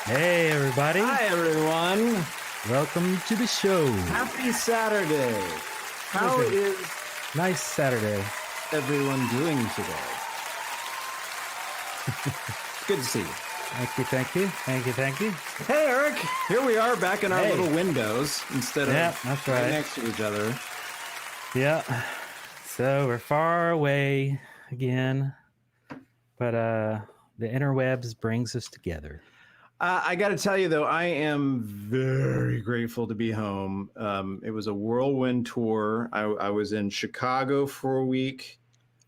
Hey, everybody. Hi, everyone. Welcome to the show. Happy Saturday. How is Nice Saturday. everyone doing today? Good to see you. Thank you, thank you, thank you, thank you. Hey, Eric. Here we are back in our Hey. little windows instead of Yeah, that's right right. next to each other. Yeah. So we're far away again, but the interwebs brings us together. I got to tell you, though, I am very grateful to be home. It was a whirlwind tour. I was in Chicago for a week.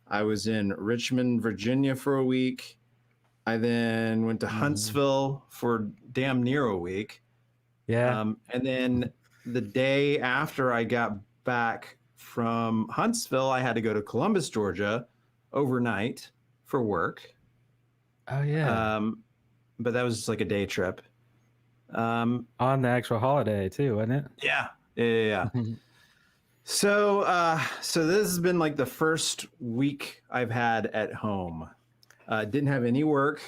I was in Richmond, Virginia for a week. I then went to Huntsville for damn near a week. Yeah. And then the day after I got back from Huntsville, I had to go to Columbus, Georgia overnight for work. Oh yeah. But that was just like a day trip. On the actual holiday too, wasn't it? Yeah. So this has been like the first week I've had at home. Didn't have any work,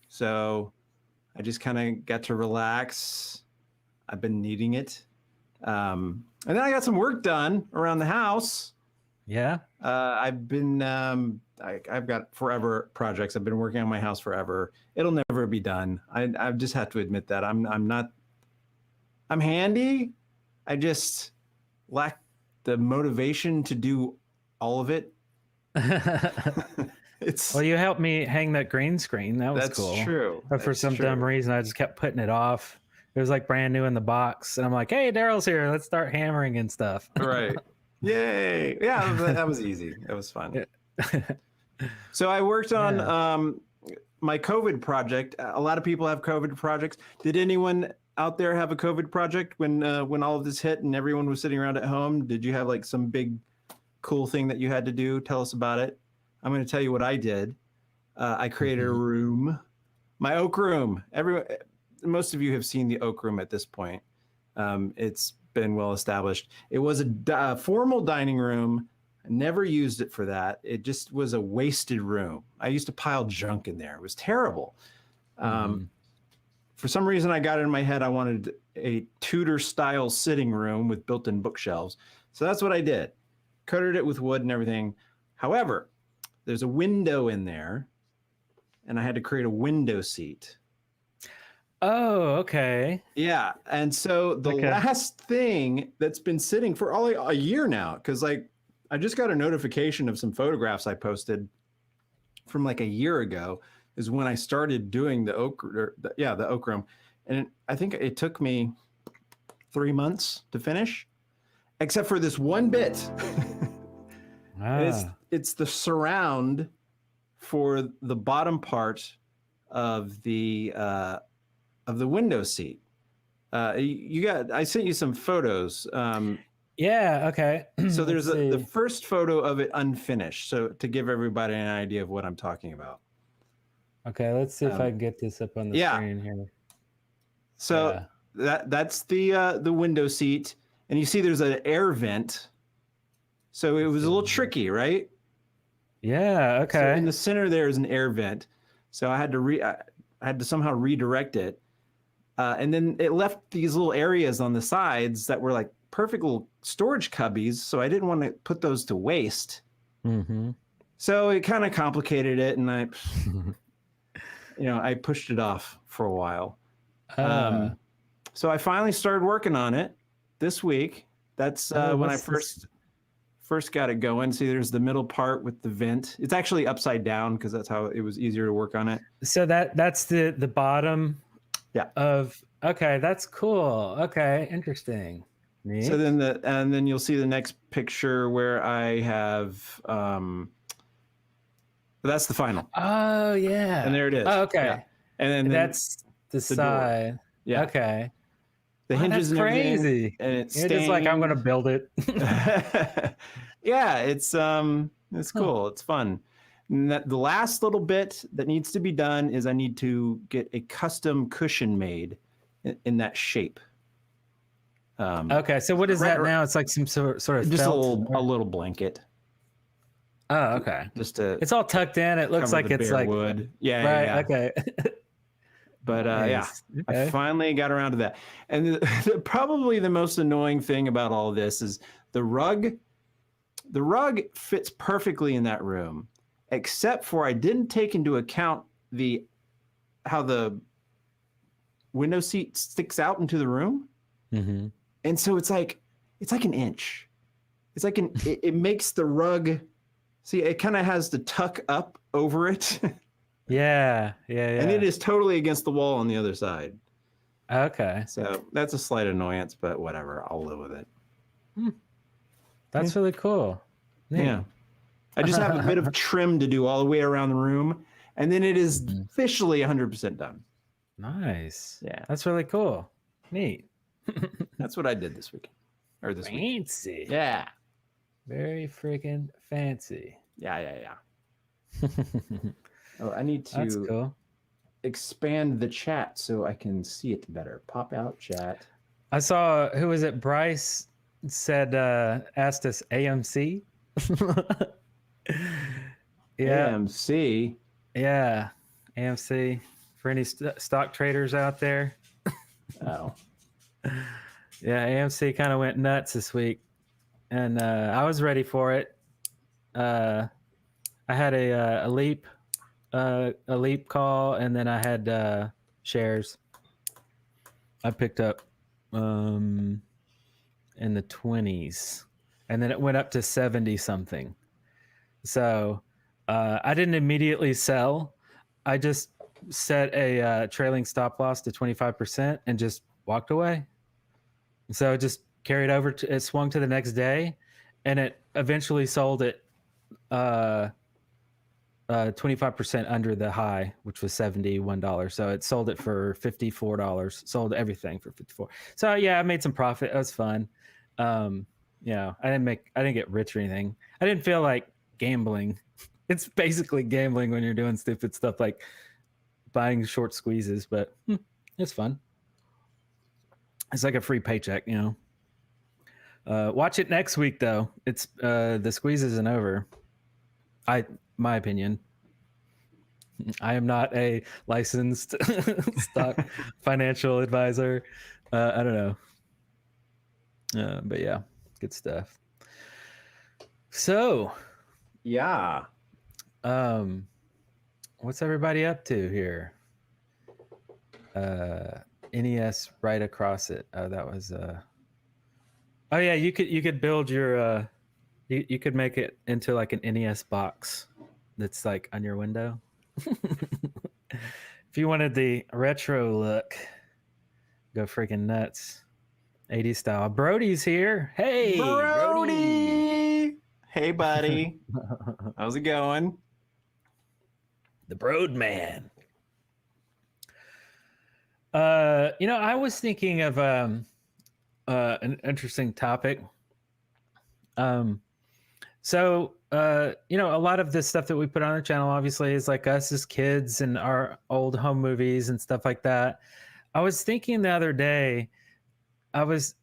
so I just kind of got to relax. I've been needing it. And then I got some work done around the house. Yeah. I've been I've got forever projects. I've been working on my house forever. It'll never be done. I just have to admit that I'm handy. I just lack the motivation to do all of it. Well, you helped me hang that green screen. That was That's cool. true. But for some dumb reason, I just kept putting it off. It was like brand new in the box, and I'm like, "Hey, Darrell's here. Let's start hammering and stuff." Right. Yay. Yeah, that was easy. It was fun. So I worked on my COVID project. A lot of people have COVID projects. Did anyone out there have a COVID project when all of this hit and everyone was sitting around at home? Did you have like some big cool thing that you had to do? Tell us about it. I'm going to tell you what I did. I created a room, my oak room. Most of you have seen the oak room at this point. It's been well established. It was a formal dining room. I never used it for that. It just was a wasted room. I used to pile junk in there. It was terrible. For some reason, I got it in my head I wanted a Tudor-style sitting room with built-in bookshelves. So that's what I did. Coated it with wood and everything. However, there's a window in there, and I had to create a window seat. Oh, okay. Yeah, and so the last thing that's been sitting for all a year now, because like I just got a notification of some photographs I posted from like a year ago, is when I started doing the oak room, and I think it took me 3 months to finish, except for this one bit. It's the surround for the bottom part of the window seat. I sent you some photos. Yeah. Okay. So there's the first photo of it unfinished. So to give everybody an idea of what I'm talking about. Okay. Let's see if I can get this up on the screen here. So that's the window seat, and you see there's an air vent. So it was a little tricky, right? Yeah. Okay. So in the center there is an air vent. So I had to somehow redirect it. And then it left these little areas on the sides that were like perfect little storage cubbies. So I didn't want to put those to waste. So it kind of complicated it. And I pushed it off for a while. So I finally started working on it this week. That's when I first got it going. See, there's the middle part with the vent. It's actually upside down because that's how it was easier to work on it. So that's the bottom. Yeah. Okay, that's cool. Okay, interesting. Neat. So then you'll see the next picture where I have that's the final. Oh yeah. And there it is. Oh, okay. Yeah. And then that's the side. Door. Yeah. Okay. The hinges that's and crazy. And it's You're just like, I'm gonna build it. Yeah, it's cool. It's fun. And the last little bit that needs to be done is I need to get a custom cushion made in that shape. Okay, so what is that now? It's like some sort of just felt? a little blanket. Oh, okay. Just to it's all tucked in. It looks like it's like wood. Yeah, right. yeah. Okay. But yeah, Okay. I finally got around to that. And probably the most annoying thing about all this is the rug. The rug fits perfectly in that room, except for I didn't take into account how the window seat sticks out into the room. Mm-hmm. And so it's like an inch. It's like it makes the rug, see, it kind of has the tuck up over it. Yeah. And it is totally against the wall on the other side. Okay. So that's a slight annoyance, but whatever. I'll live with it. That's really cool. Neat. Yeah. I just have a bit of trim to do all the way around the room. And then it is officially 100% done. Nice. Yeah. That's really cool. Neat. That's what I did this weekend. Or this week. Fancy. Yeah. Very freaking fancy. Yeah. Oh, I need That's to cool. expand the chat so I can see it better. Pop out chat. I saw, who was it? Bryce said, asked us AMC. Yeah. AMC. Yeah. AMC. For any stock traders out there. Oh. Yeah. AMC kind of went nuts this week. And I was ready for it. I had a leap call, and then I had shares. I picked up in the 20s, and then it went up to 70 something. So I didn't immediately sell. I just set a trailing stop loss to 25% and just walked away. So it just carried over. It swung to the next day, and it eventually sold it 25% under the high, which was $71. So it sold it for $54. Sold everything for $54. So yeah, I made some profit. It was fun. I didn't get rich or anything. I didn't feel like gambling. It's basically gambling when you're doing stupid stuff like buying short squeezes, but it's fun. It's like a free paycheck, Watch it next week though. It's the squeeze isn't over. My opinion. I am not a licensed stock financial advisor. I don't know. But yeah, good stuff. So, yeah. What's everybody up to here? NES right across it. Oh, that was oh yeah, you could build your you could make it into like an NES box that's like on your window. If you wanted the retro look, go freaking nuts. 80s style. Brody's here. Hey, Brody. Hey, buddy. How's it going? The Broad Man. I was thinking of an interesting topic. So a lot of this stuff that we put on the channel obviously is like us as kids and our old home movies and stuff like that. I was thinking the other day, I was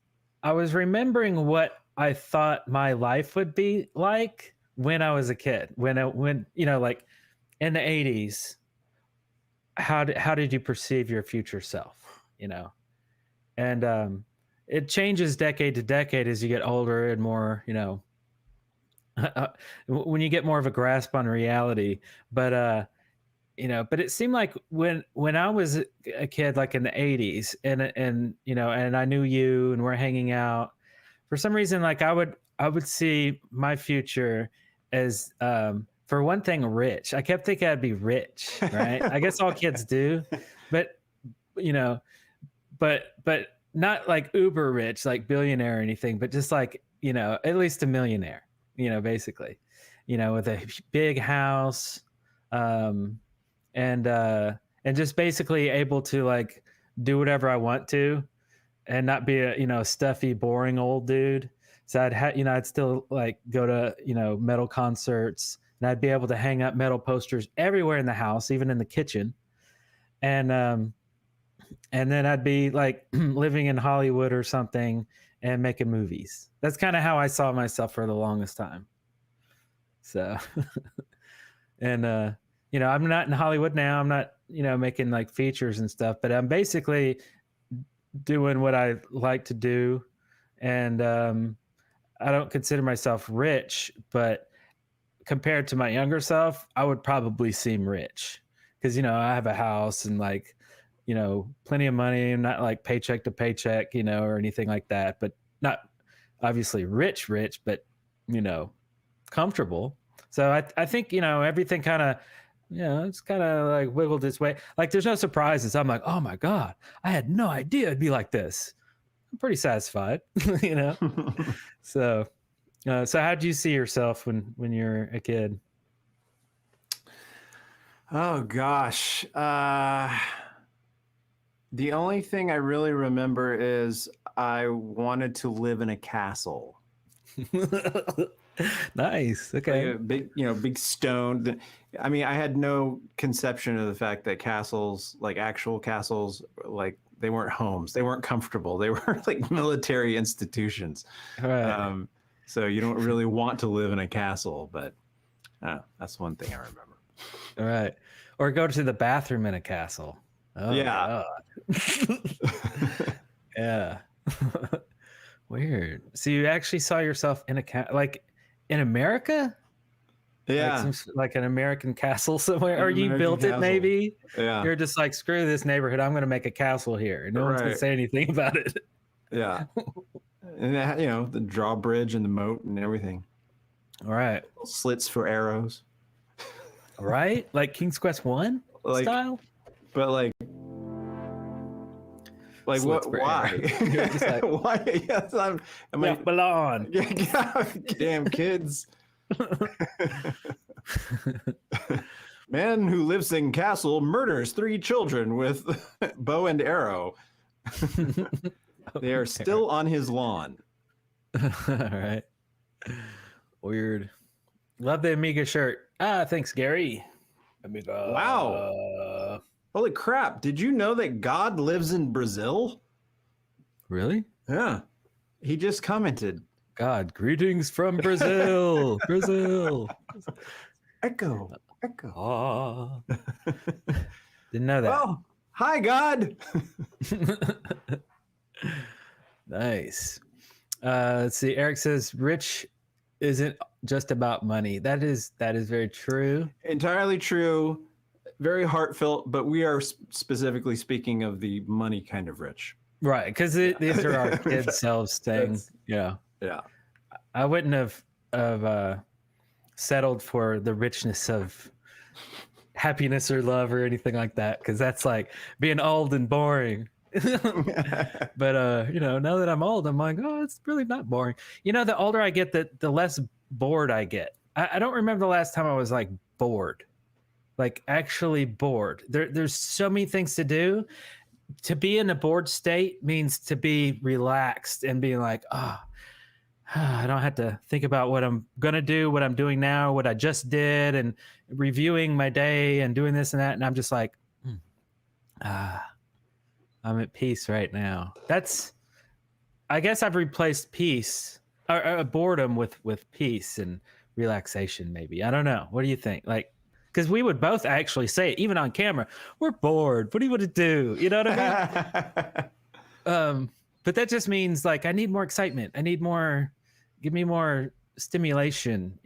remembering what I thought my life would be like when I was a kid, when like in the 80s. How did you perceive your future self, and it changes decade to decade as you get older and more, when you get more of a grasp on reality. But but it seemed like when I was a kid, like in the 80s, and I knew you and we're hanging out, for some reason, like I would see my future as for one thing, rich. I kept thinking I'd be rich, right? I guess all kids do, but but not like uber rich, like billionaire or anything, but just like, at least a millionaire, basically, with a big house, and just basically able to like do whatever I want to and not be a, stuffy, boring old dude. So I'd still like go to, metal concerts, and I'd be able to hang up metal posters everywhere in the house, even in the kitchen. And then I'd be like living in Hollywood or something and making movies. That's kind of how I saw myself for the longest time. So, and I'm not in Hollywood now. I'm not, making like features and stuff, but I'm basically doing what I like to do. And I don't consider myself rich, but compared to my younger self, I would probably seem rich because, I have a house and like, plenty of money. I'm not like paycheck to paycheck, or anything like that, but not obviously rich, but, comfortable. So I think, everything kind of, it's kind of like wiggled its way. Like there's no surprises. I'm like, oh my God, I had no idea it'd be like this. I'm pretty satisfied, So, so how do you see yourself when you're a kid? Oh gosh. The only thing I really remember is I wanted to live in a castle. Nice. Okay. Like a big, big stone. I mean, I had no conception of the fact that castles, like actual castles, like they weren't homes. They weren't comfortable. They were like military institutions. Right. So you don't really want to live in a castle, but that's one thing I remember. All right. Or go to the bathroom in a castle. Oh, yeah. God. Yeah. Weird. So you actually saw yourself in like in America? Yeah. Like an American castle somewhere? Or you built castle. It maybe? Yeah. You're just like, screw this neighborhood. I'm going to make a castle here. No one's going to say anything about it. Yeah. And that, the drawbridge and the moat and everything. All right. Slits for arrows. Right? Like King's Quest 1 style? But like what? Why? Like, why? Yes, I'm like, belong. Damn kids. Man who lives in castle murders 3 children with bow and arrow. They are still on his lawn. All right. Weird. Love the Amiga shirt. Thanks, Gary. Amiga. Wow. Holy crap. Did you know that God lives in Brazil? Really? Yeah. He just commented. God, greetings from Brazil. Brazil. Echo. Didn't know that. Well, hi, God. Nice. Let's see. Eric says, rich isn't just about money. That is very true. Entirely true. Very heartfelt, but we are specifically speaking of the money kind of rich. Right. Because these are our kids' selves thing. Yeah. I wouldn't have settled for the richness of happiness or love or anything like that, because that's like being old and boring. But now that I'm old, I'm like, oh, it's really not boring. The older I get, the less bored I get. I don't remember the last time I was like bored, like actually bored. There's so many things to do. To be in a bored state means to be relaxed and being like, I don't have to think about what I'm gonna do, what I'm doing now, what I just did, and reviewing my day and doing this and that. And I'm just like, I'm at peace right now. I guess I've replaced peace or boredom with peace and relaxation. Maybe. I don't know. What do you think? Like, because we would both actually say it, even on camera, we're bored. What do you want to do? You know what I mean? But that just means like, I need more excitement. I need more, give me more stimulation,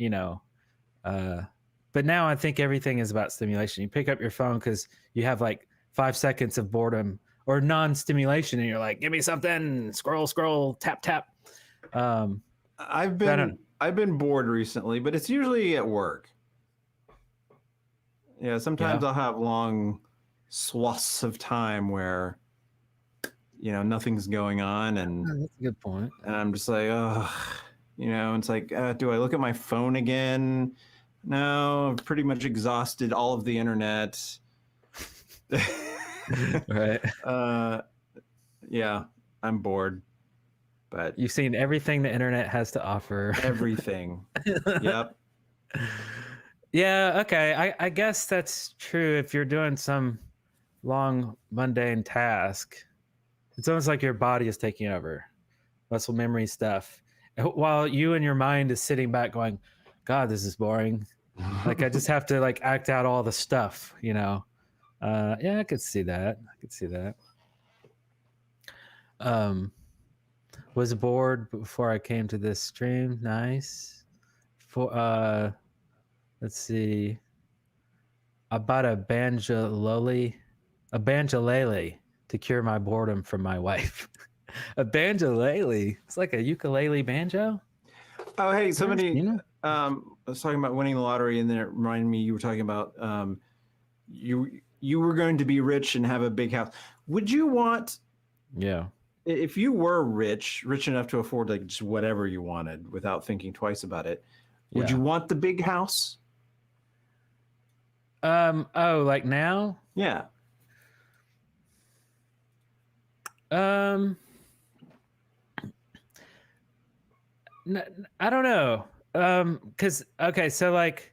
but now I think everything is about stimulation. You pick up your phone because you have like 5 seconds of boredom or non-stimulation, and you're like, give me something, scroll, tap. I've been bored recently, but it's usually at work. Yeah, sometimes I'll have long swaths of time where nothing's going on, and that's a good point. And I'm just like, it's like, do I look at my phone again? No, I've pretty much exhausted all of the internet. Right. Yeah, I'm bored. But you've seen everything the internet has to offer. Everything. Yep. Yeah, okay. I guess that's true if you're doing some long mundane task. It's almost like your body is taking over. Muscle memory stuff. While you and your mind is sitting back going, God, this is boring. Like I just have to like act out all the stuff, you know. Yeah, I could see that. I could see that. Was bored before I came to this stream. Nice. For let's see. I bought a banjolele to cure my boredom from my wife. A banjolele. It's like a ukulele banjo. Oh, hey, somebody You know? was talking about winning the lottery, and then it reminded me you were talking about you were going to be rich and have a big house. Would you want? Yeah. If you were rich enough to afford like just whatever you wanted without thinking twice about it, would you want the big house? Oh, like now? Yeah. I don't know. Cause okay, so like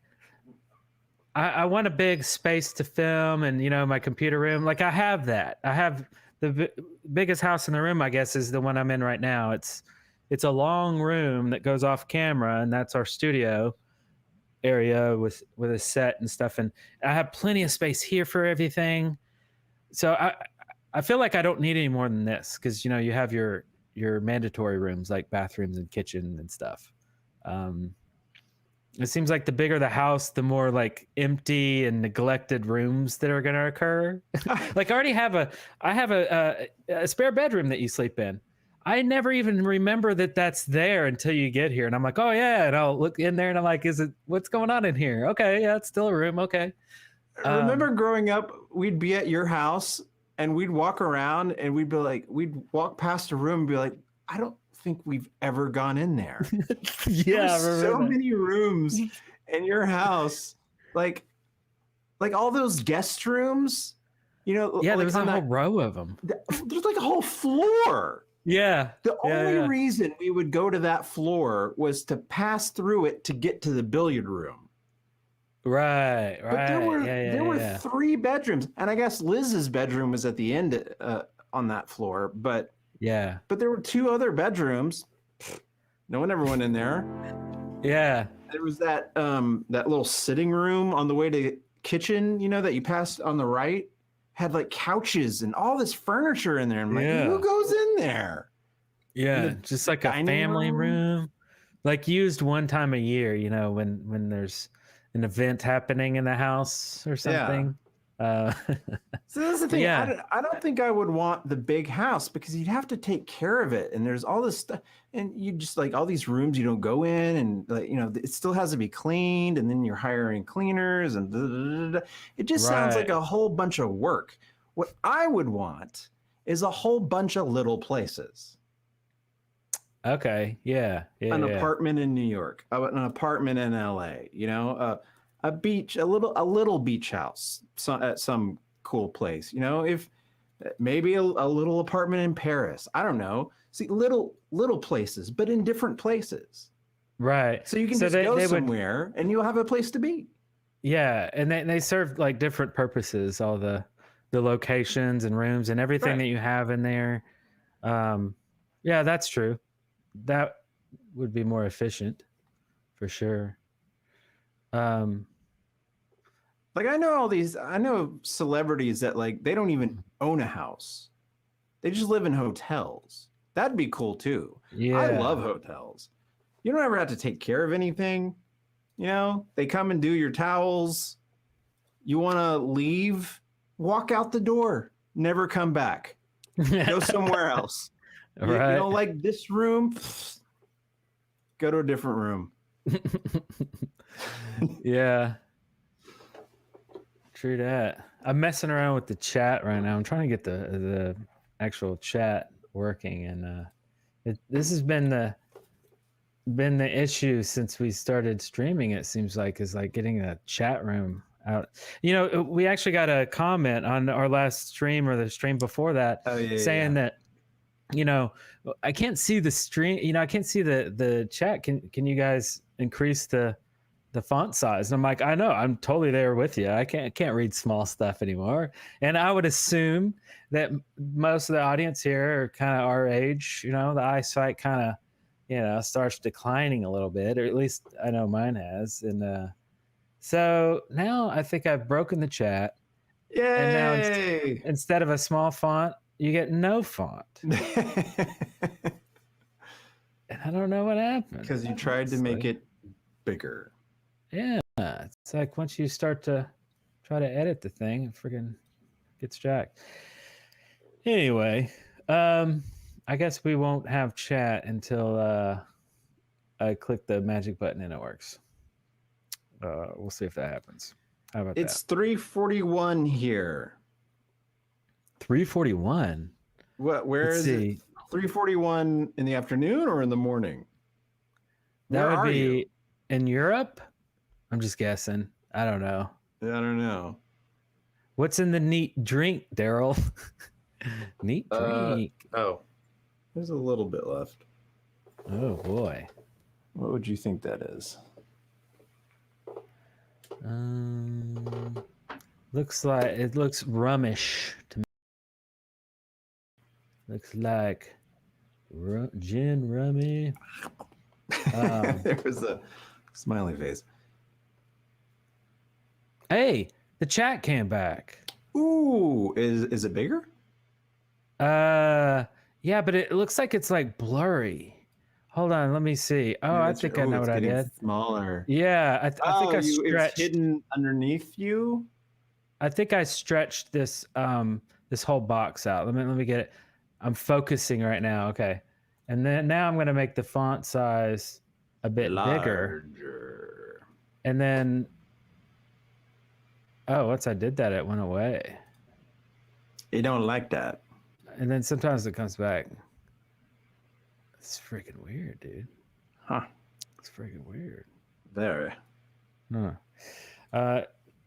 I want a big space to film and you know, my computer room. Like I have that. I have the biggest house in the room, I guess, is the one I'm in right now. It's a long room that goes off camera, and that's our studio area with a set and stuff. And I have plenty of space here for everything. So I feel like I don't need any more than this because you know you have your mandatory rooms like bathrooms and kitchen and stuff. It seems like the bigger the house, the more like empty and neglected rooms that are going to occur. Like I have a spare bedroom that you sleep in. I never even remember that that's there until you get here. And I'm like, oh yeah. And I'll look in there and I'm like, what's going on in here? Okay. Yeah. It's still a room. Okay. Remember growing up, we'd be at your house and we'd walk around and we'd walk past a room and be like, I don't think we've ever gone in there. Yeah, so many rooms in your house, like all those guest rooms, you know. Yeah, like there was a whole row of them. There's like a whole floor. Yeah. The only reason we would go to that floor was to pass through it to get to the billiard room. Right. But there were 3 bedrooms, and I guess Liz's bedroom was at the end on that floor, but. Yeah. But there were 2 other bedrooms. No one ever went in there. Yeah. There was that little sitting room on the way to kitchen, you know, that you passed on the right, had like couches and all this furniture in there. I'm like, who goes in there? Yeah, just like a family room, like used one time a year, you know, when there's an event happening in the house or something. So that's the thing. Yeah. I don't think I would want the big house because you'd have to take care of it, and there's all this stuff, and you just like all these rooms you don't go in, and like, you know, it still has to be cleaned, and then you're hiring cleaners, and blah, blah, blah. It just sounds like a whole bunch of work. What I would want is a whole bunch of little places. Okay. Yeah. An apartment in New York, an apartment in LA, you know, a beach, a little beach house at some cool place, you know, if maybe a little apartment in Paris. I don't know. See, little places, but in different places. Right. So you can just go somewhere and you'll have a place to be. Yeah. And they serve like different purposes, all the locations and rooms and everything that you have in there. Yeah, that's true. That would be more efficient for sure. Like I know celebrities that like they don't even own a house. They just live in hotels. That'd be cool too. Yeah. I love hotels. You don't ever have to take care of anything. You know, they come and do your towels. You want to leave, walk out the door, never come back. Go somewhere else. Right. You know, like this room, go to a different room. Yeah. True that. I'm messing around with the chat right now. I'm trying to get the actual chat working, and this has been the issue since we started streaming. It seems like is like getting a chat room out. You know, we actually got a comment on our last stream or the stream before that saying that, you know, I can't see the stream. You know, I can't see the chat. Can you guys increase the font size? And I'm like, I know, I'm totally there with you. I can't read small stuff anymore. And I would assume that most of the audience here are kind of our age. You know, the eyesight kind of, you know, starts declining a little bit, or at least I know mine has. And So now I think I've broken the chat. And now Yay! instead of a small font, you get no font. And I don't know what happened. Because you tried to make it bigger. Yeah. It's like once you start to try to edit the thing, it freaking gets jacked. Anyway, I guess we won't have chat until I click the magic button and it works. We'll see if that happens. How about It's that? 3:41 here. 3:41. Where Let's is see. it? 3:41 in the afternoon or in the morning? That Where would are be you? in Europe. I'm just guessing. I don't know. I don't know. What's in the neat drink, Darrell? Neat drink. Oh, there's a little bit left. Oh boy. What would you think that is? Looks like it looks rummish to me. Looks like gin rummy. There was a smiley face. Hey, the chat came back. Ooh, is it bigger? Yeah, but it looks like it's like blurry. Hold on, let me see. Oh, I think I know what I did. Smaller. Yeah, I think I stretched. It's hidden underneath you. I think I stretched this this whole box out. Let me get it. I'm focusing right now. Okay, and then now I'm gonna make the font size a bit bigger. And then, oh, once I did that, it went away. You don't like that. And then sometimes it comes back. It's freaking weird, dude. Huh? It's freaking weird. Very. Huh.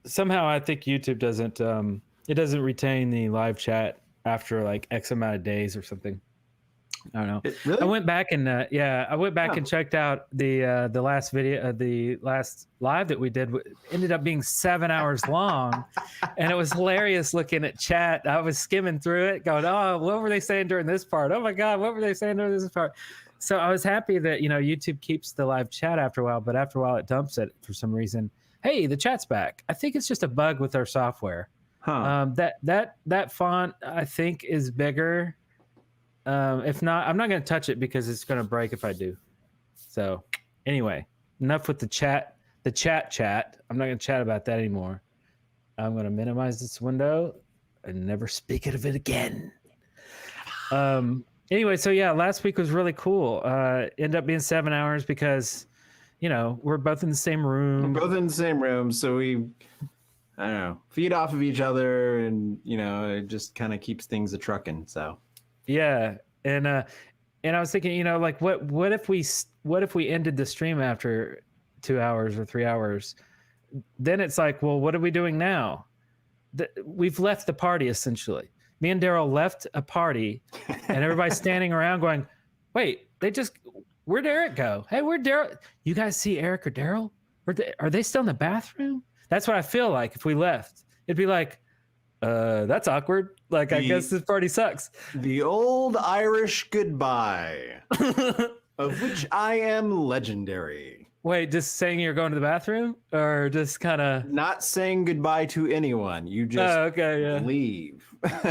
Somehow I think YouTube doesn't it doesn't retain the live chat after like X amount of days or something. I don't know. Really? I went back and and checked out the last video, the last live that we did. Ended up being 7 hours long, and it was hilarious looking at chat. I was skimming through it, going, "Oh, what were they saying during this part? Oh my God, what were they saying during this part?" So I was happy that YouTube keeps the live chat after a while, but after a while it dumps it for some reason. Hey, the chat's back. I think it's just a bug with our software. Huh. That font I think is bigger. If not, I'm not going to touch it because it's going to break if I do. So anyway, enough with the chat. I'm not going to chat about that anymore. I'm going to minimize this window and never speak of it again. Anyway, so yeah, last week was really cool. Ended up being 7 hours because, we're both in the same room. We're both in the same room, so we, I don't know, feed off of each other, and it just kind of keeps things a trucking. So. Yeah, and I was thinking, like what if we ended the stream after 2 hours or 3 hours? Then it's like, well, what are we doing now? We've left the party essentially. Me and Darrell left a party, and everybody's standing around going, "Wait, where'd Eric go? Hey, where'd Darrell? You guys see Eric or Darrell? Are they still in the bathroom?" That's what I feel like if we left. It'd be like, that's awkward. Like, I guess this party sucks. The old Irish goodbye, of which I am legendary. Wait, just saying you're going to the bathroom, or just kind of not saying goodbye to anyone? You just leave.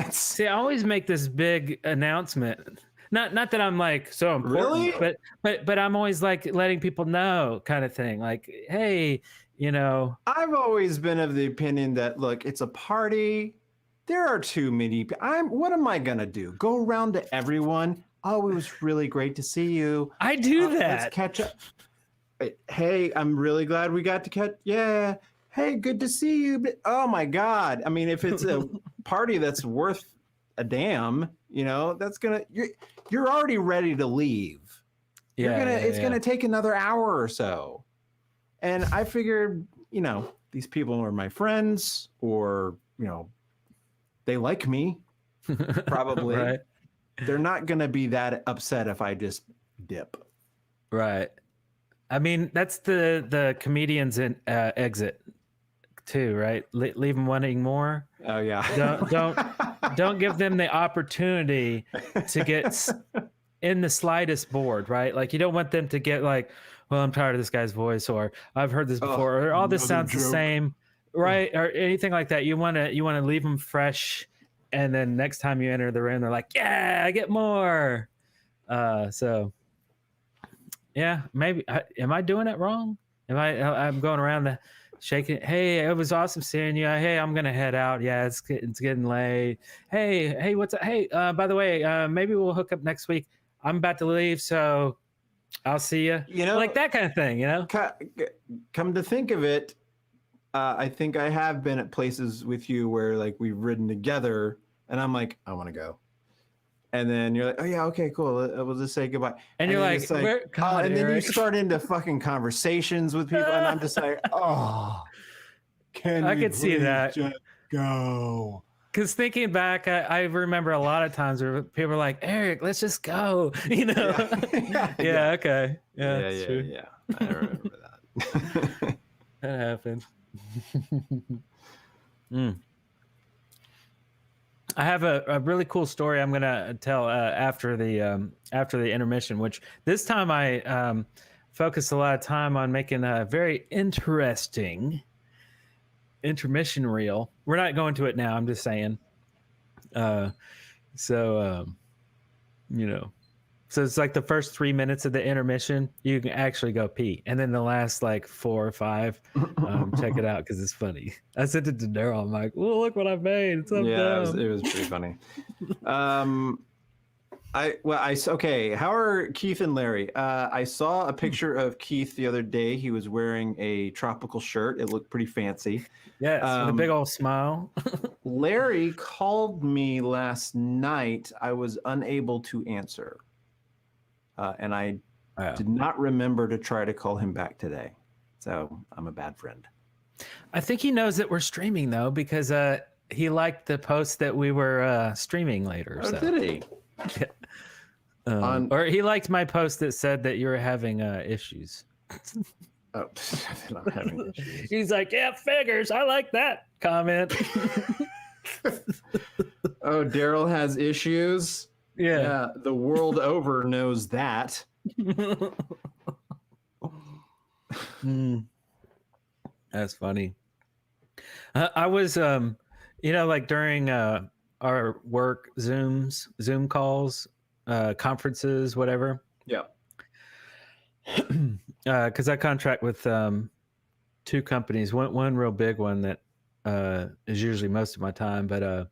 See, I always make this big announcement. Not that I'm like so important, really? but I'm always like letting people know, kind of thing. Like, hey, I've always been of the opinion that, look, it's a party. There are too many. What am I gonna do? Go around to everyone? Oh, it was really great to see you. I do that. Let's catch up. Hey, I'm really glad we got to catch. Yeah. Hey, good to see you. But, oh my God. I mean, if it's a party that's worth a damn, that's you're already ready to leave. Yeah. It's gonna take another hour or so. And I figured, these people are my friends, or, they like me, probably. Right. They're not going to be that upset if I just dip. Right. I mean, that's the comedians in exit too, right? Leave them wanting more. Oh yeah. Don't give them the opportunity to get in the slightest bored, right? Like, you don't want them to get like, well, I'm tired of this guy's voice, or I've heard this before, or all this sounds the same, right? Or anything like that. You want to leave them fresh, and then next time you enter the room, they're like, yeah, I get more. So yeah, maybe am I doing it wrong? I'm going around shaking. Hey, it was awesome seeing you. Hey, I'm gonna head out. Yeah, it's getting late. Hey, what's up? Hey, by the way, maybe we'll hook up next week. I'm about to leave, so I'll see you. Like that kind of thing. Come to think of it, I think I have been at places with you where like we've ridden together, and I'm like, I want to go. And then you're like, oh yeah, okay, cool. We'll just say goodbye. And you're like, God, and then you start into fucking conversations with people, and I'm just like, oh, I could see that. Just go. Because thinking back, I remember a lot of times where people were like, Eric, let's just go. Yeah, okay. Yeah. I remember that. That happened. I have a really cool story I'm gonna tell after the intermission, which this time I focused a lot of time on making a very interesting intermission reel. We're not going to it now. I'm just saying. So it's like the first 3 minutes of the intermission, you can actually go pee, and then the last like 4 or 5, check it out because it's funny. I sent it to Darrell. I'm like, "Oh, look what I made!" It's it was pretty funny. Okay. How are Keith and Larry? I saw a picture of Keith the other day. He was wearing a tropical shirt. It looked pretty fancy. Yes, with a big old smile. Larry called me last night. I was unable to answer. And I did not remember to try to call him back today. So I'm a bad friend. I think he knows that we're streaming, though, because he liked the post that we were streaming later. Oh, did he? Or he liked my post that said that you were having issues. Oh, I'm not having issues. He's like, yeah, figures. I like that comment. Oh, Darrell has issues? Yeah, the world over knows that. That's funny. I was, like during our work Zoom calls, conferences, whatever. Yeah. Because I contract with 2 companies. One real big one that is usually most of my time, but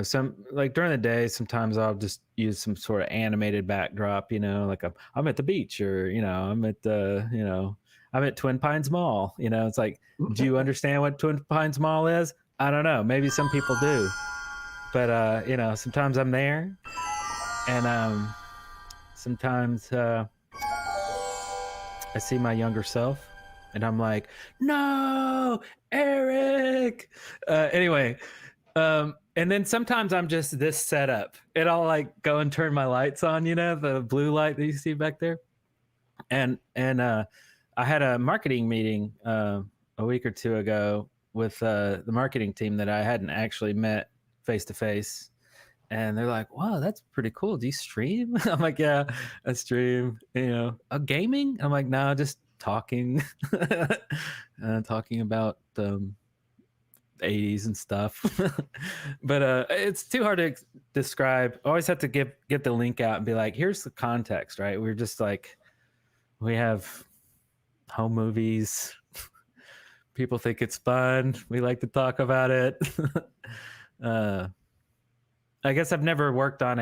some like during the day, sometimes I'll just use some sort of animated backdrop, like I'm at the beach, or I'm at Twin Pines Mall. It's like, do you understand what Twin Pines Mall is? I don't know. Maybe some people do, but sometimes I'm there, and sometimes I see my younger self, and I'm like, no, Eric. Anyway. And then sometimes I'm just this setup, and I'll like go and turn my lights on, the blue light that you see back there. And I had a marketing meeting a week or 2 ago with the marketing team that I hadn't actually met face to face. And they're like, wow, that's pretty cool. Do you stream? I'm like, yeah, I stream, gaming. I'm like, no, just talking, talking about, 80s and stuff. But it's too hard to describe. I always have to get the link out and be like, here's the context, right? We're just like, we have home movies. People think it's fun. We like to talk about it. I guess I've never worked on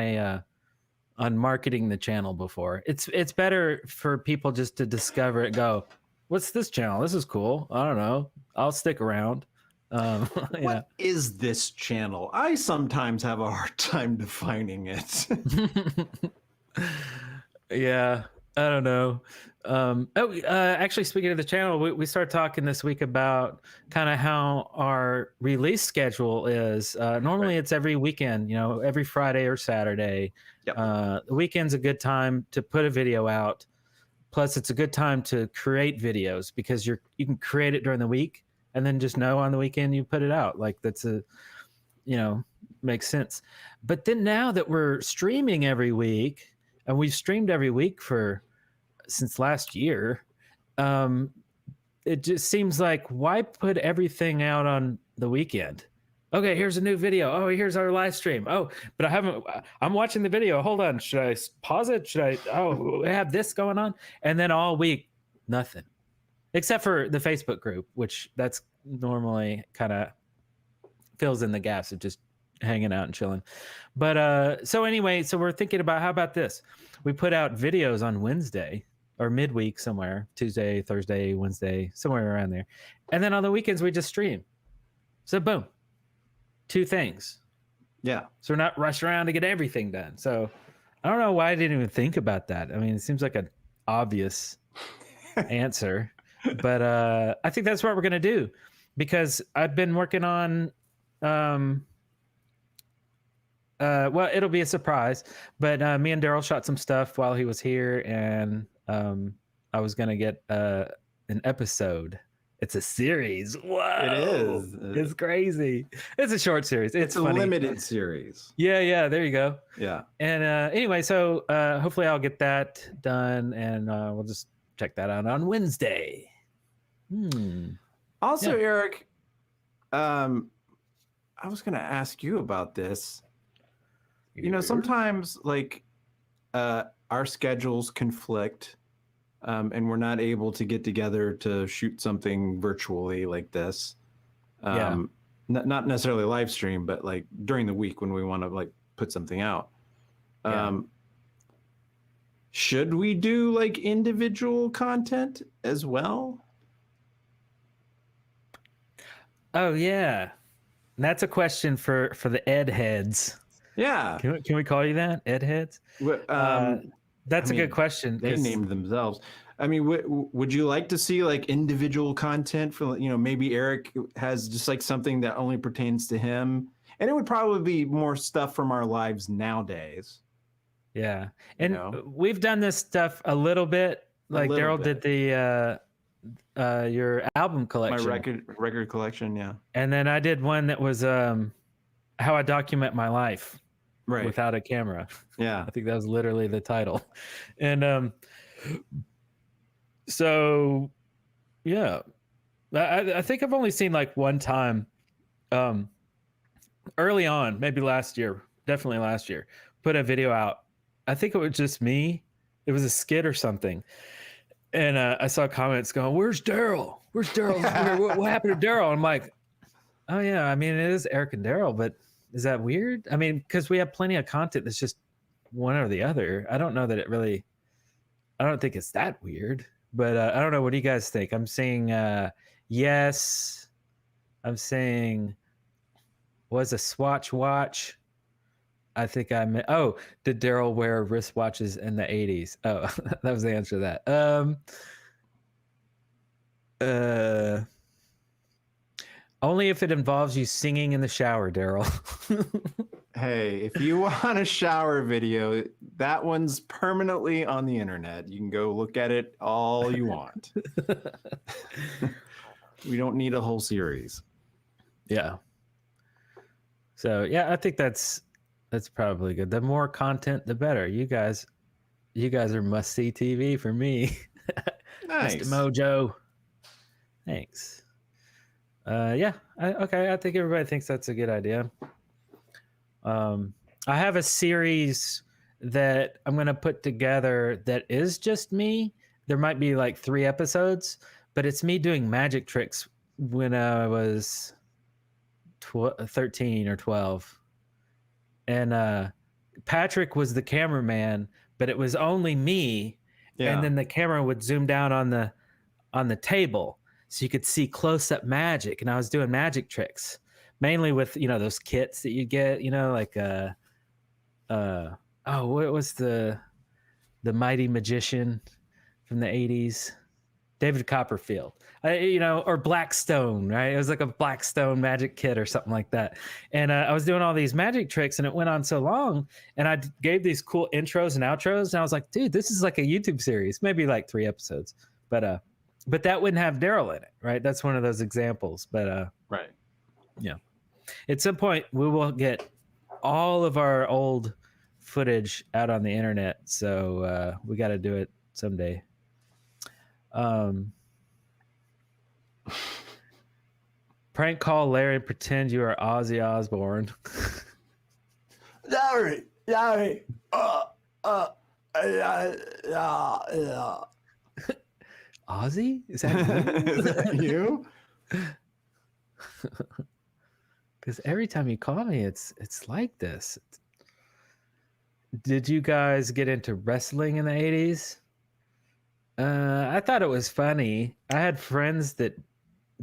on marketing the channel before. It's better for people just to discover it, go, what's this channel? This is cool. I don't know. I'll stick around. What is this channel? I sometimes have a hard time defining it. Yeah, I don't know. Actually, speaking of the channel, we started talking this week about kind of how our release schedule is. Normally, it's every weekend, every Friday or Saturday. Yep. The weekend's a good time to put a video out. Plus, it's a good time to create videos because you can create it during the week, and then just know on the weekend you put it out. Like that's makes sense. But then now that we're streaming every week, and we've streamed every week for since last year. It just seems like, why put everything out on the weekend? Okay, here's a new video. Oh, here's our live stream. Oh, but I'm watching the video. Hold on. Should I pause it? I have this going on? And then all week, nothing. Except for the Facebook group, which that's normally kind of fills in the gaps of just hanging out and chilling. But so anyway, so we're thinking about, how about this? We put out videos on Wednesday or midweek somewhere, Tuesday, Thursday, Wednesday, somewhere around there. And then on the weekends, we just stream. So boom. 2 things. Yeah. So we're not rushing around to get everything done. So I don't know why I didn't even think about that. I mean, it seems like an obvious answer, but I think that's what we're going to do, because I've been working on, well, it'll be a surprise, but me and Darrell shot some stuff while he was here, and I was going to get an episode. It's a series. Whoa. It is. It's crazy. It's a short series. It's a funny. limited series. Yeah. There you go. Yeah. And anyway, so hopefully I'll get that done, and we'll just check that out on Wednesday. Also, yeah. Eric, I was going to ask you about this. You know, sometimes like our schedules conflict. And we're not able to get together to shoot something virtually like this. Not necessarily live stream, but like during the week when we want to like put something out. Should we do like individual content as well? Oh yeah, that's a question for the Ed heads. Yeah. Can we call you that, Ed heads? That's a good question. They named themselves. I mean, would you like to see like individual content for, you know, maybe Eric has just like something that only pertains to him, and it would probably be more stuff from our lives nowadays. Yeah. And we've done this stuff a little bit. Like Darrell did the your album collection. My record collection, yeah. And then I did one that was how I document my life. Right. Without a camera. Yeah. I think that was literally the title. And so yeah. I think I've only seen like one time early on, maybe last year, definitely last year, put a video out. I think it was just me. It was a skit or something. And I saw comments going, "Where's Darrell? Where's Darrell? What happened to Darrell?" I'm like, oh yeah, I mean, it is Eric and Darrell, but is that weird? I mean, because we have plenty of content that's just one or the other. I don't know that it really, I don't think it's that weird, but I don't know. What do you guys think? I'm saying yes. I'm saying was a Swatch watch. I think I meant, oh, did Darrell wear wristwatches in the 80s? Oh, that was the answer to that. Only if it involves you singing in the shower, Darrell. Hey, if you want a shower video, that one's permanently on the internet. You can go look at it all you want. We don't need a whole series. Yeah. So yeah, I think that's probably good. The more content, the better. You guys are must-see TV for me. Nice. Mr. Mojo. Thanks. Yeah. Okay. I think everybody thinks that's a good idea. I have a series that I'm going to put together that is just me. There might be like 3 episodes, but it's me doing magic tricks when I was 13 or 12. And Patrick was the cameraman, but it was only me. Yeah. And then the camera would zoom down on the table, so you could see close-up magic. And I was doing magic tricks, mainly with, those kits that you get, like what was the Mighty Magician from the 80s? David Copperfield, or Blackstone, right? It was like a Blackstone magic kit or something like that. And I was doing all these magic tricks, and it went on so long, and I gave these cool intros and outros, and I was like, dude, this is like a YouTube series, maybe like 3 episodes. But that wouldn't have Darrell in it, right? That's one of those examples. But right. Yeah. At some point, we will get all of our old footage out on the internet. So we got to do it someday. Um, prank call Larry and pretend you are Ozzy Osbourne. Larry. Ozzy? Is that you? Is that you? Because every time you call me, it's like this. Did you guys get into wrestling in the 80s? I thought it was funny. I had friends that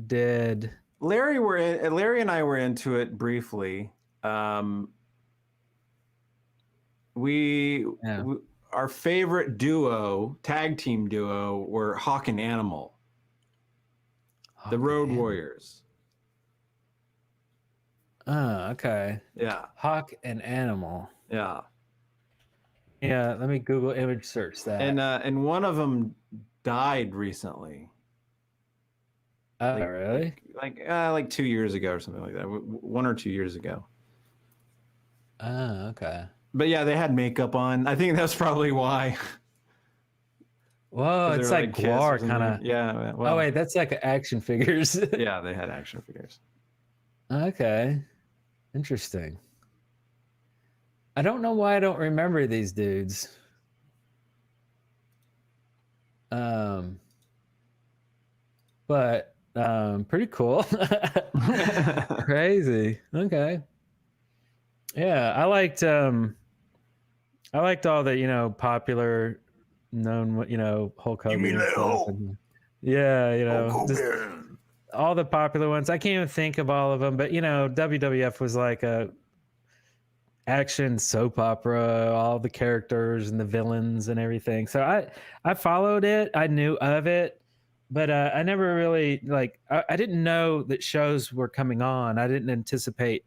did. Larry and I were into it briefly. Our favorite tag team duo, were Hawk and Animal, the Road Warriors. Oh, okay. Yeah. Hawk and Animal. Yeah. Yeah, let me Google image search that. And one of them died recently. Oh, really? Like 2 years ago or something like that. 1 or 2 years ago. Oh, okay. But yeah, they had makeup on. I think that's probably why. Whoa, it's like Guar kind of. Yeah. Well, oh wait, that's like action figures. Yeah, they had action figures. Okay, interesting. I don't know why I don't remember these dudes. But pretty cool. Crazy. Okay. Yeah, I liked all the, popular known, Hulk Hogan. You mean that Hulk? Yeah, Hulk just Hogan. all the popular ones. I can't even think of all of them, but WWF was like a action soap opera, all the characters and the villains and everything. So I followed it. I knew of it, but I never really I didn't know that shows were coming on. I didn't anticipate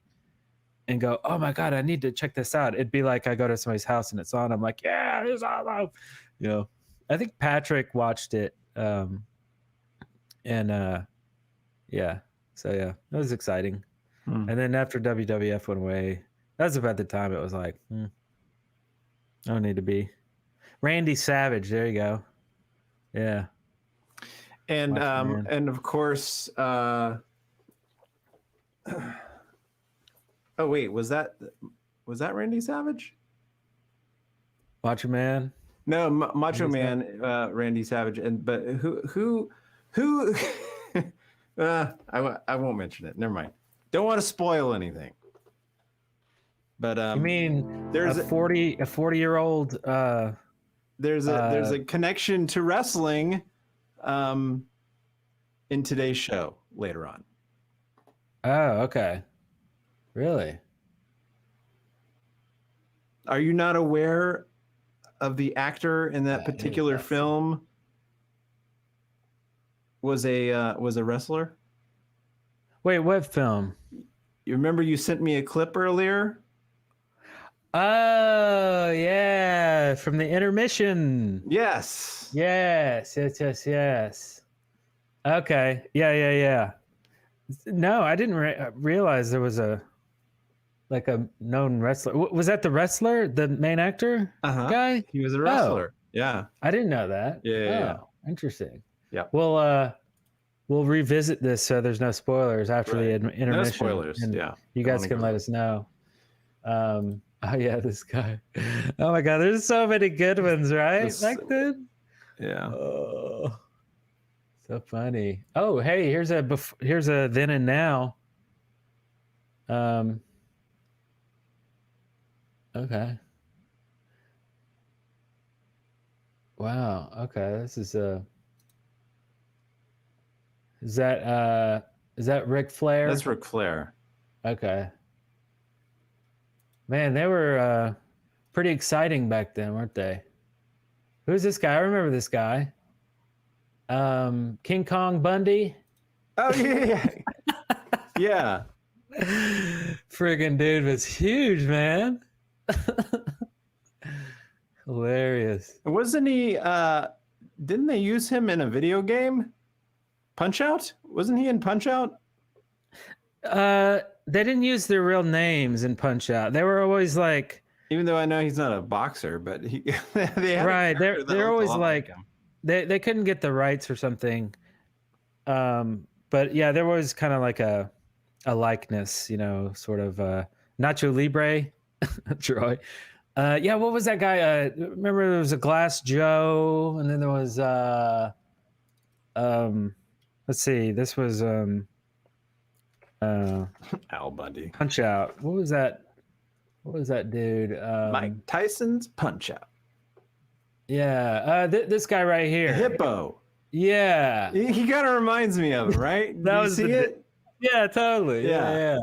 and go, oh my God, I need to check this out. It'd be like I go to somebody's house and it's on. I'm like, yeah, it's awesome. I think Patrick watched it. Yeah. So yeah, it was exciting. And then after WWF went away, that was about the time it was like, I don't need to be. Randy Savage, there you go. Yeah. And of course, oh wait, was that Randy Savage? Macho Man? No, Macho Man, Randy Savage, but who I won't mention it. Never mind. Don't want to spoil anything. But you mean there's a 40-year-old there's a connection to wrestling in today's show later on. Oh, okay. Really? Are you not aware of the actor in that particular film was a wrestler? Wait, what film? You remember you sent me a clip earlier? Oh, yeah, from the Intermission. Yes. Yes. Okay. Yeah. No, I didn't realize there was a known wrestler. Was that the wrestler, the main actor guy? He was a wrestler. Yeah. I didn't know that. Yeah. Interesting. Yeah. We'll revisit this so there's no spoilers after the intermission. No spoilers. And yeah. You guys can let us know. Oh yeah, this guy. Oh my God, there's so many good ones, right? Back then. Yeah. Oh, so funny. Oh, hey, here's a then and now. Okay. Wow. Okay, this is Is that Ric Flair? That's Ric Flair. Okay. Man, they were pretty exciting back then, weren't they? Who's this guy? I remember this guy. King Kong Bundy. Oh yeah. Yeah. Friggin' dude was huge, man. Hilarious. Wasn't he didn't they use him in a video game? Punch Out? Wasn't he in Punch Out? They didn't use their real names in Punch Out. They were always like, even though I know he's not a boxer, but he they right. They're always like they couldn't get the rights or something. But yeah, there was kind of like a likeness, you know, sort of Nacho Libre, Troy. Yeah, what was that guy? Remember there was a Glass Joe, and then there was let's see, this was Al Bundy. Punch Out. What was that? What was that dude? Mike Tyson's Punch Out. Yeah, this guy right here. Hippo. Yeah, He kind of reminds me of it, right? That Do you was see it? yeah, totally. Yeah.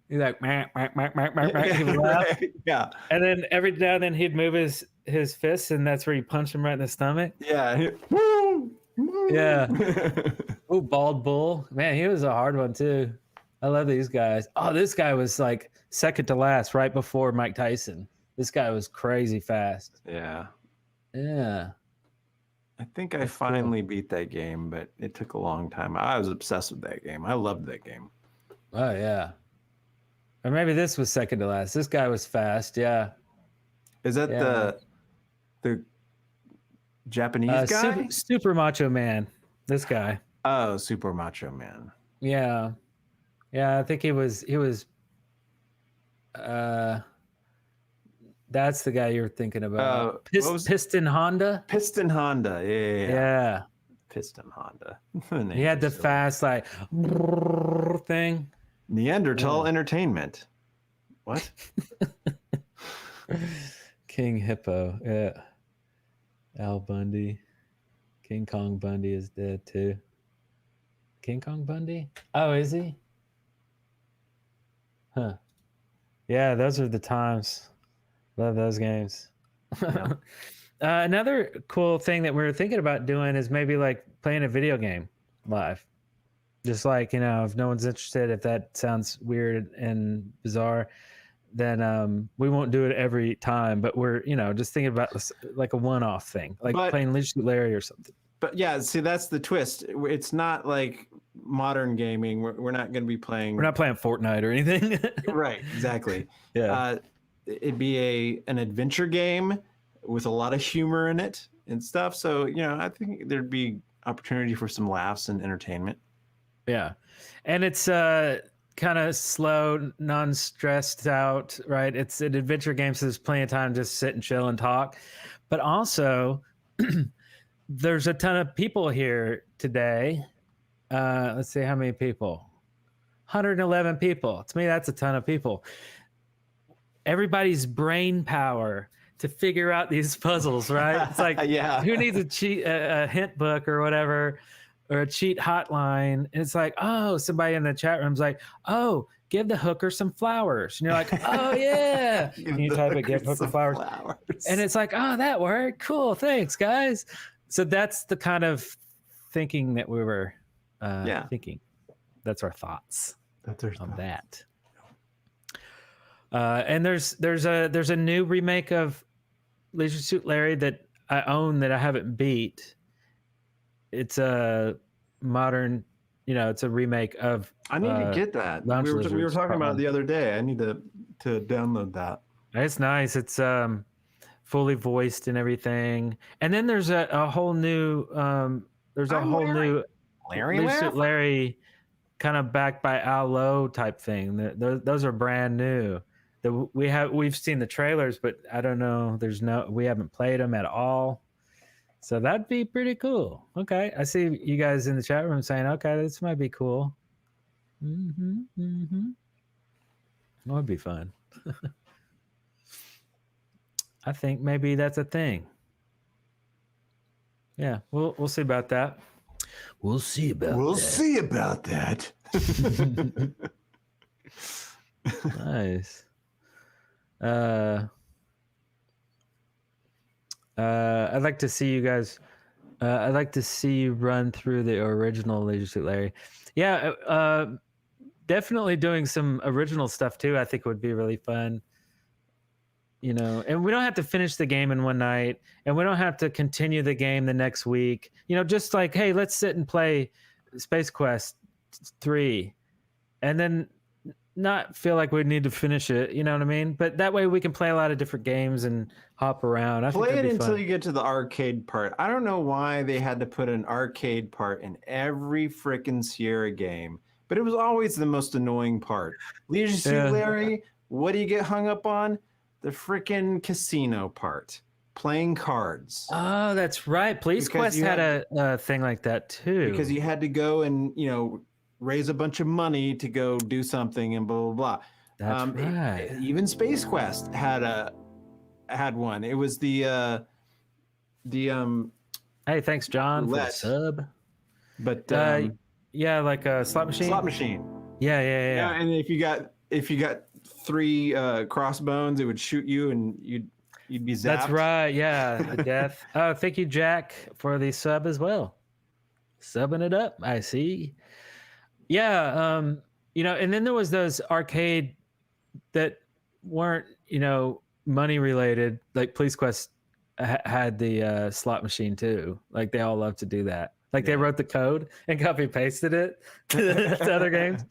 He's like, meh, meh, meh, meh, meh, meh. He would laugh. Yeah. And then every now and then he'd move his fists, and that's where you punch him right in the stomach. Yeah. Woo! Yeah. Oh, Bald Bull. Man, he was a hard one too. I love these guys. Oh, this guy was like second to last right before Mike Tyson. This guy was crazy fast. Yeah. Yeah. I think I finally beat that game, but it took a long time. I was obsessed with that game. I loved that game. Oh, yeah. Or maybe this was second to last. This guy was fast. Yeah. Is that the Japanese guy? Super Macho Man. This guy. Oh, Super Macho Man. Yeah. Yeah, I think he was that's the guy you're thinking about. Piston Honda? Piston Honda. Yeah. Piston Honda. He had the fast like thing. Neanderthal Entertainment. What? King Hippo. Yeah. Al Bundy. King Kong Bundy is dead too. King Kong Bundy? Oh, is he? Huh. Yeah, those are the times. Love those games. Yeah. Another cool thing that we're thinking about doing is maybe like playing a video game live. Just like, you know, if no one's interested, if that sounds weird and bizarre, then we won't do it every time. But we're, you know, just thinking about this, like a one-off thing, like playing Leisure Larry or something. But yeah, see, that's the twist. It's not like modern gaming. We're not going to be playing. We're not playing Fortnite or anything. Right, exactly. Yeah. It'd be an adventure game with a lot of humor in it and stuff. So, you know, I think there'd be opportunity for some laughs and entertainment. Yeah. And it's kind of slow, non-stressed out, right? It's an adventure game, so there's plenty of time to just sit and chill and talk. But also, there's a ton of people here today. Let's see how many people. 111 people. To me, that's a ton of people. Everybody's brain power to figure out these puzzles, right? It's like, who needs a hint book or whatever, or a cheat hotline? And it's like, oh, somebody in the chat room's like, oh, give the hooker some flowers. And you're like, oh, yeah. And you type it, give hooker flowers. And it's like, oh, that worked. Cool. Thanks, guys. So that's the kind of thinking that we were thinking. That's our thoughts on that. And there's a new remake of Leisure Suit Larry that I own that I haven't beat. It's a modern, you know, it's a remake of. I need to get that. We were talking about it the other day. I need to download that. It's nice. It's fully voiced and everything. And then there's a whole new new Leisure Suit Larry, kind of backed by Al Lowe type thing. Those are brand new. We've seen the trailers, but I don't know. We haven't played them at all. So that'd be pretty cool. Okay, I see you guys in the chat room saying, "Okay, this might be cool." That would be fun. I think maybe that's a thing. Yeah, we'll see about that. We'll see about that. Nice. I'd like to see you guys. I'd like to see you run through the original Leisure Suit Larry. Yeah, definitely doing some original stuff too. I think would be really fun. You know, and we don't have to finish the game in one night, and we don't have to continue the game the next week. You know, just like, hey, let's sit and play Space Quest 3, and then not feel like we need to finish it. You know what I mean? But that way we can play a lot of different games and hop around. I think Play that'd it be until fun. you get to the arcade part. I don't know why they had to put an arcade part in every frickin' Sierra game, but it was always the most annoying part. Leisure Suit Yeah. Larry, what do you get hung up on? The frickin' casino part, playing cards. Oh, that's right. Police Because Quest you had had a thing like that too. because you had to go and raise a bunch of money to go do something and blah blah blah. That's right. Even Space Quest had one. It was the Hey, thanks, John, for the roulette. sub. But Yeah, like a slot machine. slot machine. Yeah. And if you got 3 crossbones, it would shoot you and you'd be zapped. That's right. Yeah, the death. Oh, thank you, Jack, for the sub as well. Subbing it up. I see. Yeah. And then there was those arcade that weren't, money related. Like Police Quest had the slot machine too. Like they all love to do that. Like they wrote the code and copy pasted it to other games.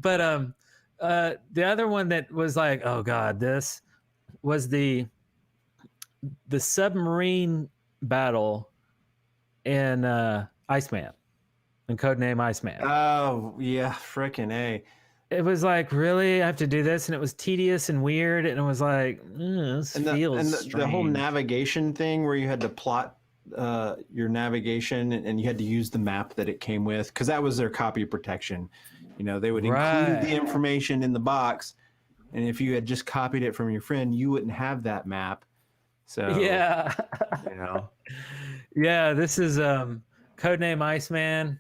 But the other one that was like, oh god, this was the submarine battle in Iceman, and codename Iceman. Oh yeah, frickin' A. It was like, really, I have to do this, and it was tedious and weird, and it was like, this feels the whole strange. navigation thing where you had to plot your navigation and you had to use the map that it came with, because that was their copy protection. They would include the information in the box, and if you had just copied it from your friend, you wouldn't have that map. So Yeah. Yeah, this is codename Iceman.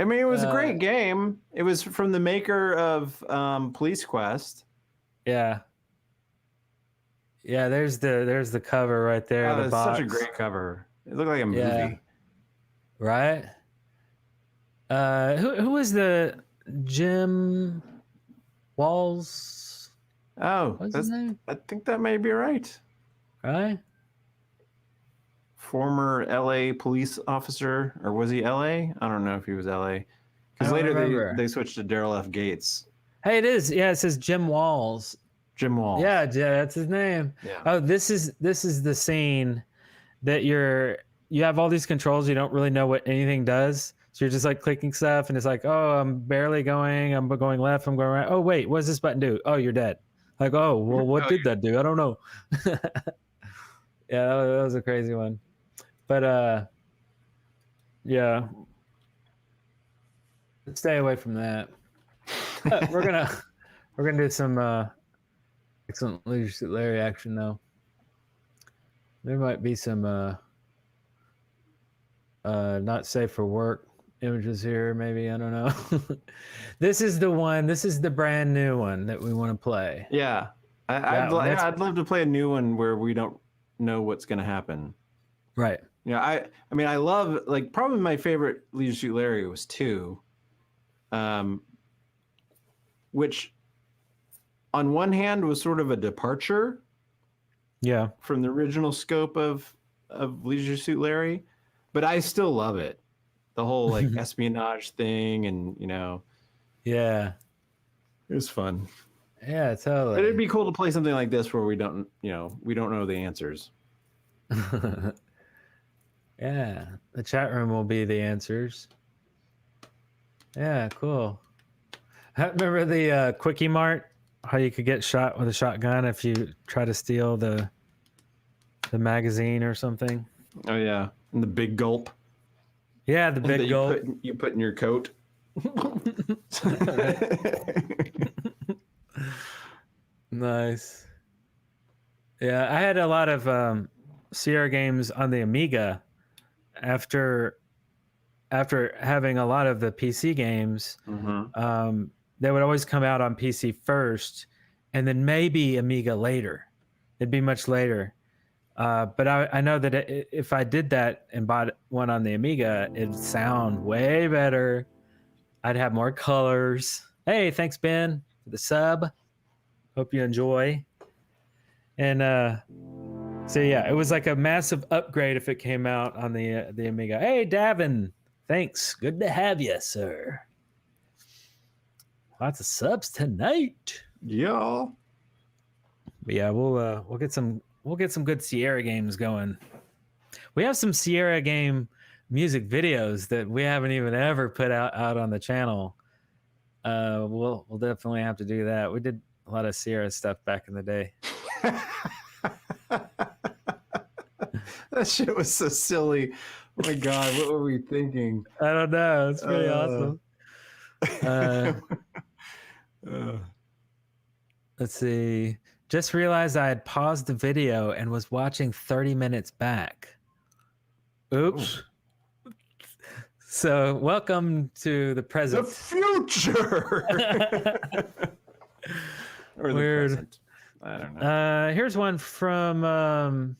I mean, it was a great game. It was from the maker of Police Quest. Yeah. Yeah, there's the cover right there. Oh, the it's box. such a great cover. It looked like a movie. Yeah. Right? Who was the Jim Walls? Oh, What's his name? I think that may be right. Right? Former LA police officer, or was he LA? I don't know if he was LA. Because later they switched to Darrell F. Gates. Hey, it is. Yeah, it says Jim Walls. Jim Walls. Yeah, that's his name. Yeah. Oh, this is the scene that you have all these controls, you don't really know what anything does. So you're just like clicking stuff, and it's like, oh, I'm barely going. I'm going left. I'm going right. Oh, wait, what does this button do? Oh, you're dead. Like, oh, well, what did that do? I don't know. Yeah, that was a crazy one. But yeah, stay away from that. We're gonna do some excellent Leisure Larry action though. There might be some not safe for work images here, maybe. I don't know. This is the one. This is the brand new one that we want to play. Yeah, I'd love to play a new one where we don't know what's going to happen. Right. I mean, I love, like, probably my favorite Leisure Suit Larry was 2, which on one hand was sort of a departure, Yeah, from the original scope of Leisure Suit Larry, but I still love it. The whole like espionage thing, and yeah, it was fun. yeah, totally. But it'd be cool to play something like this where we don't know the answers. Yeah, the chat room will be the answers. Yeah, cool. Remember the Quickie Mart? How you could get shot with a shotgun if you try to steal the magazine or something? Oh yeah, and the big gulp. Yeah, the big gulp. You put in your coat. Nice. Yeah, I had a lot of Sierra games on the Amiga after having a lot of the PC games. Mm-hmm. They would always come out on PC first, and then maybe Amiga later. It'd be much later. But I know that if I did that and bought one on the Amiga, it'd sound way better. I'd have more colors. Hey, thanks, Ben, for the sub. Hope you enjoy. And so, yeah, it was like a massive upgrade if it came out on the Amiga. Hey, Davin, thanks. Good to have you, sir. Lots of subs tonight. Yeah. But yeah, we'll get some good Sierra games going. We have some Sierra game music videos that we haven't even ever put out on the channel. We'll definitely have to do that. We did a lot of Sierra stuff back in the day. That shit was so silly. Oh my god, what were we thinking? I don't know. It's pretty awesome. Let's see. Just realized I had paused the video and was watching 30 minutes back. Oops. Ooh. So welcome to the present. The future. Or the Weird. present. I don't know. Here's one from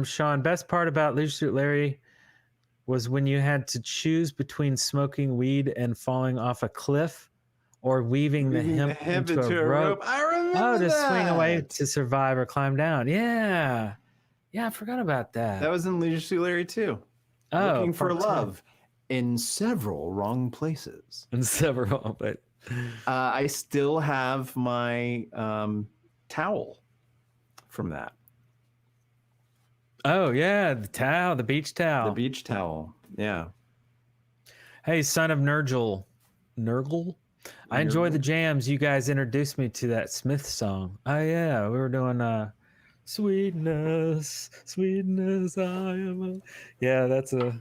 Sean. Best part about Leisure Suit Larry was when you had to choose between smoking weed and falling off a cliff or weaving the hemp into a rope. I remember to swing away to survive or climb down. Yeah, I forgot about that. That was in Leisure Suit Larry too. Looking for love in several wrong places. But I still have my towel from that. Oh yeah, the beach towel. The beach towel. Yeah. Hey, son of Nurgle. I enjoy the jams. You guys introduced me to that Smith song. Oh yeah, we were doing Sweetness, I am a... Yeah, that's a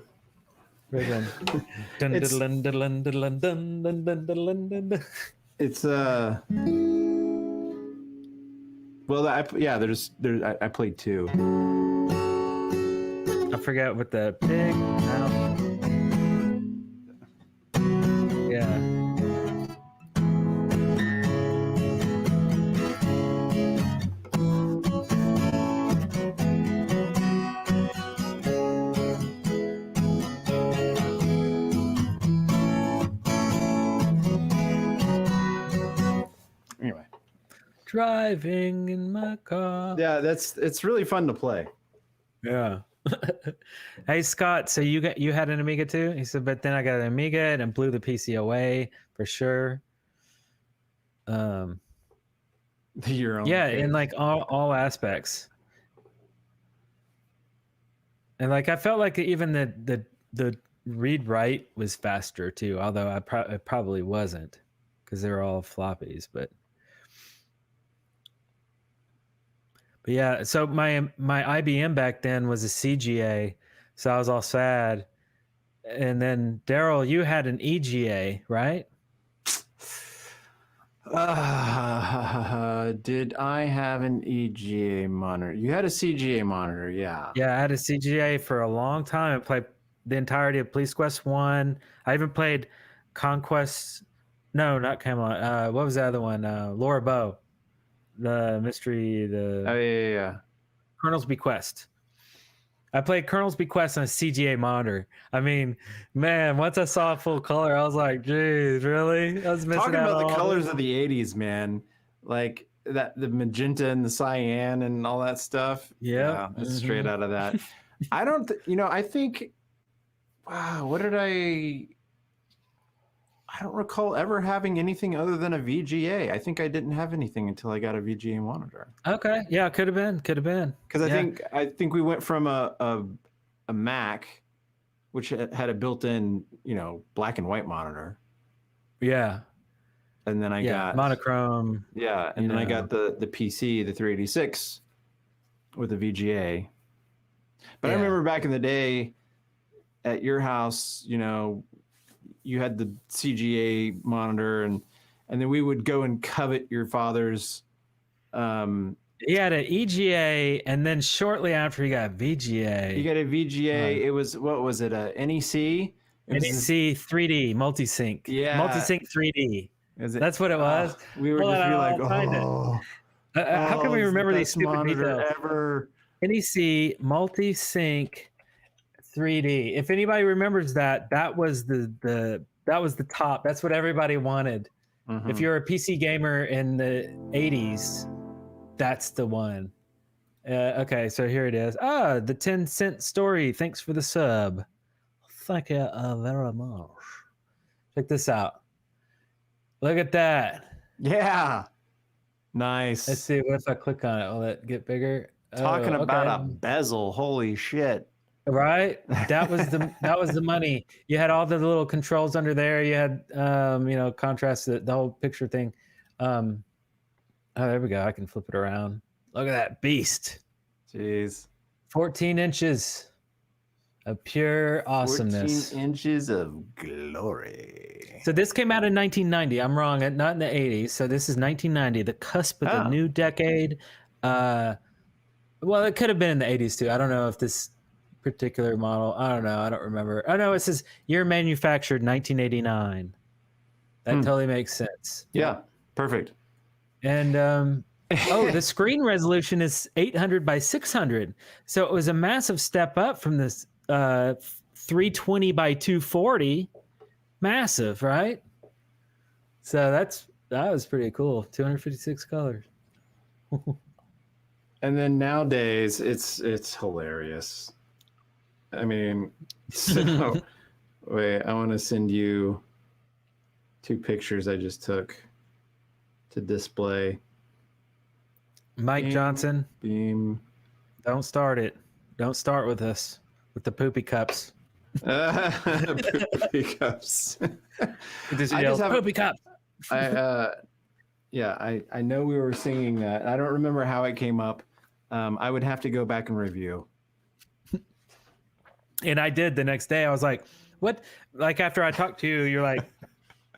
great one. It's well, I played two. I forgot what the big house. Yeah. Anyway. Driving in my car. Yeah, it's really fun to play. Yeah. Hey Scott, so you had an Amiga too? He said, but then I got an Amiga and blew the PC away for sure. Your own yeah, thing. in like all aspects. And like I felt like even the read write was faster too, although it probably wasn't because they were all floppies, but yeah, so my IBM back then was a CGA, so I was all sad. And then Darrell, you had an EGA, right? Did I have an EGA monitor? You had a CGA monitor, yeah. Yeah, I had a CGA for a long time. I played the entirety of Police Quest 1. I even played Conquest. No, not Camelot. What was the other one? Laura Bow. The mystery, Oh, yeah. Colonel's Bequest. I played Colonel's Bequest on a CGA monitor. I mean, man, once I saw full color, I was like, geez, really? I was missing Talking out about the on colors of the 80s, man. Like the magenta and the cyan and all that stuff. Yep. Yeah, it's straight out of that. I think, wow, I don't recall ever having anything other than a VGA. I think I didn't have anything until I got a VGA monitor. Okay. Yeah, could have been. Because I think we went from a Mac, which had a built-in, black and white monitor. Yeah. And then I got monochrome. Yeah, and then I got the PC, the 386 with a VGA. But I remember back in the day at your house, you had the CGA monitor and then we would go and covet your father's he had an EGA, and then shortly after he got VGA. You got a VGA. It was, what was it, a NEC? NEC 3D multi-sync. Yeah. Multi-sync 3D. That's what it was. We were just like, how can we remember these stupid monitor details? Ever. NEC multi-sync 3D. If anybody remembers that was the top. That's what everybody wanted. Mm-hmm. If you're a PC gamer in the 80s, that's the one. Okay, so here it is. The 10-cent story. Thanks for the sub. Thank you very much. Check this out. Look at that. Yeah. Nice. Let's see. What if I click on it? Will it get bigger? Talking Oh, about okay. a bezel. Holy shit. Right. That was the money. You had all the little controls under there. You had contrast, the whole picture thing. Oh, there we go. I can flip it around. Look at that beast. Jeez. 14 inches of pure awesomeness. 14 inches of glory. So this came out in 1990. I'm wrong. Not in the 80s. So this is 1990, the cusp of the new decade. Well, it could have been in the 80s too. I don't know if this particular model. I don't know. I don't remember. Oh no, it says year manufactured 1989. That totally makes sense. Yeah, perfect. And the screen resolution is 800 by 600. So it was a massive step up from this 320 by 240. Massive, right? So that was pretty cool. 256 colors. And then nowadays it's hilarious. I mean, so wait, I want to send you 2 pictures I just took to display. Mike Johnson. Beam. Don't start it. Don't start with us with the poopy cups. Poopy cups. Poopy cups. I know we were singing that. I don't remember how it came up. I would have to go back and review. And I did the next day. I was like, what? Like after I talked to you, you're like,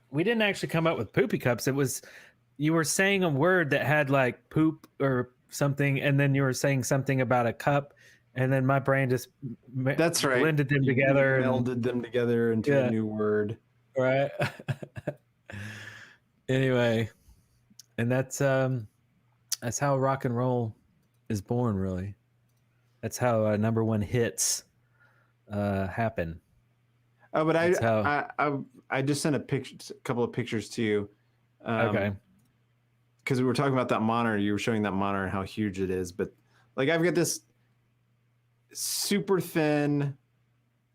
we didn't actually come up with poopy cups. It was, you were saying a word that had like poop or something. And then you were saying something about a cup. And then my brain just That's right. blended them together. Melded them together into a new word. Right. Anyway. And that's how rock and roll is born, really. That's how number one hits happen. Oh, but I just sent a couple of pictures to you. Okay. Because we were talking about that monitor. You were showing that monitor and how huge it is. But like I've got this super thin,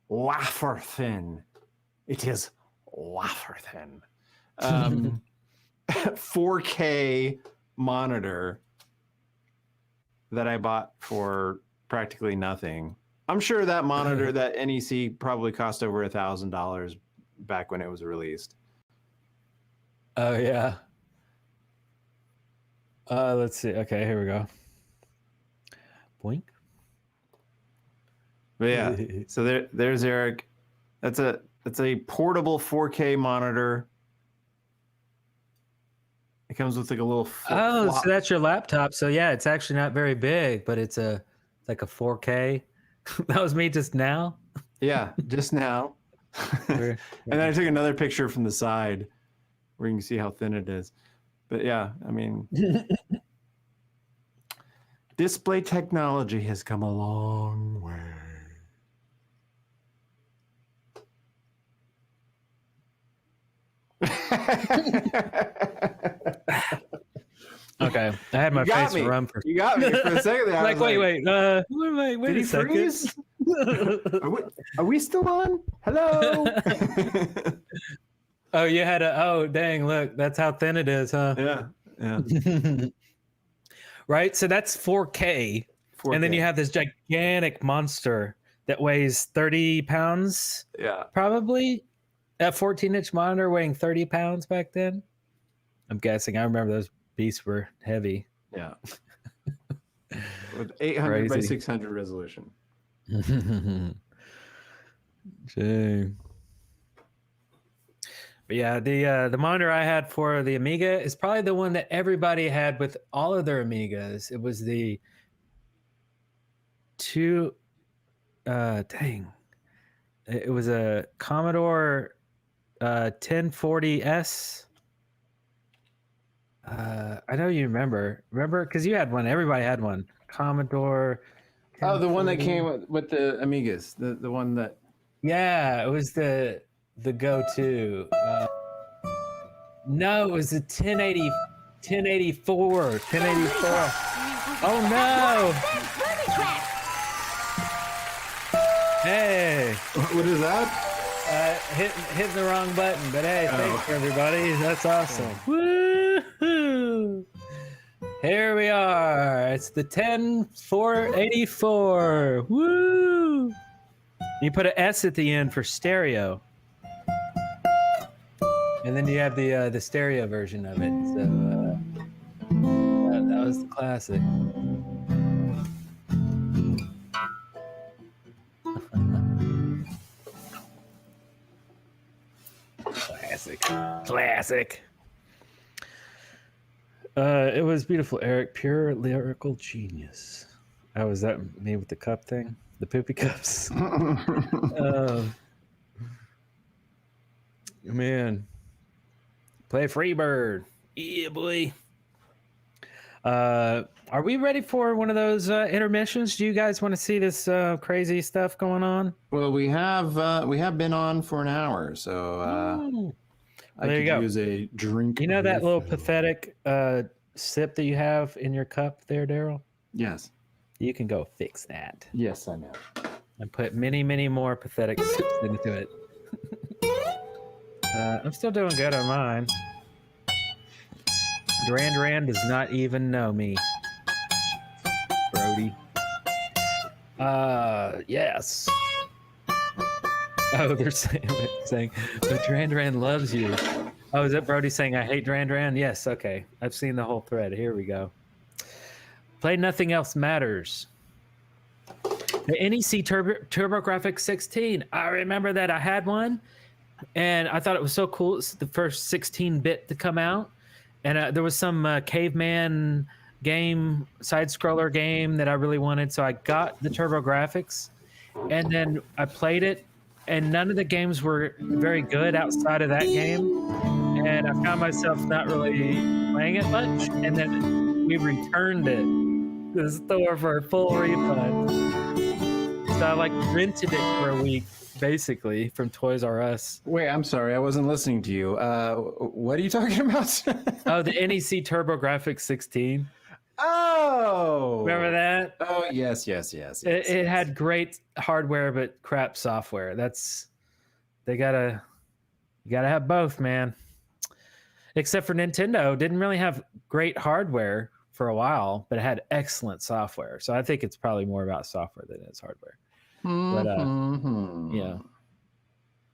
wafer thin. It is wafer thin. 4K monitor that I bought for practically nothing. I'm sure that monitor, that NEC, probably cost over $1,000 back when it was released. Oh yeah. Let's see. Okay, here we go. Boink. But yeah, so there's Eric. That's a portable 4K monitor. It comes with like a little so that's your laptop. So yeah, it's actually not very big, but it's like a 4K. That was me just now. Yeah, just now. And then I took another picture from the side where you can see how thin it is. But yeah, I mean, display technology has come a long way. Okay, I had my face run for. You got me for a second there. Like, wait. Wait a second. Freeze? Are we still on? Hello. Oh, you had a. Oh, dang! Look, that's how thin it is, huh? Yeah. Right. So that's 4K, and then you have this gigantic monster that weighs 30 pounds. Yeah. Probably. That 14-inch monitor weighing 30 pounds back then. I'm guessing. I remember those beasts were heavy. Yeah. With 800 by 600 resolution. Dang. But yeah, the monitor I had for the Amiga is probably the one that everybody had with all of their Amigas. It was the it was a Commodore 1040S. I know you remember because you had one. Everybody had one. Commodore. Oh, the one that came with the Amigas. The one that. Yeah, it was the go-to. No, it was the 1084. Oh no! Hey, what is that? Hitting the wrong button, but hey, thanks everybody. That's awesome. Woo-hoo! Here we are. It's the 10484. Woo! You put an S at the end for stereo, and then you have the stereo version of it. So that was the classic. Classic. It was beautiful, Eric. Pure lyrical genius. Oh, is that me with the cup thing? The poopy cups? Man. Play Freebird. Yeah, boy. Are we ready for one of those intermissions? Do you guys want to see this crazy stuff going on? Well, we have been on for an hour, so I there could you go. use a drink. You know that little pathetic sip that you have in your cup there, Darrell? Yes. You can go fix that. Yes, I know. And put many, many more pathetic sips into it. I'm still doing good on mine. Duran does not even know me. Brody. Yes. Oh, they're saying but Duran loves you. Oh, is that Brody saying I hate Duran? Yes, okay. I've seen the whole thread. Here we go. Play Nothing Else Matters. The NEC TurboGrafx 16. I remember that I had one, and I thought it was so cool. It's the first 16-bit to come out, and there was some caveman game, side-scroller game that I really wanted, so I got the TurboGrafx, and then I played it, and none of the games were very good outside of that game, and I found myself not really playing it much, and then we returned it to the store for a full refund. So I rented it for a week, basically, from Toys R Us. Wait, I'm sorry, I wasn't listening to you. What are you talking about? Oh, the NEC TurboGrafx 16. Oh, remember that? Oh, yes. It had great hardware, but crap software. You gotta have both, man. Except for Nintendo, didn't really have great hardware for a while, but it had excellent software. So I think it's probably more about software than it is hardware.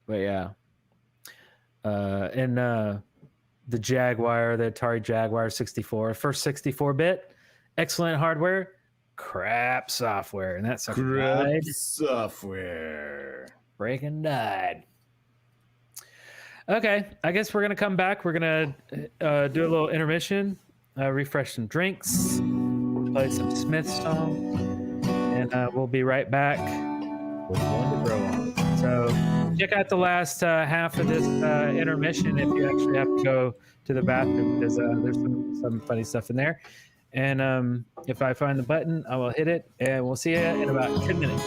But yeah. And the Jaguar, the Atari Jaguar 64, first 64-bit, excellent hardware, crap software, and that's crap software. Breaking died. Okay, I guess we're gonna come back. We're gonna do a little intermission, refresh some drinks, play some Smith songs, and we'll be right back with One to Grow On. So check out the last half of this intermission if you actually have to go to the bathroom, because there's some funny stuff in there. And if I find the button, I will hit it, and we'll see you in about 10 minutes.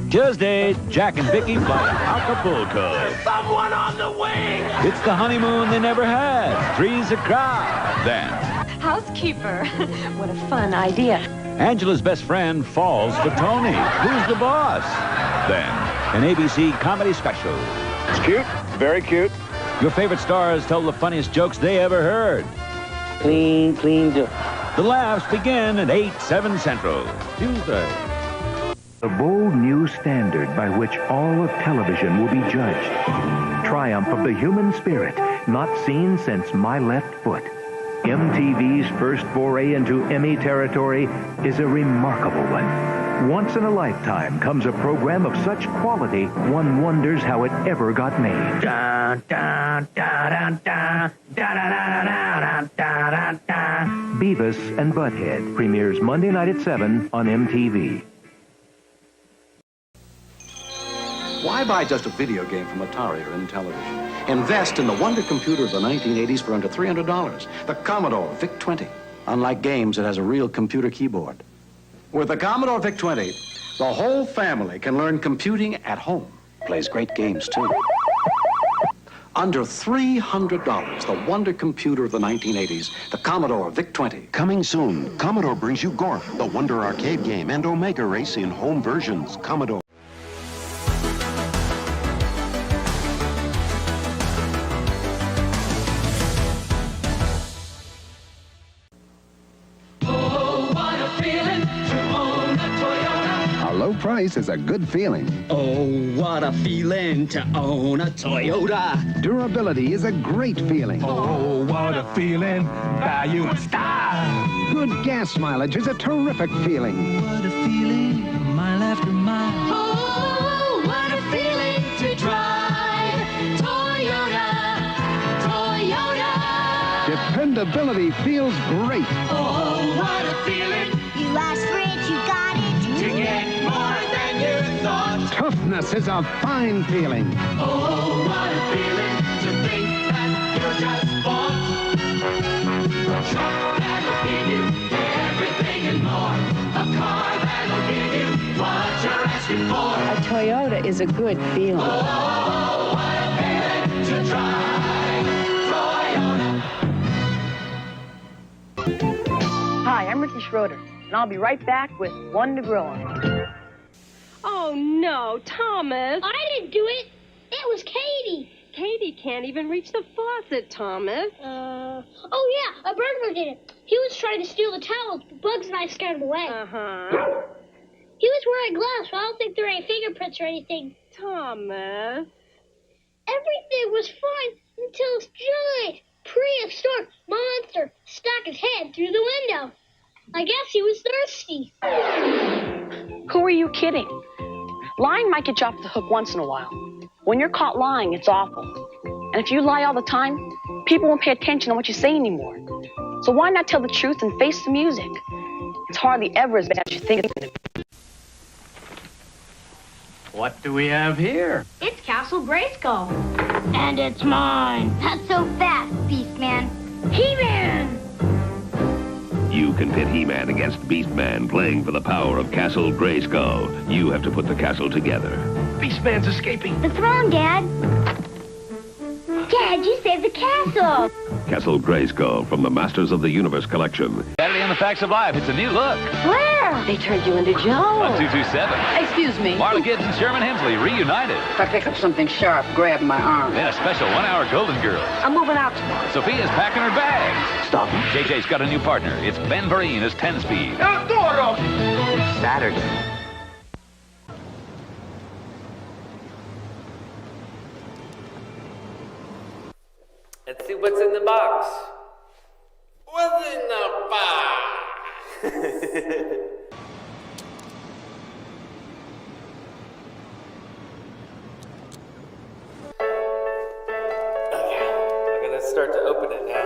Tuesday, Jack and Vicky fly to Acapulco. There's someone on the wing! It's the honeymoon they never had. Three's a crowd. Then, housekeeper. What a fun idea. Angela's best friend falls for Tony. Who's the boss? Then, an ABC comedy special. It's cute. Very cute. Your favorite stars tell the funniest jokes they ever heard. Clean do. The laughs begin at 8, 7 Central. Tuesday. The bold new standard by which all of television will be judged. Triumph of the human spirit, not seen since My Left Foot. MTV's first foray into Emmy territory is a remarkable one. Once in a lifetime comes a program of such quality, one wonders how it ever got made. Beavis and Butthead premieres Monday night at 7 on MTV. Why buy just a video game from Atari or Intellivision? Invest in the wonder computer of the 1980s for under $300. The Commodore VIC-20. Unlike games, it has a real computer keyboard. With the Commodore VIC-20, the whole family can learn computing at home. Plays great games, too. Under $300, the wonder computer of the 1980s, the Commodore VIC-20. Coming soon, Commodore brings you Gorf, the Wonder arcade game, and Omega Race in home versions. Commodore. Low price is a good feeling. Oh, what a feeling to own a Toyota. Durability is a great feeling. Oh, what a feeling, value and style. Good gas mileage is a terrific feeling. What a feeling, mile after mile. Oh, what a feeling to drive Toyota, Toyota. Dependability feels great. Oh, what a feeling. You asked for it, you got it. To get more than you thought. Toughness is a fine feeling. Oh, what a feeling to think that you just bought a truck that'll give you everything and more. A car that'll give you what you're asking for. A Toyota is a good feeling. Oh, what a feeling to drive Toyota. Hi, I'm Ricky Schroeder, and I'll be right back with One to Grow On. Oh, no, Thomas. I didn't do it. It was Katie. Katie can't even reach the faucet, Thomas. Oh, yeah, a burglar did it. He was trying to steal the towels, but Bugs and I scared him away. Uh-huh. He was wearing gloves, so I don't think there are any fingerprints or anything. Thomas. Everything was fine until this giant prehistoric monster stuck his head through the window. I guess he was thirsty. Who are you kidding? Lying might get you off the hook once in a while. When you're caught lying, it's awful. And if you lie all the time, people won't pay attention to what you say anymore. So why not tell the truth and face the music? It's hardly ever as bad as you think it's going to be. What do we have here? It's Castle Grayskull. And it's mine. Not so fast, Beastman. He-Man! You can pit He-Man against Beastman, playing for the power of Castle Grayskull. You have to put the castle together. Beastman's escaping. The throne, Dad. Dad, you saved the castle. Castle Grayskull from the Masters of the Universe collection. Saturday on the Facts of Life. It's a new look. Where? They turned you into Joe. On 227. Excuse me. Marla Gibbs and Sherman Hemsley reunited. If I pick up something sharp, grab my arm. Then a special 1-hour Golden Girls. I'm moving out tomorrow. Sophia's packing her bags. Stop. JJ's got a new partner. It's Ben Vereen as 10-Speed. It's Saturday. Let's see what's in the box. What's in the box? Okay, I'm gonna start to open it now.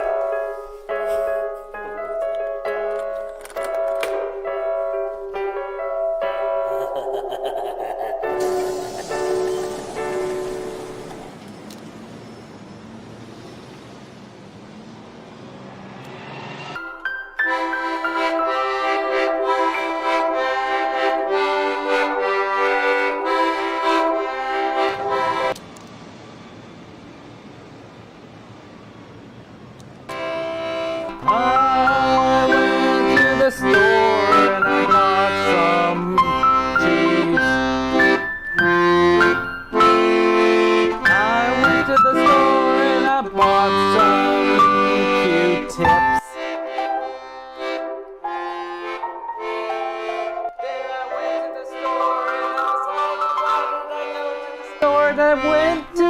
start. I went to the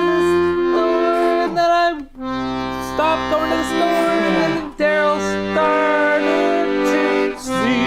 store, and then I stopped going to the store, and then Darrell started to see.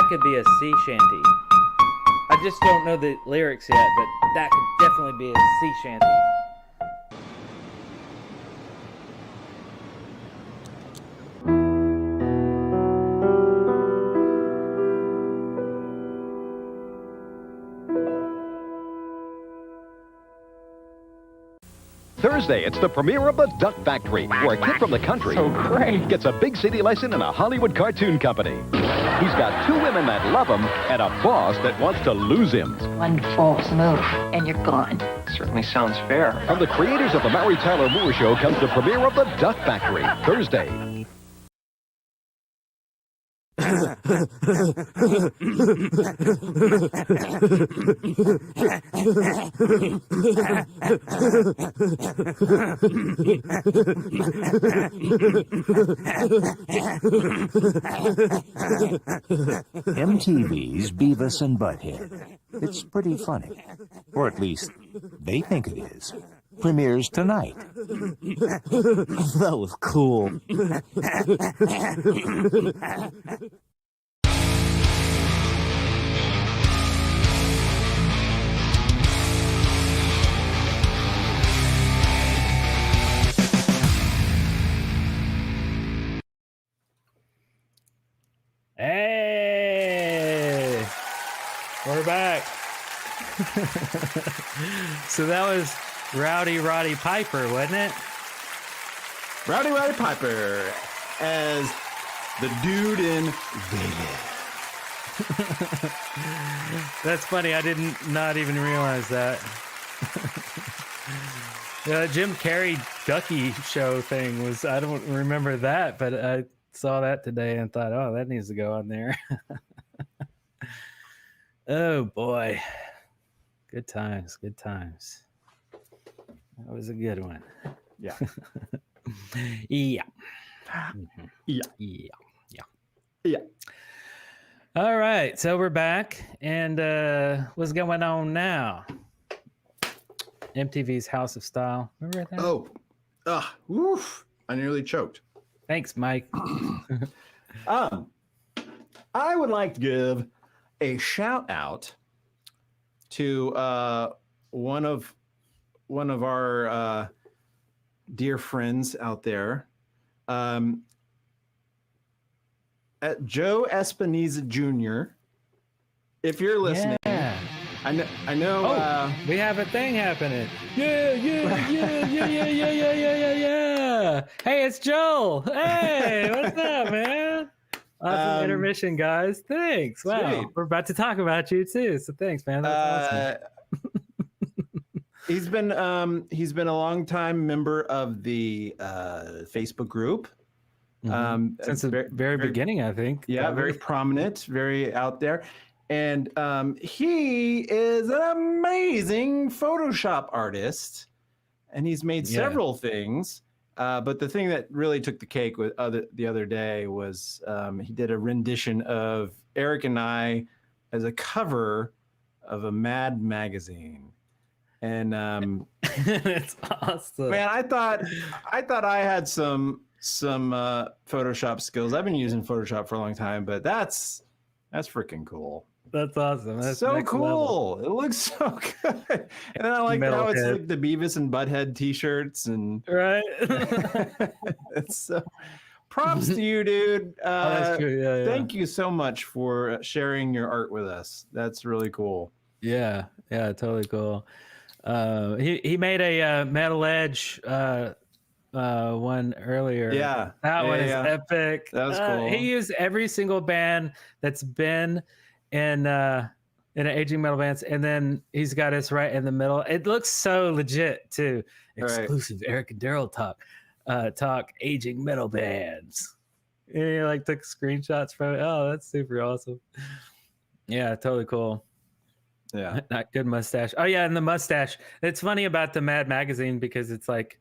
Could be a sea shanty. I just don't know the lyrics yet, but that could definitely be a sea shanty. Thursday, it's the premiere of The Duck Factory, where a kid from the country gets a big city lesson in a Hollywood cartoon company. He's got two women that love him and a boss that wants to lose him. One false move, and you're gone. Certainly sounds fair. From the creators of The Mary Tyler Moore Show comes the premiere of The Duck Factory, Thursday. MTV's Beavis and Butthead. It's pretty funny. Or at least, they think it is. Premieres tonight. That was cool. Hey, we're back. So that was Rowdy Roddy Piper, wasn't it? Rowdy Roddy Piper as the dude in Vegas. That's funny. I not even realize that. The Jim Carrey Ducky show thing was, I don't remember that, but I saw that today and thought, oh, that needs to go on there. Oh boy. Good times, good times. That was a good one. Yeah. Yeah. Yeah. Yeah. Yeah. Yeah. All right. So we're back. And what's going on now? MTV's House of Style. Remember that? Oh. Woof. I nearly choked. Thanks, Mike. I would like to give a shout out to one of our dear friends out there, at Joe Espinoza Jr. If you're listening, yeah. I know. We have a thing happening. Yeah. Hey, it's Joel. Hey, what's up, man? Awesome intermission, guys. Thanks. Wow, sweet. We're about to talk about you too. So thanks, man. That's awesome. He's been a long time member of the Facebook group. Since the very beginning, I think. Yeah, probably. very prominent, very out there. And he is an amazing Photoshop artist, and he's made several things. But the thing that really took the cake the other day was he did a rendition of Eric and I as a cover of a Mad magazine. And it's awesome. Man, I thought I had some Photoshop skills. I've been using Photoshop for a long time, but that's freaking cool. That's awesome. That's so cool. Level. It looks so good. And then I like how it's like the Beavis and Butthead t-shirts and right. It's so props to you, dude. That's true. Yeah, Thank you so much for sharing your art with us. That's really cool. Yeah, totally cool. He made a Metal Edge one earlier. Yeah, that one is epic. That was cool. He used every single band that's been in an Aging Metal Bands, and then he's got us right in the middle. It looks so legit too. Exclusive Eric and Darrell talk Aging Metal Bands. And he like took screenshots from it. Oh, that's super awesome. Yeah, totally cool. Yeah, not good mustache. Oh yeah, and the mustache. It's funny about the Mad magazine because it's like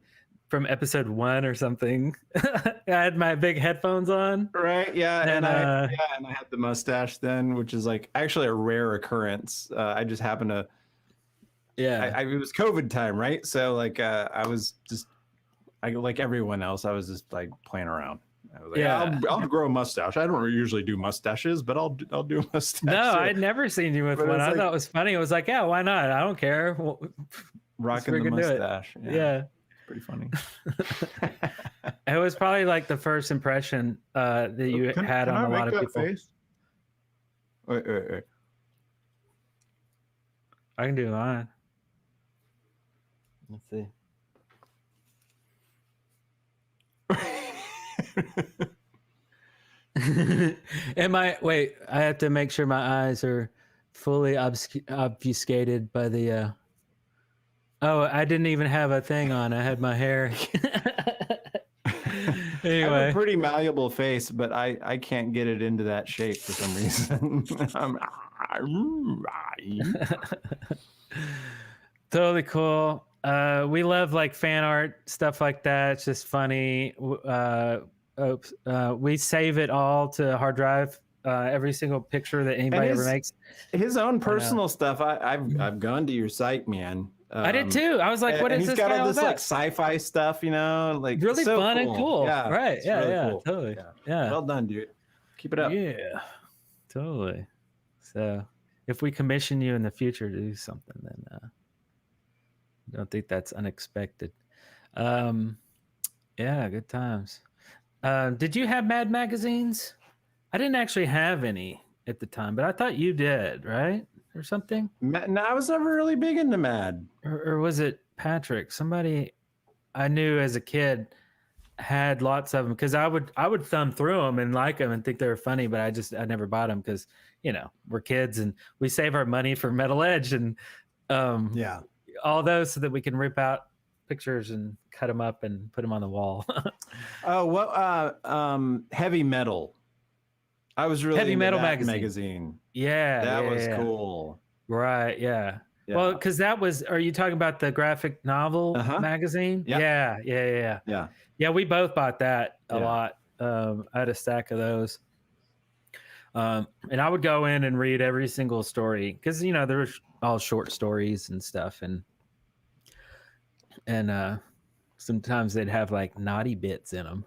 from episode 1 or something. I had my big headphones on. Right. Yeah. And I had the mustache then, which is like actually a rare occurrence. I just happened to. Yeah. It was COVID time, right? So like I was just, like everyone else, I was just like playing around. I was like, I'll grow a mustache. I don't usually do mustaches, but I'll do a mustache. No, I'd never seen you with one. I thought it was funny. It was like, yeah, why not? I don't care. Rocking the mustache. Yeah. Pretty funny. It was probably like the first impression that you had on a lot of people. Face? Wait. I can do mine. Let's see. Wait, I have to make sure my eyes are fully obfuscated by the oh, I didn't even have a thing on. I had my hair. Anyway. I have a pretty malleable face, but I can't get it into that shape for some reason. Totally cool. We love like fan art, stuff like that. It's just funny. We save it all to a hard drive. Every single picture that anybody ever makes. His own personal stuff. I've gone to your site, man. I did too. I was like, "What is this?" He's got all this like sci-fi stuff, you know, like really so fun and cool. Yeah, right? Yeah, really cool. Totally. Yeah. Well done, dude. Keep it up. Yeah, totally. So, if we commission you in the future to do something, then I don't think that's unexpected. Yeah, good times. Did you have Mad magazines? I didn't actually have any at the time, but I thought you did, right? Or something? No, I was never really big into Mad. Or was it Patrick? Somebody I knew as a kid had lots of them because I would thumb through them and like them and think they were funny, but I never bought them because, you know, we're kids and we save our money for Metal Edge and all those so that we can rip out pictures and cut them up and put them on the wall. Heavy Metal. I was really Heavy into Metal that magazine. Yeah, that was cool. Right, yeah. Well, because that was. Are you talking about the graphic novel magazine? Yeah. Yeah, we both bought that a lot. I had a stack of those, and I would go in and read every single story because you know there were all short stories and stuff, and sometimes they'd have like naughty bits in them.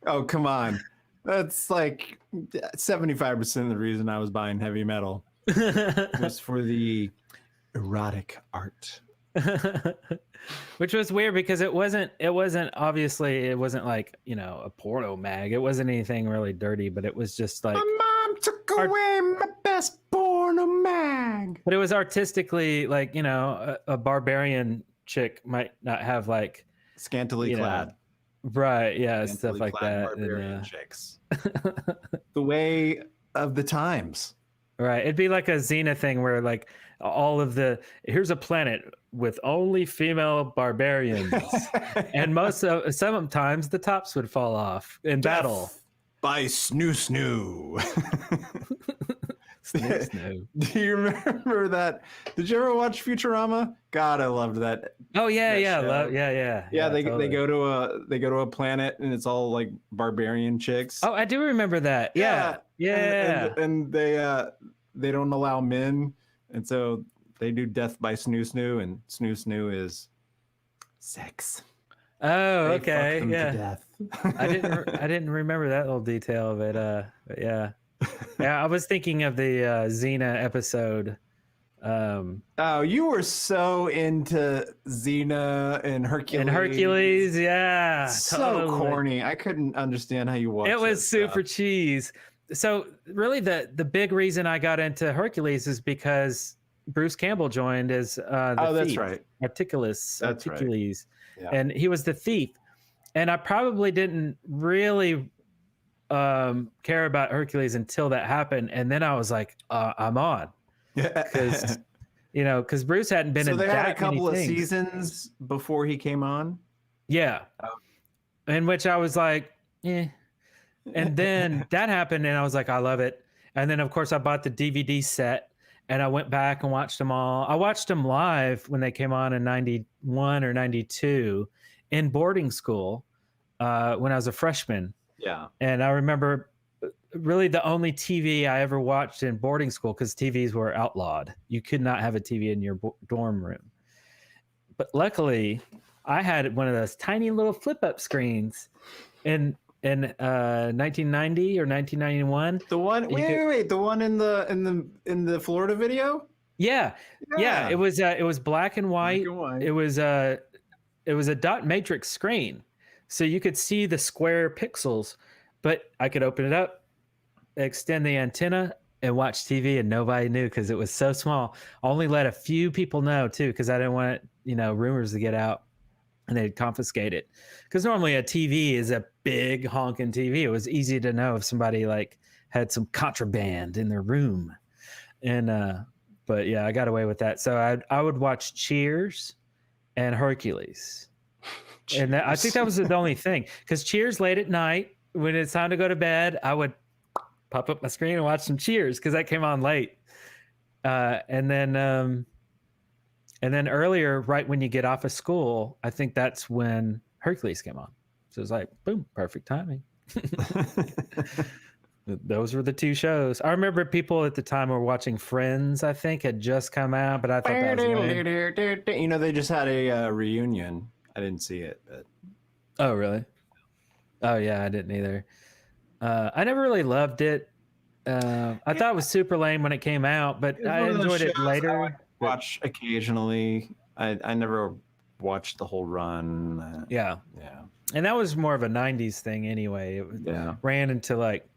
Oh, come on. That's like 75% of the reason I was buying Heavy Metal was for the erotic art. Which was weird because it wasn't like, you know, a porno mag. It wasn't anything really dirty, but it was just like my mom took away my best porno mag. But it was artistically like, you know, a barbarian chick might not have like scantily clad. Right, yeah, stuff like that. Barbarian chicks. The way of the times. Right, it'd be like a Xena thing where like all of here's a planet with only female barbarians, and sometimes the tops would fall off in battle. By Snoo Snoo. Do you remember that? Did you ever watch Futurama? God, I loved that. Oh yeah, yeah, They totally. go to a planet and it's all like barbarian chicks. Oh, I do remember that. Yeah. And they don't allow men, and so they do death by Snoo Snoo, and Snoo Snoo is sex. Oh, They okay, fuck them yeah. to death. I didn't remember that little detail of it. But yeah. Yeah, I was thinking of the Xena episode Oh, you were so into Xena and Hercules. Yeah, So totally. corny. I couldn't understand how you watched it. It was super cheese. So really, the big reason I got into Hercules is because Bruce Campbell joined as the that's thief, right. Articulus, That's right. Articules, Yeah. and he was the thief. And I probably didn't really care about Hercules until that happened, and then I was like, I'm on, because because Bruce hadn't been So in they had a that couple many of things. seasons before he came on. Yeah, in which I was like, eh. And then that happened, and I was like, I love it. And then, of course, I bought the DVD set, and I went back and watched them all. I watched them live when they came on in 91 or 92 in boarding school when I was a freshman. Yeah. And I remember really the only TV I ever watched in boarding school, because TVs were outlawed. You could not have a TV in your dorm room. But luckily, I had one of those tiny little flip-up screens in 1990 or 1991. The one wait, the one in the Florida video? Yeah. It was black and white. It was a dot matrix screen. So you could see the square pixels, but I could open it up, extend the antenna, and watch TV, and nobody knew because it was so small. I only let a few people know too, because I didn't want rumors to get out and they'd confiscate it. Because normally a TV is a big honking TV. It was easy to know if somebody like had some contraband in their room. And but yeah, I got away with that. So I would watch Cheers and Hercules. And I think that was the only thing, because Cheers late at night when it's time to go to bed, I would pop up my screen and watch some Cheers because that came on late. And then earlier, right when you get off of school, I think that's when Hercules came on. So it was like, boom, perfect timing. Those were the two shows. I remember people at the time were watching Friends, I think, had just come out, but I thought that was lame. They just had a reunion. I didn't see it, but oh really? Oh yeah, I didn't either. I never really loved it. I thought it was super lame when it came out, but I enjoyed it later. I watch occasionally. I never watched the whole run. Yeah. And that was more of a 90s thing anyway. It ran into like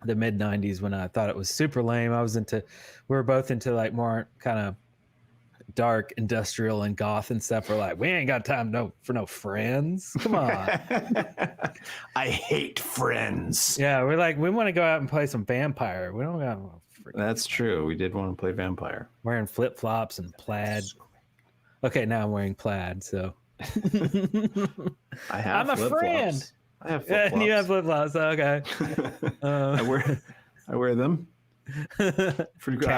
the mid 90s when I thought it was super lame. We were both into like more kind of dark industrial and goth and stuff. We're like, we ain't got time for no Friends. Come on. I hate Friends. Yeah, we're like, we want to go out and play some Vampire. We don't got. That's true. We did want to play Vampire. Wearing flip flops and plaid. Okay, now I'm wearing plaid. So I'm a friend. I have flip flops. And you have flip flops. Okay. I wear them. I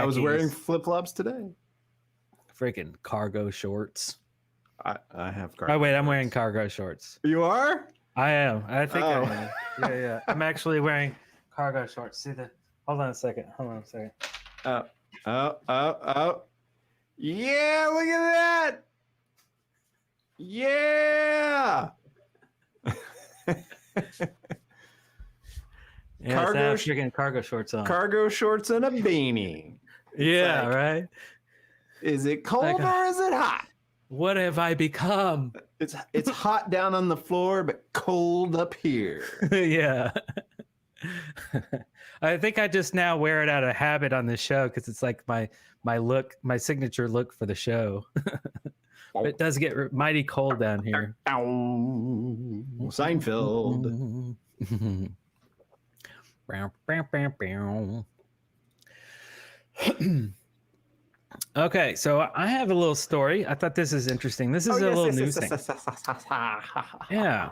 was wearing flip flops today. Freaking cargo shorts. I have cargo. Oh wait, I'm wearing cargo shorts. You are? I am. I think I am. Yeah. I'm actually wearing cargo shorts. See the? Hold on a second. Oh. Yeah, look at that. Yeah. Yeah, freaking cargo shorts on. Cargo shorts and a beanie. Yeah, right. Is it cold or is it hot? What have I become? It's hot down on the floor, but cold up here. Yeah. I think I just now wear it out of habit on this show because it's like my look, my signature look for the show. But it does get mighty cold down here. Seinfeld. Okay, so I have a little story. I thought this is interesting. This is a little news thing. Yeah.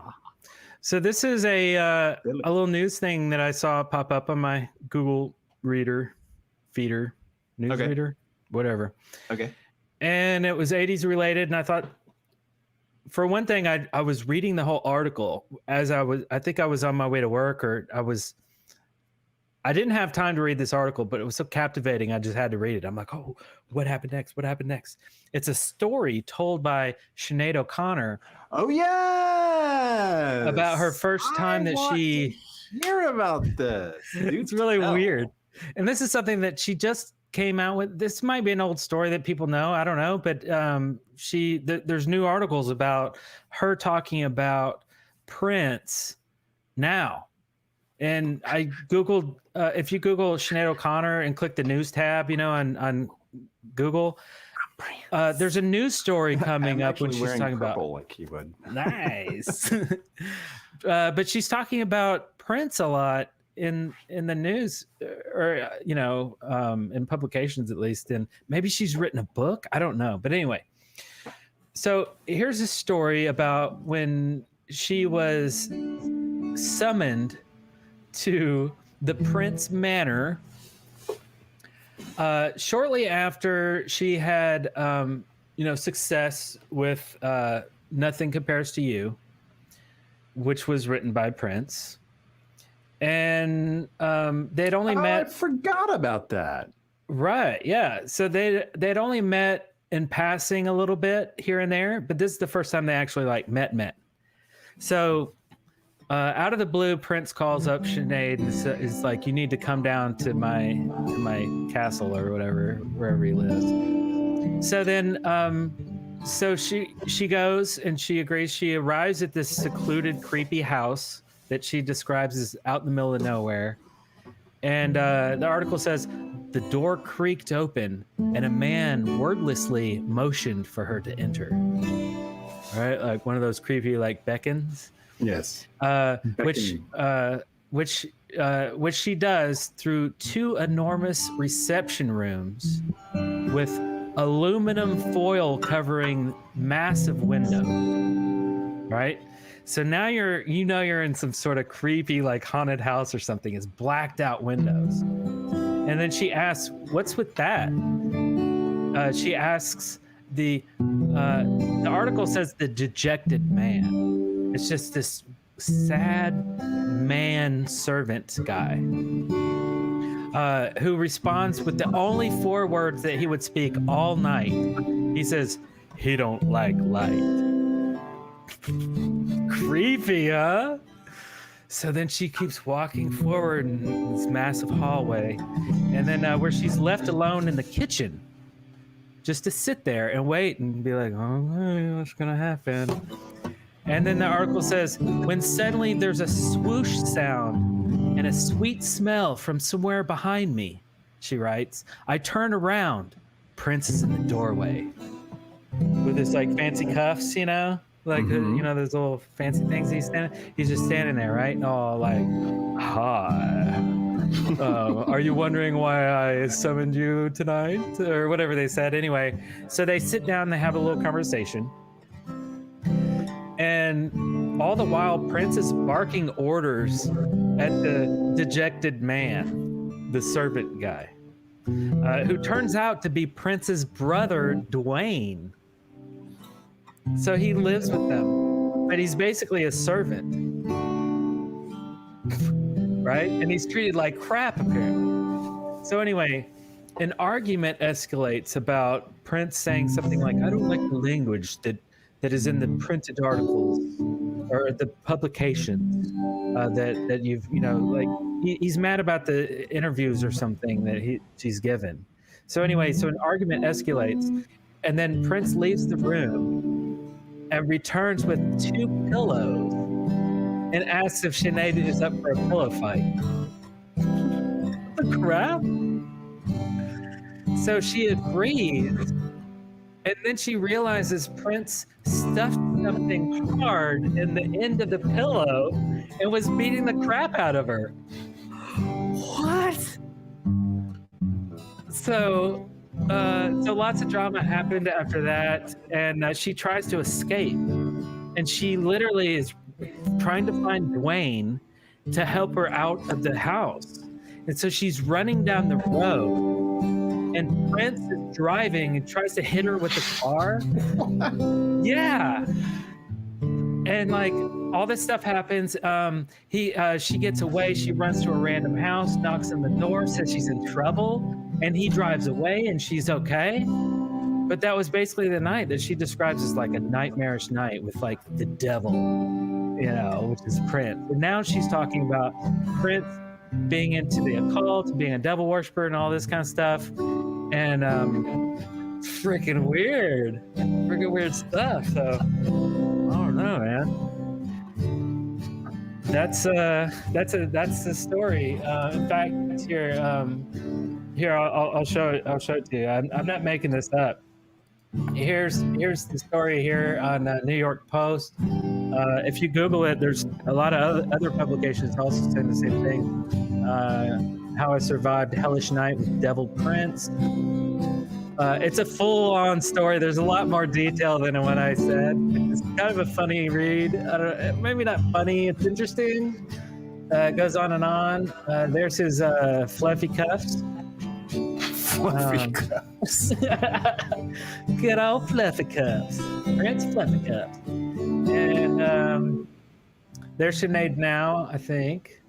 So this is a little news thing that I saw pop up on my Google feeder, news reader, whatever. Okay. And it was 80s related, and I thought, for one thing, I was reading the whole article as I think I was on my way to work, or I didn't have time to read this article, but it was so captivating. I just had to read it. I'm like, oh, what happened next? What happened next? It's a story told by Sinead O'Connor. Oh, yeah. About her first time hear about this. It's really weird. And this is something that she just came out with this. Might be an old story that people know. I don't know, but there's new articles about her talking about Prince now. And I Googled, if you Google Sinead O'Connor and click the news tab, on Google, there's a news story coming up when she's talking about like he would. Nice. But she's talking about Prince a lot in the news, or in publications at least. And maybe she's written a book. I don't know. But anyway, so here's a story about when she was summoned to the Prince Manor shortly after she had success with Nothing Compares to You, which was written by Prince. And they'd only met. I forgot about that. Right, yeah. So they'd only met in passing a little bit here and there, but this is the first time they actually met. So out of the blue, Prince calls up Sinead and is like, "You need to come down to my castle or whatever, wherever he lives." So then, so she goes and she agrees. She arrives at this secluded, creepy house that she describes as out in the middle of nowhere. And the article says the door creaked open and a man wordlessly motioned for her to enter. All right, like one of those creepy beckons. Yes. Which she does through two enormous reception rooms with aluminum foil covering massive windows. Right? So now you're in some sort of creepy haunted house or something. It's blacked out windows. And then she asks, "What's with that?" She asks the article says the dejected man. It's just this sad man servant guy who responds with the only 4 words that he would speak all night. He says, "He don't like light." Creepy, huh? So then she keeps walking forward in this massive hallway, and then where she's left alone in the kitchen, just to sit there and wait and be like, "Oh, what's gonna happen?" And then the article says, when suddenly there's a swoosh sound and a sweet smell from somewhere behind me, she writes, "I turn around. Prince is in the doorway with his fancy cuffs, those little fancy things he's just standing there, right? Oh, hi. Are you wondering why I summoned you tonight?" Or whatever they said. Anyway, so they sit down, they have a little conversation. And all the while, Prince is barking orders at the dejected man, the servant guy, who turns out to be Prince's brother, Dwayne. So he lives with them, but he's basically a servant, right? And he's treated like crap, apparently. So anyway, an argument escalates about Prince saying something like, "I don't like the language that is in the printed articles or the publications that you've, he's mad about the interviews or something that she's given." So anyway, so an argument escalates, and then Prince leaves the room and returns with 2 pillows and asks if Sinead is up for a pillow fight. What the crap? So she agrees. And then she realizes Prince stuffed something hard in the end of the pillow and was beating the crap out of her. What? So lots of drama happened after that, and she tries to escape. And she literally is trying to find Dwayne to help her out of the house. And so she's running down the road, and Prince is driving and tries to hit her with the car. Yeah. And all this stuff happens. She gets away. She runs to a random house, knocks on the door, says she's in trouble, and he drives away and she's okay. But that was basically the night that she describes as a nightmarish night with the devil, which is Prince. And now she's talking about Prince being into the occult, being a devil worshiper and all this kind of stuff. and freaking weird stuff. So I don't know, man. That's the story. In fact, here I'll show it to you. I'm not making this up. Here's the story here on New York Post. If you Google it, there's a lot of other publications also saying the same thing. How I Survived Hellish Night with Devil Prince. It's a full-on story. There's a lot more detail than what I said. It's kind of a funny read. Maybe not funny. It's interesting. It goes on and on. There's his fluffy cuffs. Fluffy cuffs. Good old fluffy cuffs. Prince fluffy cuffs. And there's Sinead now, I think.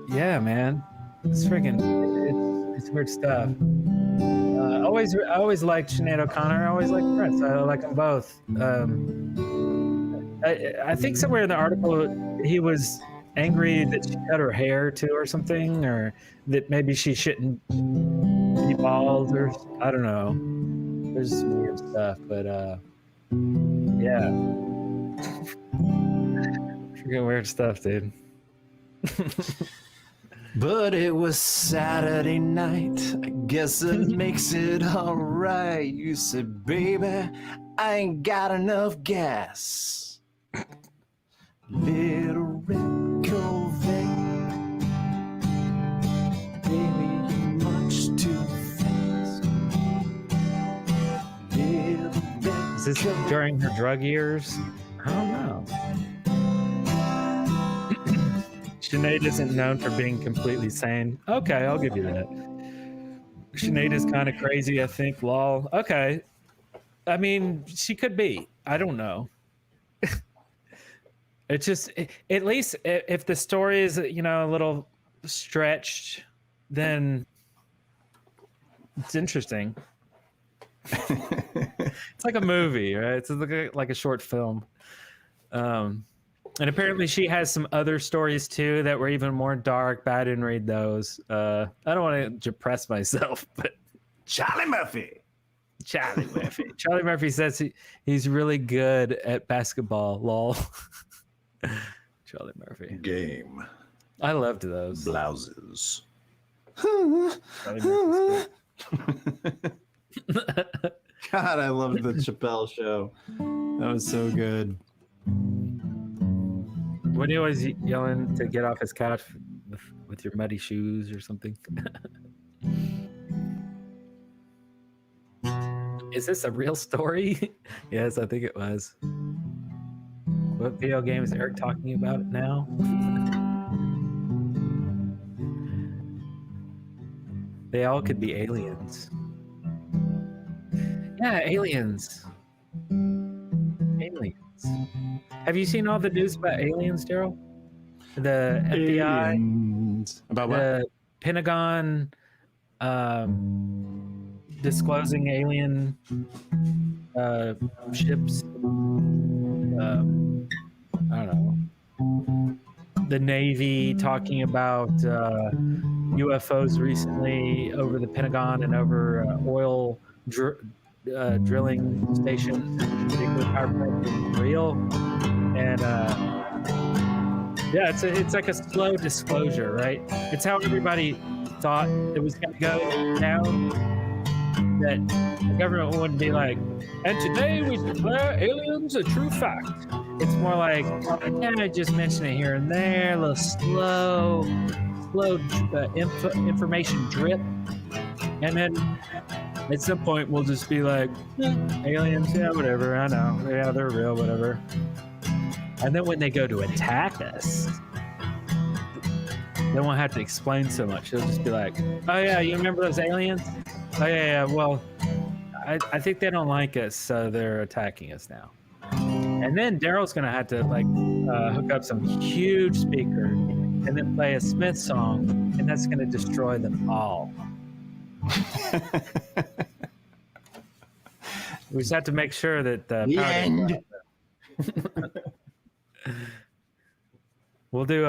Yeah, man. It's weird stuff. I always liked Sinead O'Connor. I always liked Prince. I like them both. I think somewhere in the article he was angry that she cut her hair too or something, or that maybe she shouldn't be bald, or I don't know. There's some weird stuff, but yeah. Freaking weird stuff, dude. But it was Saturday night. I guess it makes it alright. You said, baby, I ain't got enough gas. Little red Corvette, baby, you're much too fast. Little red Is this during her drug years? I don't know. Sinead isn't known for being completely sane. Okay, I'll give you that. Sinead is kind of crazy, I think. Lol. Okay. I mean, she could be. I don't know. It's just, at least if the story is, a little stretched, then it's interesting. It's like a movie, right? It's like a short film. And apparently she has some other stories too that were even more dark, but I didn't read those. I don't want to depress myself, but Charlie Murphy. Charlie Murphy says he's really good at basketball. Lol. Charlie Murphy. Game. I loved those. Blouses. God, I loved the Chappelle show. That was so good. When he was yelling to get off his couch with your muddy shoes or something. Is this a real story? Yes, I think it was. What video game is Eric talking about now? They all could be aliens. Yeah, aliens. Aliens. Have you seen all the news about aliens, Darrell? The FBI, aliens. About what? The Pentagon disclosing alien ships. I don't know. The Navy talking about UFOs recently over the Pentagon and over oil drilling stations, nuclear power plants in real. And yeah, it's like a slow disclosure, right? It's how everybody thought it was going to go down. That the government wouldn't be like, and today we declare aliens a true fact. It's more like, yeah, I just mention it here and there, a little slow information drip, and then at some point we'll just be like, aliens, yeah, whatever, I know, yeah, they're real, whatever. And then when they go to attack us, they won't have to explain so much. They'll just be like, oh yeah, you remember those aliens? Oh yeah, well, I think they don't like us, so they're attacking us now. And then Darrell's gonna have to hook up some huge speaker and then play a Smith song, and that's gonna destroy them all. We just have to make sure that the end. We'll do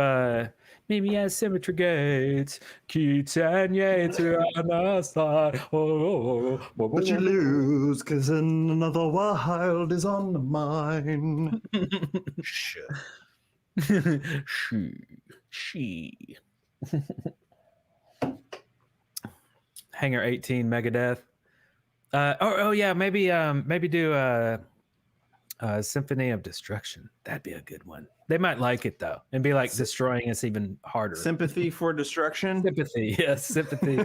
Meet me at Cemetery Gates. Keats and Yates are on our side. But you lose, cause another wild is on the mine. Shit. She. Hangar 18 Megadeth. Yeah, maybe do Symphony of Destruction. That'd be a good one. They might like it though, and be like destroying us even harder. Sympathy for Destruction. Sympathy, yes, sympathy.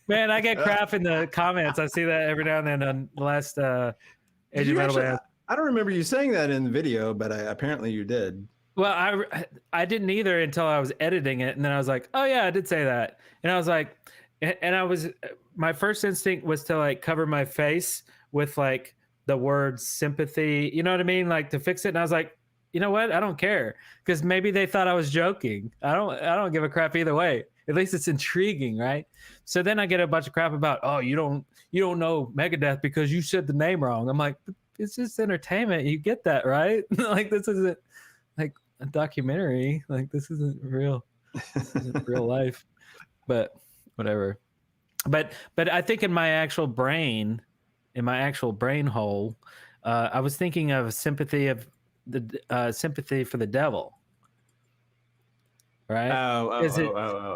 Man, I get crap in the comments. I see that every now and then on the last Age of Metal Band. I don't remember you saying that in the video, but apparently you did. Well, I didn't either until I was editing it, and then I was like, oh yeah, I did say that, and I was like, my first instinct was to like cover my face with like the word sympathy, you know what I mean, like to fix it, and I was like, you know what, I don't care, because maybe they thought I was joking. I don't give a crap either way. At least it's intriguing, right? So then I get a bunch of crap about, oh, you don't know Megadeth because you said the name wrong. I'm like, it's just entertainment. You get that, right? Like this isn't like a documentary. Like this isn't real. This isn't real life. But whatever. But I think in my actual brain hole, I was thinking of sympathy for the devil. Right?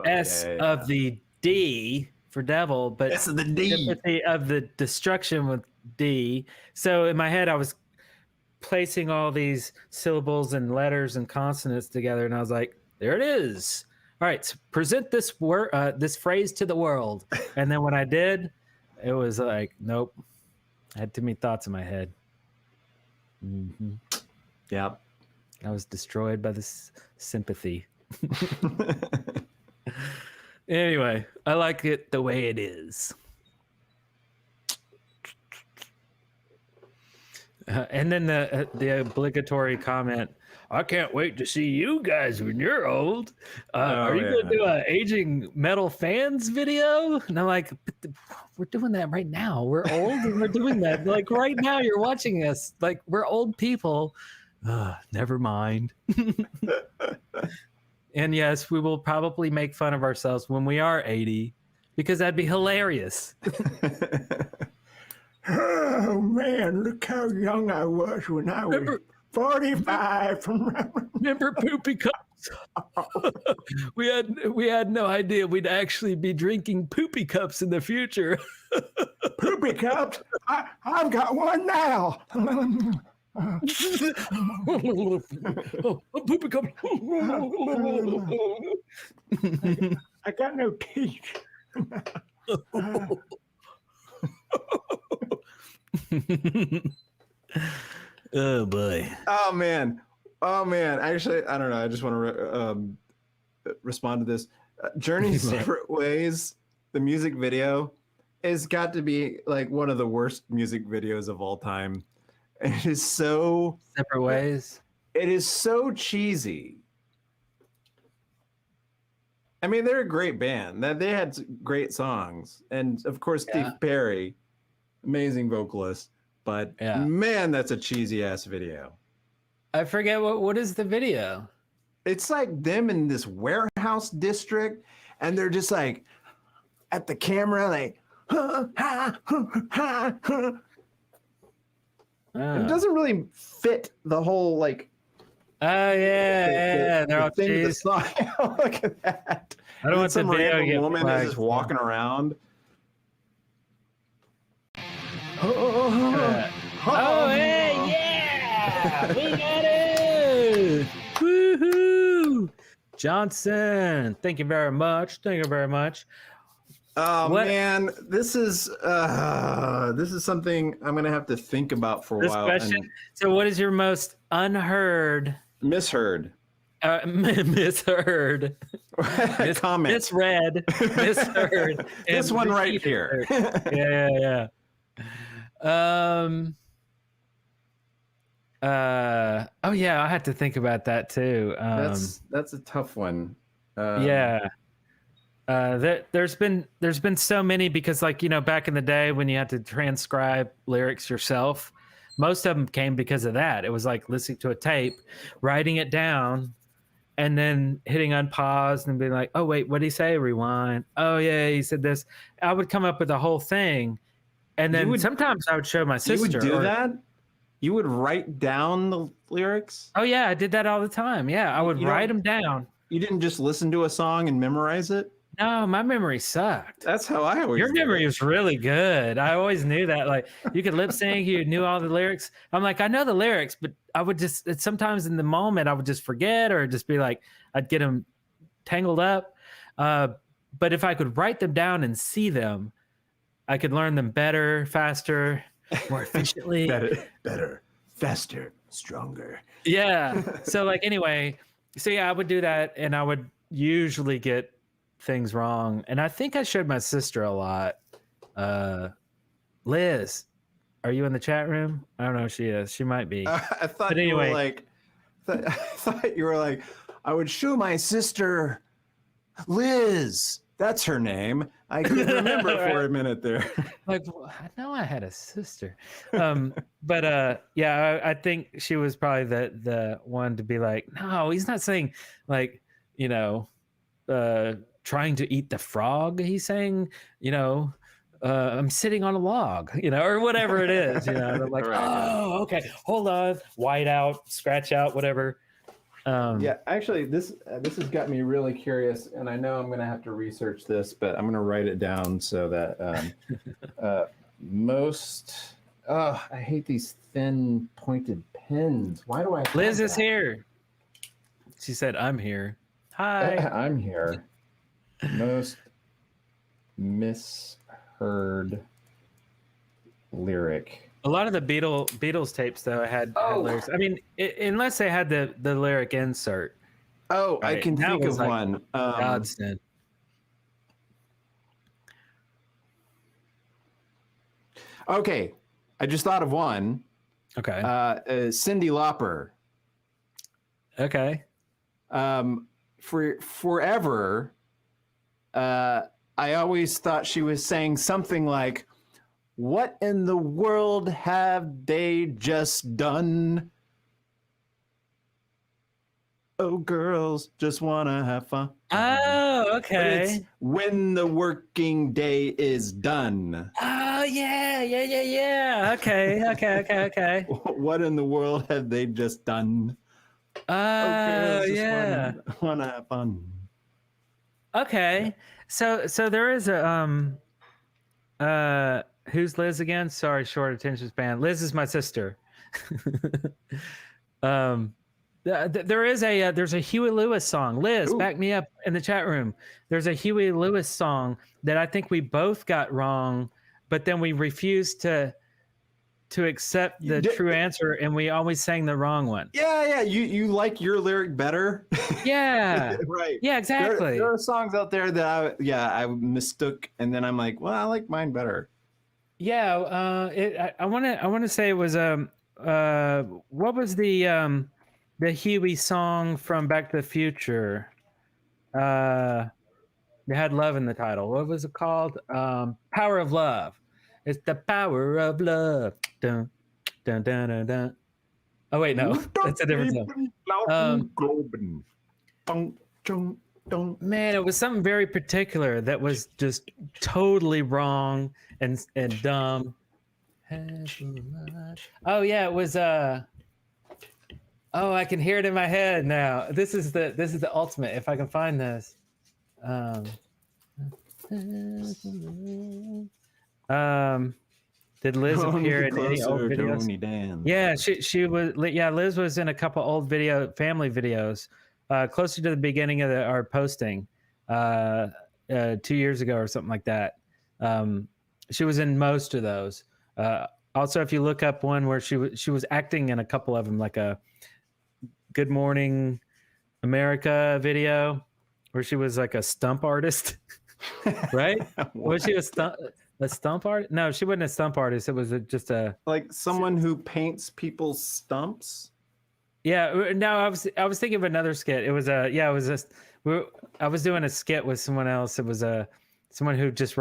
S of the D for devil, but S of the D. Sympathy of the destruction with D. So in my head, I was placing all these syllables and letters and consonants together, and I was like, there it is. All right, so present this word, this phrase to the world. And then when I did, it was like, nope. I had too many thoughts in my head. Mm-hmm. Yep. I was destroyed by this sympathy. Anyway, I like it the way it is. And then the obligatory comment, I can't wait to see you guys when you're old. Are you going to do an aging metal fans video? And I'm like, we're doing that right now. We're old and we're doing that. Like right now you're watching us. Like we're old people. Never mind. And yes, we will probably make fun of ourselves when we are 80 because that'd be hilarious. Oh man, look how young I was when I was 45. Remember poopy cups? we had no idea we'd actually be drinking poopy cups in the future. Poopy cups? I've got one now. Poopy cup. I got no teeth. Oh boy. Oh man. Actually, I don't know. I just want to respond to this. Journey Separate Ways. The music video has got to be like one of the worst music videos of all time. It is so Separate Ways. It is so cheesy. I mean, they're a great band. They had great songs, and of course, Steve Perry, amazing vocalist. But man, that's a cheesy ass video. I forget what is the video. It's like them in this warehouse district, and they're just like at the camera, like. It doesn't really fit the whole like. Oh yeah, they're all thing the song. Look at that. I don't want the video to get woman flagged. is just walking around. Oh hey, yeah, we got it! Woohoo! Johnson, thank you very much. Thank you very much. Oh man, this is something I'm gonna have to think about for a while. Question. So, what is your most misheard? Misheard. Comment. Misread. Misheard. This one right here. Yeah. Oh yeah, I had to think about that too. That's a tough one. There's been so many because, like, you know, back in the day when you had to transcribe lyrics yourself, most of them came because of that. It was like listening to a tape, writing it down, and then hitting unpause and being like, oh wait, what did he say? Rewind. Oh yeah, he said this. I would come up with the whole thing, and then sometimes I would show my sister. You would do that? You would write down the lyrics? Oh yeah, I did that all the time. Yeah, I would write them down. You didn't just listen to a song and memorize it? No, my memory sucked. That's how I always. Your memory was really good. I always knew that. Like you could lip sync, you knew all the lyrics. I'm like, I know the lyrics, but I would just sometimes in the moment I would just forget or just be like, I'd get them tangled up. But if I could write them down and see them, I could learn them better, faster, more efficiently. better, faster, stronger. Yeah. So like anyway, so yeah, I would do that, and I would usually get things wrong, and I think I showed my sister a lot. Liz, are you in the chat room? I don't know if she is. She might be. I thought you were like, I thought you were like, I would show my sister Liz. That's her name. I couldn't remember for a minute there. Like, I know I had a sister, but yeah, I think she was probably the one to be like, no, he's not saying like, you know, trying to eat the frog. He's saying, you know, I'm sitting on a log, you know, or whatever it is. You know, and I'm like, oh, okay, hold on, white out, scratch out, whatever. Yeah, actually, this has got me really curious, and I know I'm going to have to research this, but I'm going to write it down so that I hate these thin pointed pens. Why do I? Liz is here. She said, "I'm here." Hi, I'm here. Most misheard lyric. A lot of the Beatles tapes, though, had lyrics. I mean, unless they had the lyric insert. Oh, right? I can think of like one. Godsend. Okay, I just thought of one. Okay. Cyndi Lauper. Okay. For forever, I always thought she was saying something like, "What in the world have they just done? Oh, girls just want to have fun." Oh, okay. But it's when the working day is done. Oh, yeah. Okay. What in the world have they just done? Oh, yeah. Want to have fun. Okay. So there is a who's Liz again? Sorry, short attention span. Liz is my sister. There's a Huey Lewis song. Liz, back me up in the chat room. There's a Huey Lewis song that I think we both got wrong, but then we refused to accept the true answer, and we always sang the wrong one. Yeah. You like your lyric better? Yeah. Right. Yeah, exactly. There are songs out there that I mistook, and then I'm like, well, I like mine better. Yeah. I want to say it was what was the Huey song from Back to the Future? It had love in the title. What was it called? Power of Love. It's the power of love. Dun, dun, dun, dun, dun. Oh wait, no, that's a different song. Man, it was something very particular that was just totally wrong and dumb. Oh yeah, it was. Oh, I can hear it in my head now. This is the ultimate. If I can find this. Did Liz appear in any old videos? Yeah, she was. Yeah, Liz was in a couple old family videos, closer to the beginning of our posting, 2 years ago or something like that. She was in most of those. Also, if you look up one where she was acting in a couple of them, like a Good Morning America video, where she was like a stump artist, right? Was she a stump artist? No, she wasn't a stump artist. It was just like someone who paints people's stumps. Yeah, no, I was thinking of another skit. It was I was doing a skit with someone else. It was someone who just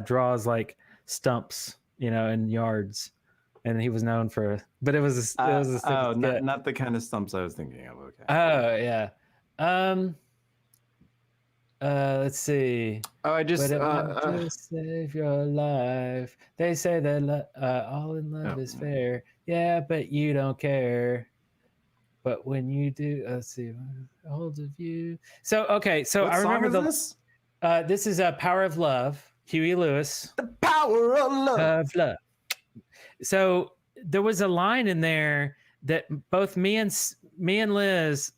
draws like stumps, in yards, and he was known for. But it was not the kind of stumps I was thinking of. Okay. Oh yeah, Let's see. Oh, I just to save your life. They say that all in love is fair. Yeah, but you don't care. But when you do, let's see, hold of you. So okay, so what I remember song is this. This is Power of Love, Huey Lewis. The Power of Love. So there was a line in there that both me and Liz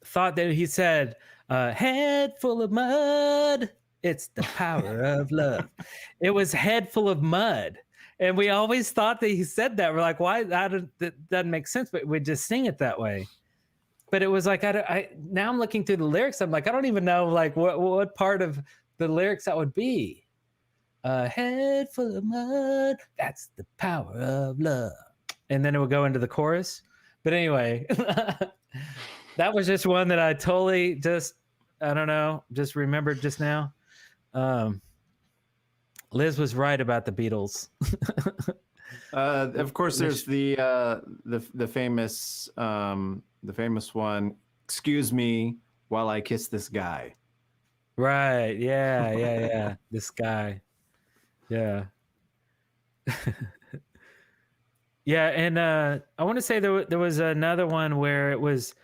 thought that he said, "Head full of mud. It's the power of love." It was head full of mud. And we always thought that he said that. We're like, why? That doesn't make sense, but we just sing it that way. But it was like, now I'm looking through the lyrics. I'm like, I don't even know like what part of the lyrics that would be. Head full of mud. That's the power of love. And then it would go into the chorus. But anyway, that was just one that I totally just remembered just now. Liz was right about the Beatles. Of course, there's the famous one. Excuse me while I kiss this guy. Right. Yeah. This guy. Yeah. Yeah, and I want to say there was another one where it was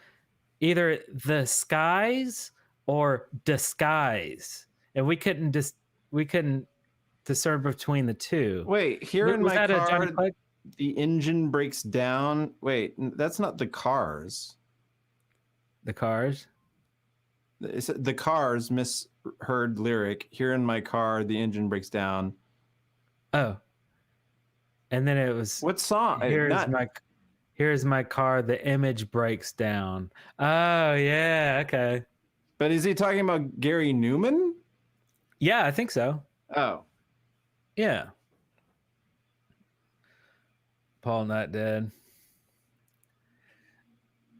either the skies or disguise, and we couldn't discern between the two. Wait, here in my car, the engine breaks down. Wait, that's not the Cars. The Cars? The Cars misheard lyric. Here in my car, the engine breaks down. Oh. And then it was... What song? Here's my car, the image breaks down. Oh, yeah, okay. But is he talking about Gary Newman? Yeah, I think so. Oh. Yeah. Paul not dead.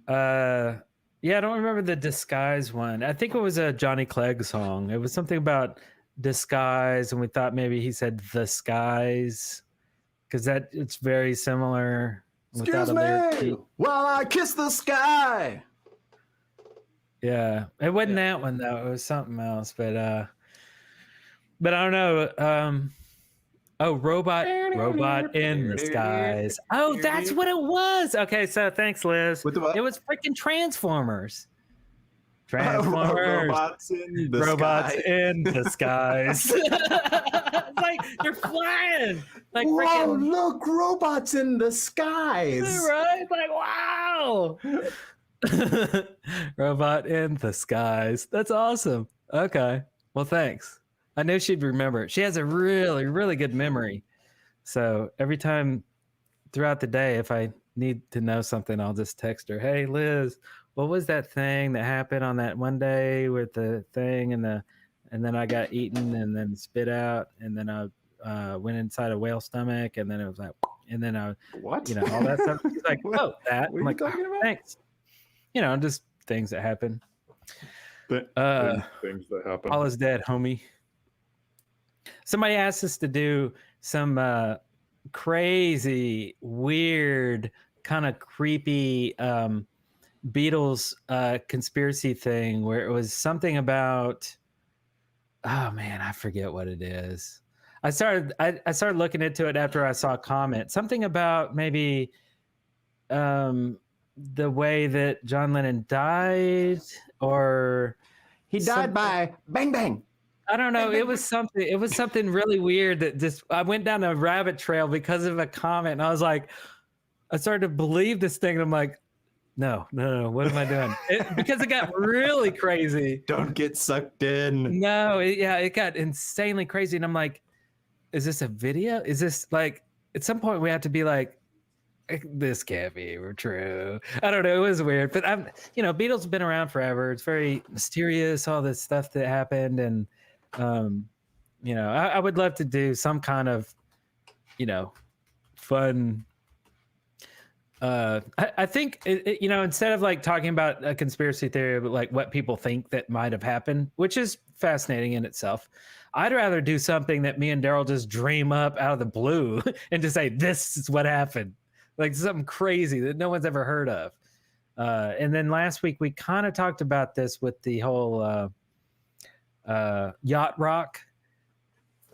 Yeah, I don't remember the disguise one. I think it was a Johnny Clegg song. It was something about disguise, and we thought maybe he said the skies, because it's very similar. Excuse me while I kiss the sky. Yeah, it wasn't that one though. It was something else, but I don't know. Robot in the skies. Oh, that's what it was. Okay, so thanks, Liz. It was freaking Transformers. Robots in the skies. It's like you're flying. Like, whoa, look, robots in the skies. Right? Like, wow. Robot in the skies. That's awesome. Okay. Well, thanks. I knew she'd remember. She has a really, really good memory. So every time throughout the day, if I need to know something, I'll just text her, "Hey, Liz, what was that thing that happened on that one day with the thing and then I got eaten and then spit out and then I went inside a whale stomach and then it was like, and then all that stuff." She's like, "Oh, that." I'm like, "Oh, thanks." Just things that happen. Things that happen. All is dead, homie. Somebody asked us to do some crazy, weird, kind of creepy Beatles conspiracy thing where it was something about, oh man, I forget what it is. I started looking into it after I saw a comment. Something about maybe the way that John Lennon died, or he died by bang bang. I don't know. It was something really weird that just, I went down a rabbit trail because of a comment, and I was like, I started to believe this thing, and I'm like, no, what am I doing? Because it got really crazy. Don't get sucked in. No, it got insanely crazy, and I'm like, is this a video? Is this like, at some point we have to be like, this can't be true. I don't know. It was weird, but Beatles have been around forever. It's very mysterious, all this stuff that happened, and I would love to do some kind of, fun. I think instead of like talking about a conspiracy theory, but like what people think that might have happened, which is fascinating in itself, I'd rather do something that me and Darrell just dream up out of the blue and just say, this is what happened. Like something crazy that no one's ever heard of. And then last week we kind of talked about this with the whole yacht rock.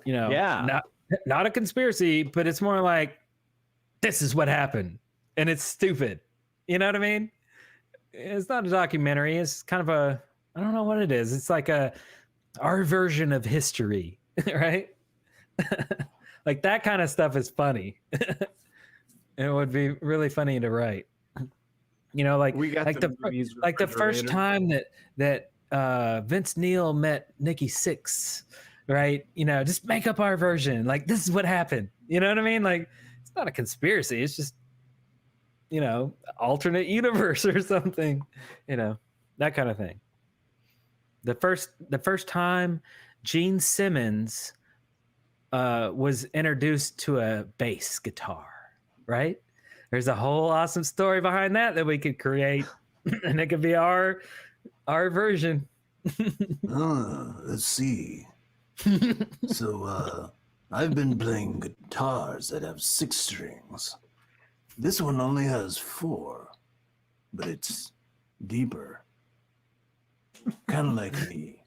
You know, not a conspiracy, but it's more like this is what happened, and it's stupid. You know what I mean? It's not a documentary. It's kind of I don't know what it is. It's like our version of history, right? Like that kind of stuff is funny. It would be really funny to write. You know, like the first time that Vince Neil met Nikki Sixx, right? You know, just make up our version. Like this is what happened. You know what I mean? Like it's not a conspiracy. It's just, you know, alternate universe or something. You know, that kind of thing. The first time Gene Simmons was introduced to a bass guitar, right? There's a whole awesome story behind that we could create, and it could be our version. Let's see. So, I've been playing guitars that have 6 strings. This one only has 4, but it's deeper. Kind of like me.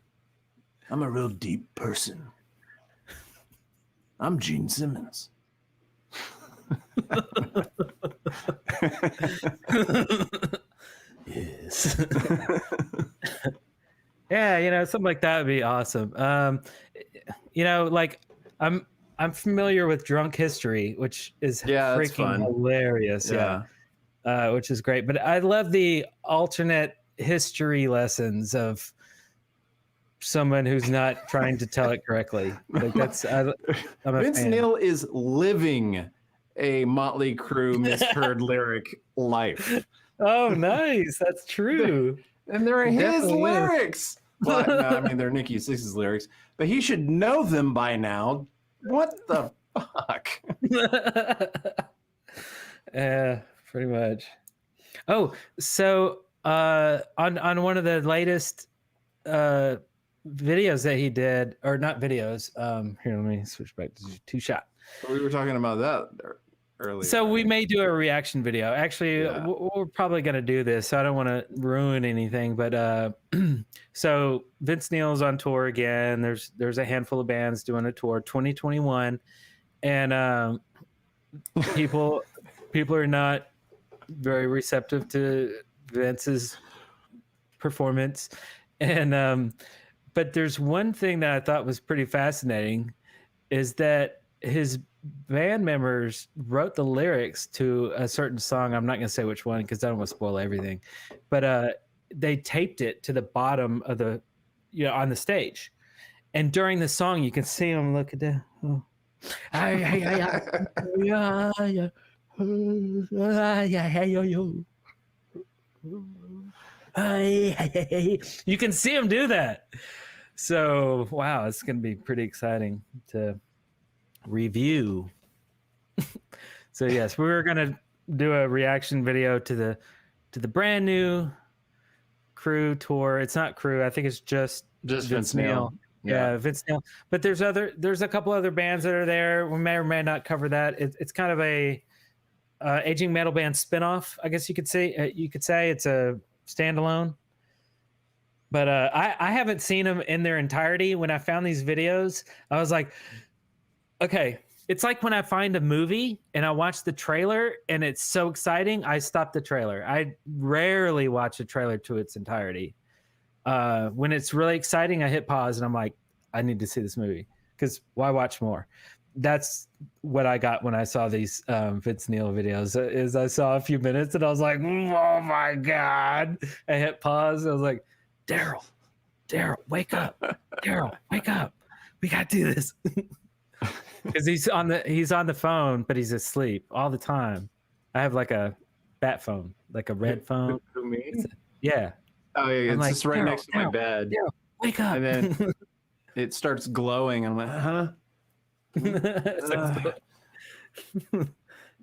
I'm a real deep person. I'm Gene Simmons. Yes. Yeah, you know, something like that would be awesome. You know, like I'm familiar with Drunk History, which is freaking hilarious. Yeah. Which is great. But I love the alternate history lessons of someone who's not trying to tell it correctly. Like that's I'm a Vince fan. Neil is living a Motley Crue misheard lyric life. Oh, nice. That's true. And they're his Definitely lyrics. Well, no, I mean, they're Nikki Sixx's lyrics, but he should know them by now. What the fuck? Yeah, pretty much. Oh, so on one of the latest videos that he did, or not videos, here, let me switch back to Two Shot. We were talking about that earlier. So we may do a reaction video. Actually, we're probably going to do this, so I don't want to ruin anything. But so Vince Neil's on tour again. There's a handful of bands doing a tour, 2021, and people are not very receptive to Vince's performance. And but there's one thing that I thought was pretty fascinating, is that his band members wrote the lyrics to a certain song. I'm not going to say which one because I don't want to spoil everything, but they taped it to the bottom of the, you know, on the stage. And during the song, you can see them look at that. Oh. You can see him do that. So, wow, it's going to be pretty exciting to review. So yes, we were gonna do a reaction video to the brand new Crew tour. It's not Crew, I think it's just Vince Neil. Yeah, Vince Neil. But there's a couple other bands that are there. We may or may not cover that. It's kind of a aging metal band spinoff, I guess you could say. You could say it's a standalone. But I haven't seen them in their entirety. When I found these videos, I was like, okay, it's like when I find a movie and I watch the trailer and it's so exciting, I stop the trailer. I rarely watch a trailer to its entirety. When it's really exciting, I hit pause and I'm like, I need to see this movie, because why watch more? That's what I got when I saw these Vince Neil videos. Is I saw a few minutes and I was like, oh my God. I hit pause. I was like, Darrell, wake up. Darrell, wake up. We got to do this. Because he's on the phone, but he's asleep all the time. I have like a bat phone, like a red phone. Who, me? Yeah. Oh yeah, it's just right next to my bed. Darrell, wake up. And then it starts glowing. I'm like, huh?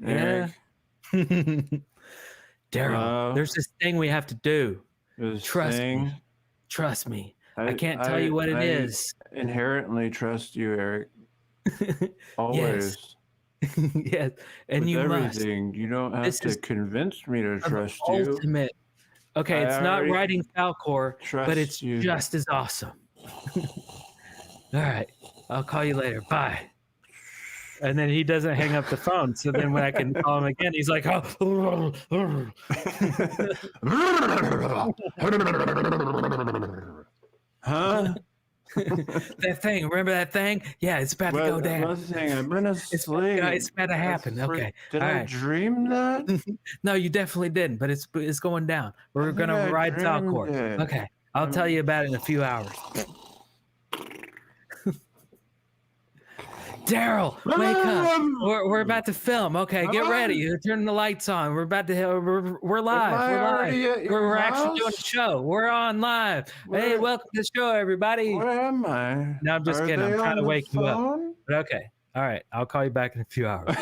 Yeah. Darrell, there's this thing we have to do. Trust me. I can't tell you what it is. Inherently trust you, Eric. Always. Yes. And with you everything. must. You don't have to convince me to trust the you. ultimate Okay, it's not already riding Falcor, but trust it's you. just as awesome. All right, I'll call you later. Bye. And then he doesn't hang up the phone. So then when I can call him again, he's like, oh. Huh? That thing, remember that thing? Yeah, it's about to go down. What thing? I've been asleep. It's about to happen. Okay. Did All I right. dream that? No, you definitely didn't, but it's going down. We're going I to ride dreamed Falcor. it. Okay. I'll tell you about it in a few hours. Darrell, wake up. We're about to film. Okay, get ready. Turn the lights on. We're about to we're live. We're live. We're actually doing a show. We're on live. Hey, welcome to the show, everybody. Where am I? No, I'm just kidding. I'm trying to wake you up. But okay. All right. I'll call you back in a few hours.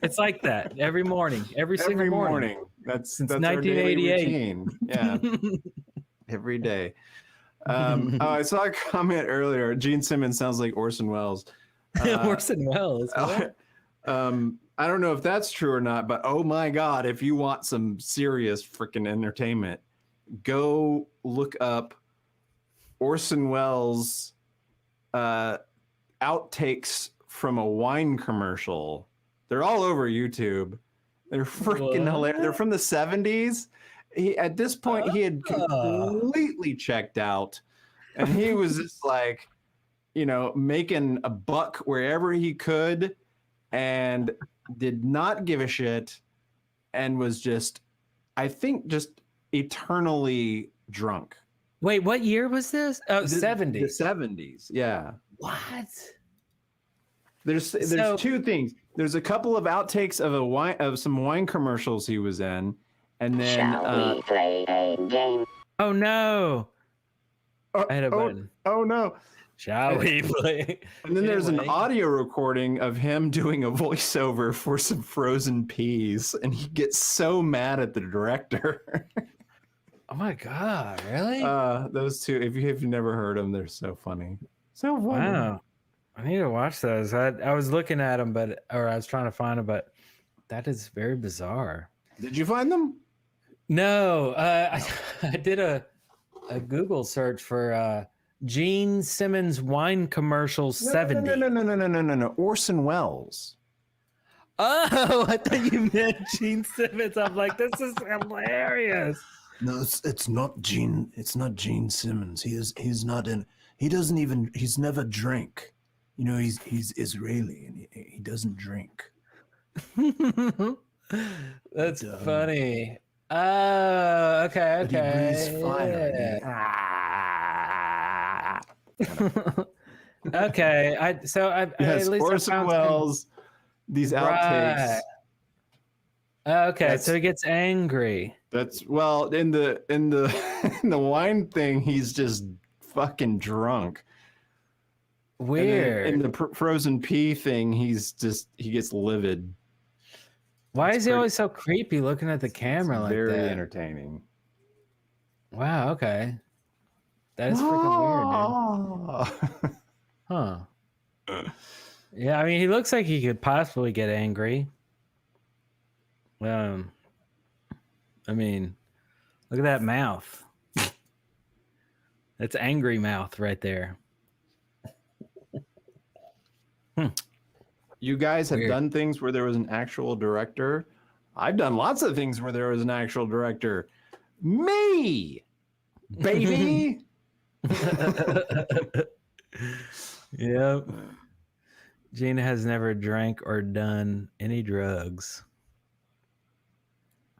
It's like that every morning, every single morning. That's since our daily 1988. routine. Yeah. Every day. I saw a comment earlier. Gene Simmons sounds like Orson Welles. Orson Welles. I don't know if that's true or not, but oh my God, if you want some serious freaking entertainment, go look up Orson Welles outtakes from a wine commercial. They're all over YouTube. They're freaking hilarious. They're from the 70s. At this point, he had completely checked out, and he was just like, making a buck wherever he could, and did not give a shit, and was just, I think, just eternally drunk. Wait, what year was this? Oh, 70s. The 70s, yeah. What? There's two things. There's a couple of outtakes of some wine commercials he was in, and then Shall we play a game? Oh no! I hit a button. Oh no! Shall we play? And then there's an audio recording of him doing a voiceover for some frozen peas, and he gets so mad at the director. Oh my God! Really? Those two. If you've never heard them, they're so funny. So funny. Wow. I need to watch those. I was looking at them, I was trying to find them, but that is very bizarre. Did you find them? No. I did a Google search for Gene Simmons wine commercial 70. No. Orson Welles. Oh, I thought you meant Gene Simmons. I'm like, this is hilarious. No, it's not Gene. It's not Gene Simmons. He's not in. He doesn't even. He's never drank. He's Israeli and he doesn't drink. That's funny. Oh, okay. But he breathes fire. Okay. Yes, at least Orson Welles. These outtakes. Right. Okay, so he gets angry. That's in the in the wine thing. He's just fucking drunk. Weird. In the frozen pea thing, he gets livid. Why is he always so creepy looking at the camera like that? Very entertaining. Wow, okay. That is freaking weird, dude. Huh. Yeah, I mean, he looks like he could possibly get angry. I mean, look at that mouth. That's angry mouth right there. You guys have done things where there was an actual director. I've done lots of things where there was an actual director. Me, baby. Yep. Gina has never drank or done any drugs.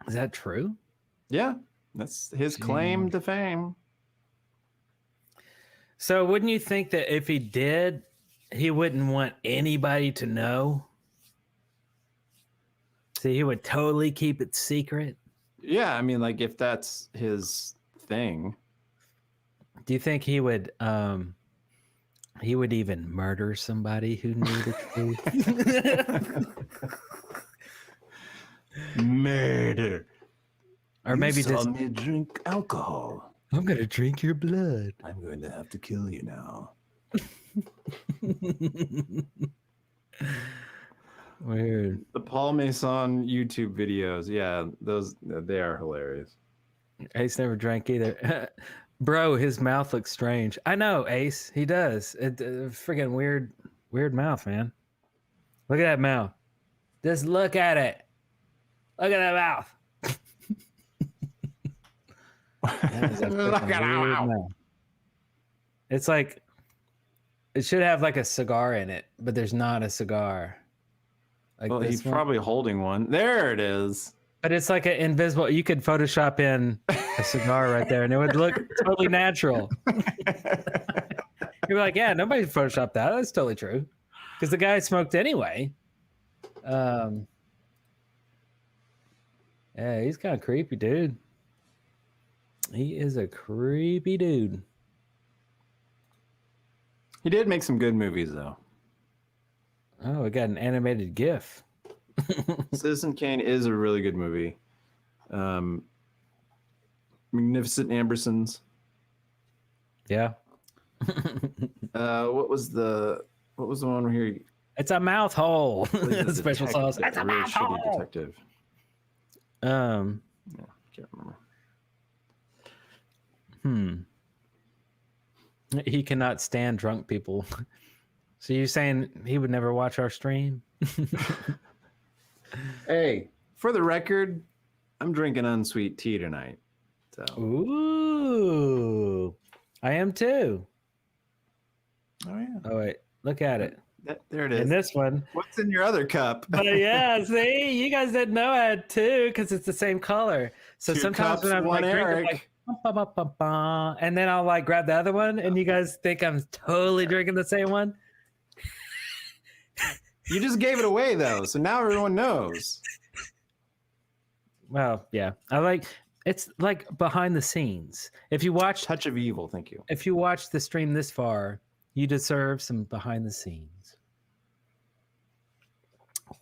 Is that true? Yeah, that's his claim to fame. So wouldn't you think that if he did, he wouldn't want anybody to know? So he would totally keep it secret? Yeah, I mean, like, if that's his thing. Do you think he would even murder somebody who knew the truth? Murder. Or maybe saw just me drink alcohol. I'm gonna drink your blood. I'm going to have to kill you now. Weird. The Paul Masson YouTube videos, yeah, they are hilarious. Ace never drank either. Bro, his mouth looks strange. I know, Ace. He does. Freaking weird mouth, man. Look at that mouth. Just look at it. Look at that mouth. Look at that mouth. It's like, it should have like a cigar in it, but there's not a cigar. Like well, he's probably holding one. There it is. But it's like an invisible. You could Photoshop in a cigar right there, and it would look totally natural. You're like, yeah, nobody Photoshopped that. That's totally true, because the guy smoked anyway. Yeah, he's kind of creepy, dude. He is a creepy dude. He did make some good movies, though. Oh, we got an animated GIF. Citizen Kane is a really good movie. Magnificent Ambersons. Yeah. What was the one where he? It's a mouth hole. Special sauce. It's a mouth hole. Detective. Yeah, can't remember. He cannot stand drunk people. So you're saying he would never watch our stream? Hey, for the record, I'm drinking unsweet tea tonight. So. Ooh, I am too. Oh yeah. Oh wait, look at it. There it is. And this one. What's in your other cup? Yeah, see, you guys didn't know I had two because it's the same color. So Two sometimes cups, when I'm one like drinking, Eric. like, bah, bah, bah, bah, and then I'll like grab the other one, and you guys think I'm totally drinking the same one. You just gave it away though, so now everyone knows. Well, yeah, it's like behind the scenes. If you watch Touch of Evil, thank you. If you watch the stream this far, you deserve some behind the scenes.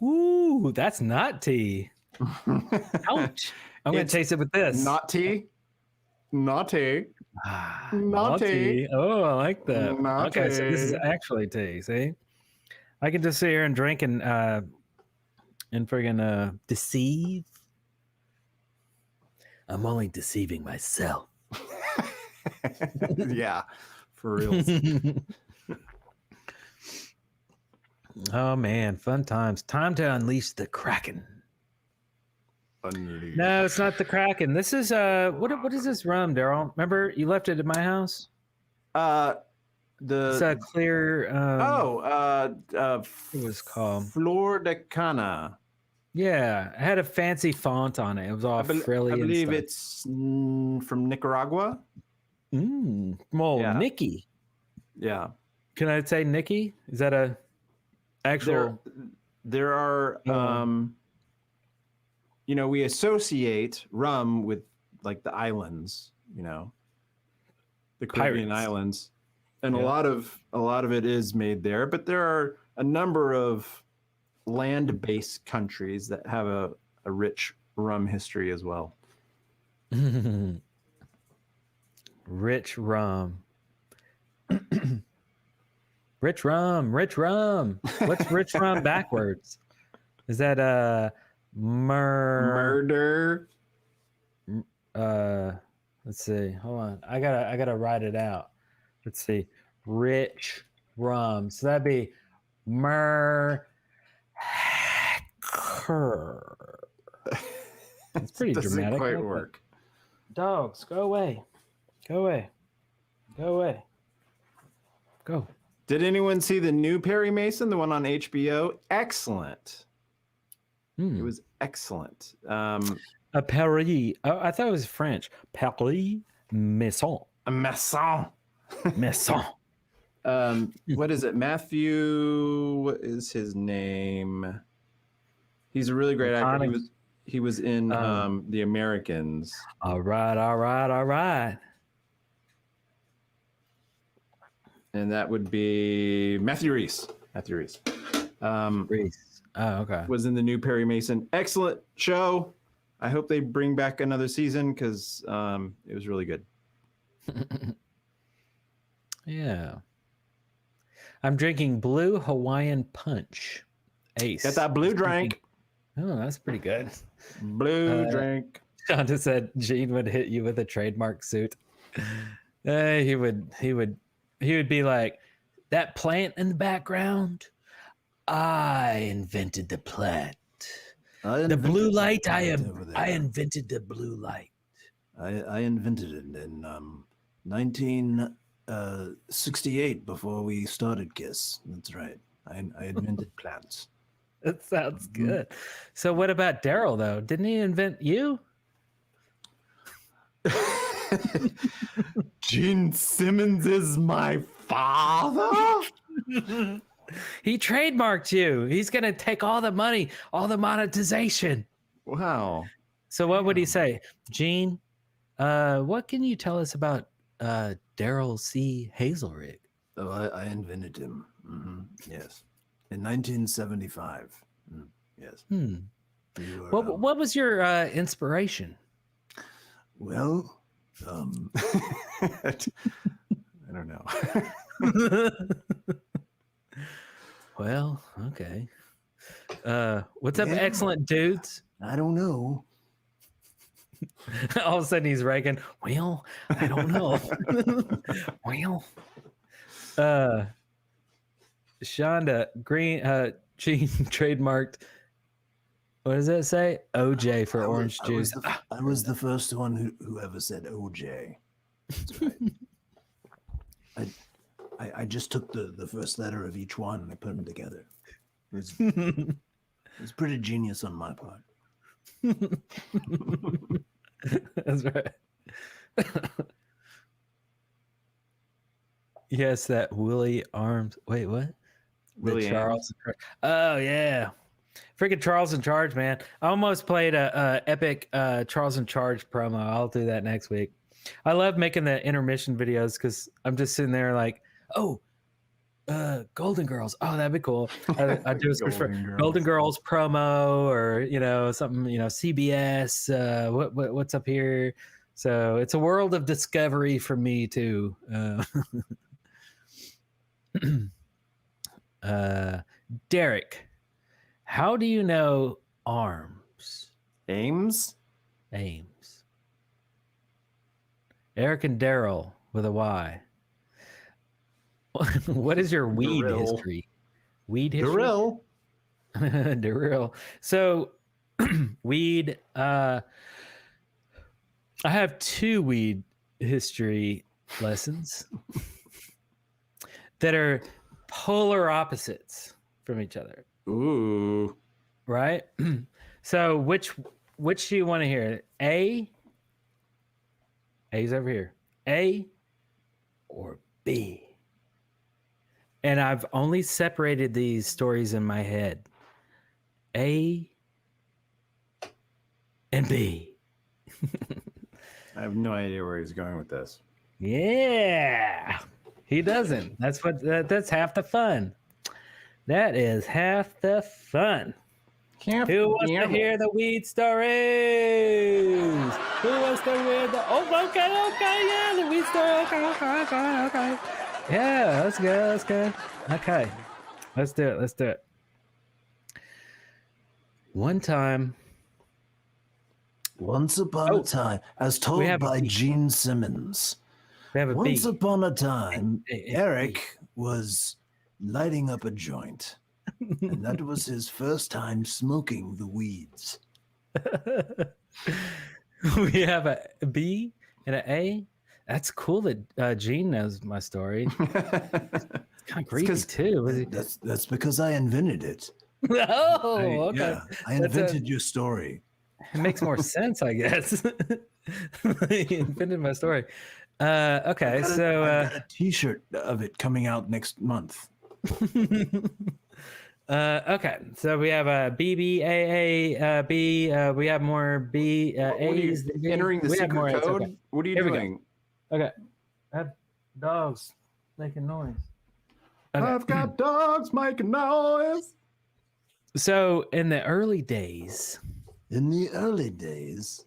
Ooh, that's not tea. Ouch! I'm gonna taste it with this. Not tea. Naughty. Naughty. Oh, I like that. Naughty. Okay, so this is actually tea. See, I can just sit here and drink and friggin' deceive. I'm only deceiving myself. Yeah, for real. Oh man, fun times. Time to unleash the Kraken. Unleash. No, it's not the Kraken. This is what is this rum, Darrell? Remember you left it at my house? It's a clear it was called Flor de Cana. Yeah, it had a fancy font on it. It was all frilly. I believe and it's from Nicaragua. Well, Yeah. Nikki. Yeah. Can I say Nikki? Is that a actual? There are we associate rum with like the islands, the Caribbean Pirates. islands, and Yeah. a lot of it is made there. But there are a number of land-based countries that have a rich rum history as well. Rich rum. Rich rum. What's rich rum backwards? Is that murder? Let's see. Hold on. I gotta write it out. Let's see. Rich rum. So that'd be It's pretty Doesn't dramatic. quite Look, work. Dogs, go away. Go away. Go away. Go. Did anyone see the new Perry Mason, the one on HBO? Excellent. It was excellent. A Paris. Oh, I thought it was French. Paris Maison. A Maison. Maison. What is it? Matthew, what is his name? He's a really great actor. He was in The Americans. All right. And that would be Matthew Reese. Reese. Oh, okay. Was in the new Perry Mason. Excellent show. I hope they bring back another season because it was really good. Yeah. I'm drinking Blue Hawaiian Punch. Ace. Got that blue drink. Oh, that's pretty good. Blue drink. Shonda said Gene would hit you with a trademark suit. He would be like, that plant in the background, I invented the plant. The blue light, I invented the blue light. I invented it in 1968 before we started KISS. That's right. I invented plants. That sounds good. So what about Darrell, though? Didn't he invent you? Gene Simmons is my father? He trademarked you. He's going to take all the money, all the monetization. Wow. So what would he say? Gene, what can you tell us about Darrell C. Hazelrig? Oh, I invented him. Yes. In 1975. Yes. What was your inspiration? Well, I don't know. Well, okay. What's up, excellent dudes? I don't know. All of a sudden he's ranking. Well, I don't know. Well, Shonda Green, Gene trademarked. What does that say? OJ for orange juice. I was the first one who ever said OJ. That's right. I just took the first letter of each one and I put them together. It was pretty genius on my part. That's right. Yes, that Willie Arms. Wait, what? Willie Charles. Oh yeah, freaking Charles in Charge, man! I almost played a epic Charles in Charge promo. I'll do that next week. I love making the intermission videos because I'm just sitting there like, oh, Golden Girls. Oh, that'd be cool. I do a search for Golden Girls promo or something. CBS. What's up here? So it's a world of discovery for me too. Derek, how do you know arms? Ames. Eric and Darrell with a Y. What is your weed Darrell. history? Weed history? Darrell. Darrell. So weed, I have 2 weed history lessons that are polar opposites from each other. Ooh. Right? So which do you want to hear? A's over here. A or B? And I've only separated these stories in my head. A and B. I have no idea where he's going with this. Yeah. He doesn't. That's half the fun. That is half the fun. Who wants to hear the weed stories? Who wants to hear the yeah, the weed story. Okay. Yeah, let's go. Okay. Let's do it. One time. Once upon a time, as told by Gene Simmons. Once upon a time, Eric was lighting up a joint. And that was his first time smoking the weeds. We have a B and an A. That's cool that Gene knows my story. It's kind of creepy too. That's because I invented it. Oh, okay. Yeah, I invented your story. It makes more sense, I guess. He invented my story. Okay, so I got a T-shirt of it coming out next month. Okay, so we have a B, B, A, A, B. We have more B, A's. Entering the secret code? Okay. What are you doing? Okay. I have dogs making noise. Okay. I've got dogs making noise. So in the early days. In the 80s.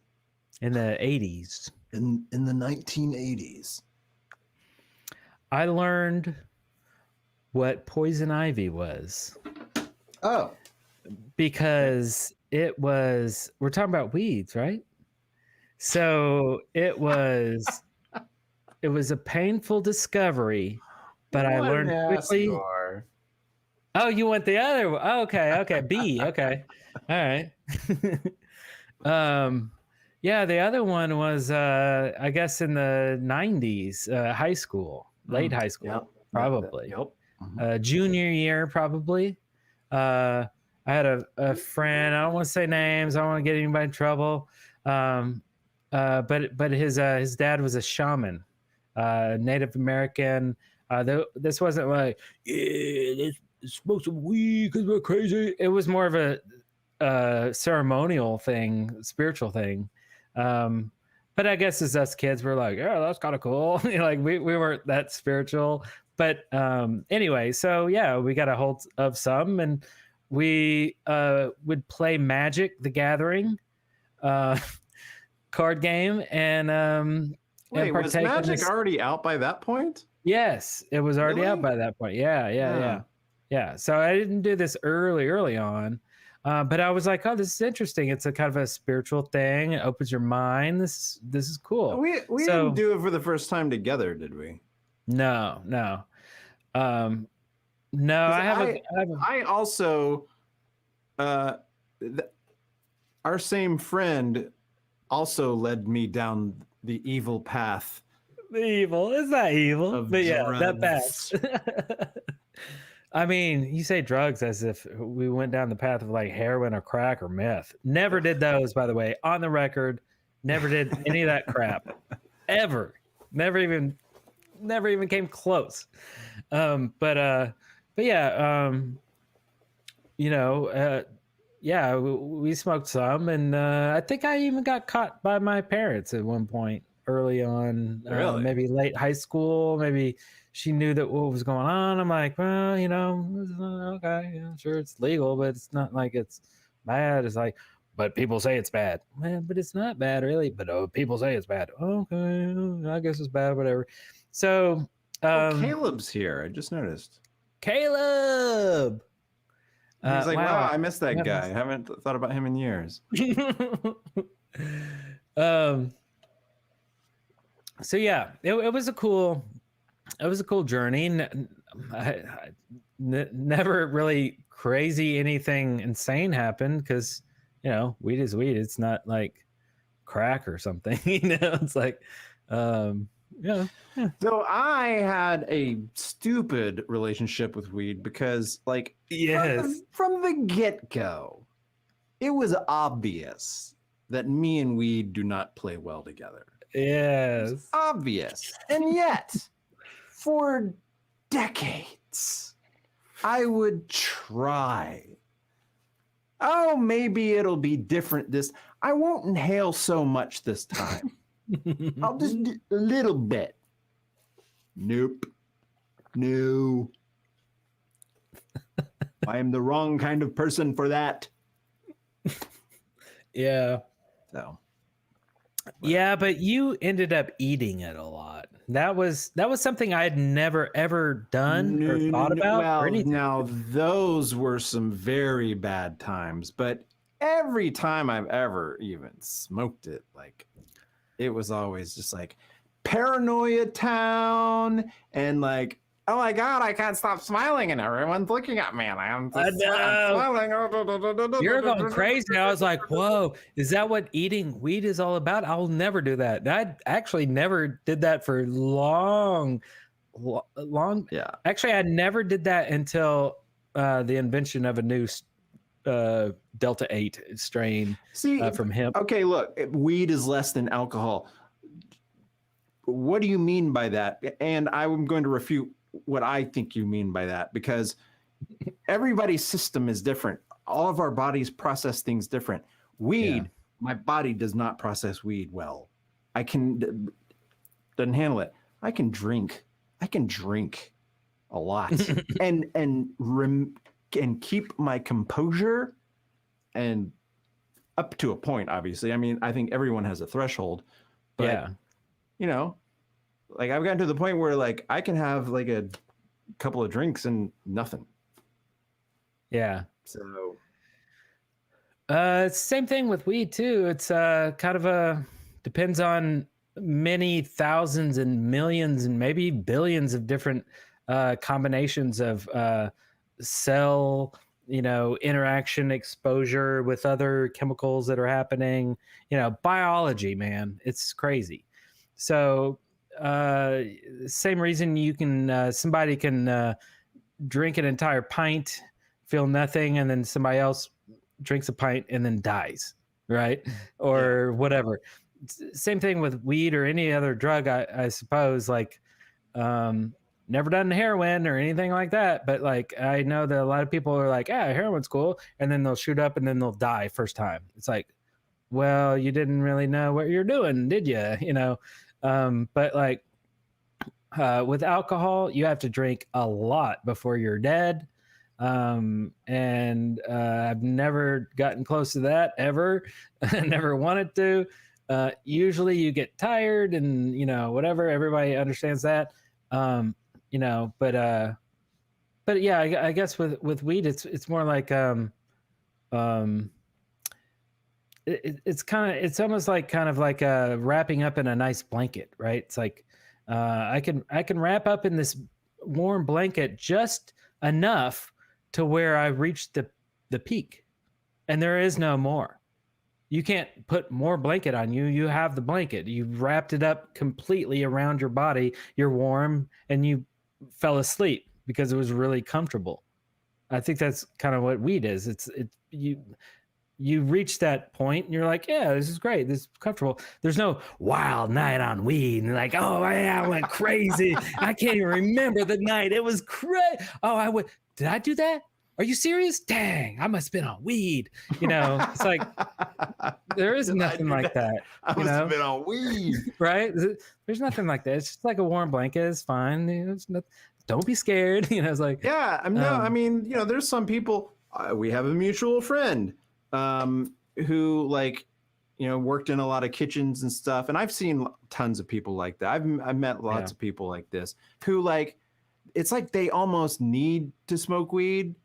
In the 1980s. I learned what poison ivy was. Oh. Because it was, we're talking about weeds, right? So it was a painful discovery, but I learned quickly. Oh, you went the other one. Oh, okay. B. Okay. All right. Yeah, the other one was I guess in the 90s, high school, late high school, probably. Junior year, probably. I had a friend. I don't want to say names. I don't want to get anybody in trouble. But his dad was a shaman, Native American. This wasn't like, yeah, let's smoke some weed because we're crazy. It was more of a ceremonial thing, spiritual thing. But I guess as us kids, we're like, yeah, that's kind of cool. Like we weren't that spiritual. But anyway, so yeah, we got a hold of some, and we would play Magic: The Gathering card game, and wait, was Magic already out by that point? Yes, it was already out by that point. Yeah. So I didn't do this early on, but I was like, oh, this is interesting. It's a kind of a spiritual thing. It opens your mind. This is cool. We didn't do it for the first time together, did we? No. I also our same friend also led me down the evil path. It's not evil, but yeah, that path. I mean, you say drugs as if we went down the path of like heroin or crack or meth. Never did those, by the way, on the record. Never did any of that crap ever. Never even came close. But yeah, yeah, we smoked some, and I think I even got caught by my parents at one point early on. Really? Maybe late high school. Maybe she knew that what was going on. I'm like, well, okay, yeah, sure, it's legal, but it's not like it's bad. It's like, but people say it's bad. Man, but it's not bad, really. But people say it's bad. Okay, I guess it's bad, whatever. So Caleb's here. I just noticed. Caleb. He's like, wow, I missed that guy. I haven't thought about him in years. So yeah, it was a cool journey. Never really crazy anything insane happened because weed is weed. It's not like crack or something. It's like yeah. So I had a stupid relationship with weed because, like, from the get-go, it was obvious that me and weed do not play well together. Yes. Obvious. And yet, for decades, I would try. Oh, maybe it'll be different I won't inhale so much this time. I'll just do a little bit. Nope. No. I am the wrong kind of person for that. Yeah. So. Yeah, but you ended up eating it a lot. That was something I had never ever done or thought about. Well, or anything. Now those were some very bad times, but every time I've ever even smoked it, like, it was always just like paranoia town and like, oh my God, I can't stop smiling and everyone's looking at me and I'm smiling. You're going crazy. I was like, whoa, is that what eating weed is all about? I'll never do that. I actually never did that for long. Yeah. Actually, I never did that until the invention of a new Delta 8 strain from hemp. Okay, look, weed is less than alcohol. What do you mean by that? And I'm going to refute what I think you mean by that, because everybody's system is different. All of our bodies process things different. Weed, my body does not process weed well. Doesn't handle it. I can drink a lot and keep my composure, and up to a point, obviously. I mean, I think everyone has a threshold, but like I've gotten to the point where like I can have like a couple of drinks and nothing. Yeah. So same thing with weed too. It's kind of a depends on many thousands and millions and maybe billions of different combinations of cell, interaction, exposure with other chemicals that are happening, biology, man, it's crazy. So same reason you can, somebody can drink an entire pint, feel nothing, and then somebody else drinks a pint and then dies, right? Or whatever. Same thing with weed or any other drug, I suppose. Like, never done heroin or anything like that, but like I know that a lot of people are like, heroin's cool, and then they'll shoot up and then they'll die first time. It's like, well, you didn't really know what you're doing, did you? But like with alcohol, you have to drink a lot before you're dead. And I've never gotten close to that ever. Never wanted to. Usually you get tired and, whatever, everybody understands that. But yeah, I guess with weed, it's more like, it's almost like kind of like wrapping up in a nice blanket, right? It's like, I can wrap up in this warm blanket just enough to where I reached the peak, and there is no more. You can't put more blanket on you. You have the blanket. You've wrapped it up completely around your body. You're warm, and you fell asleep because it was really comfortable. I think that's kind of what weed is. You reach that point and you're like, yeah, this is great. This is comfortable. There's no wild night on weed and like, oh, I went crazy. I can't even remember the night. It was crazy. Oh, did I do that? Are you serious? Dang, I must have been on weed. It's like, there is nothing like that. I must have been on weed. Right? There's nothing like that. It's just like a warm blanket. It's fine. Don't be scared. It's like, yeah, I mean, there's some people, we have a mutual friend who worked in a lot of kitchens and stuff. And I've seen tons of people like that. I've met lots of people like this who it's like they almost need to smoke weed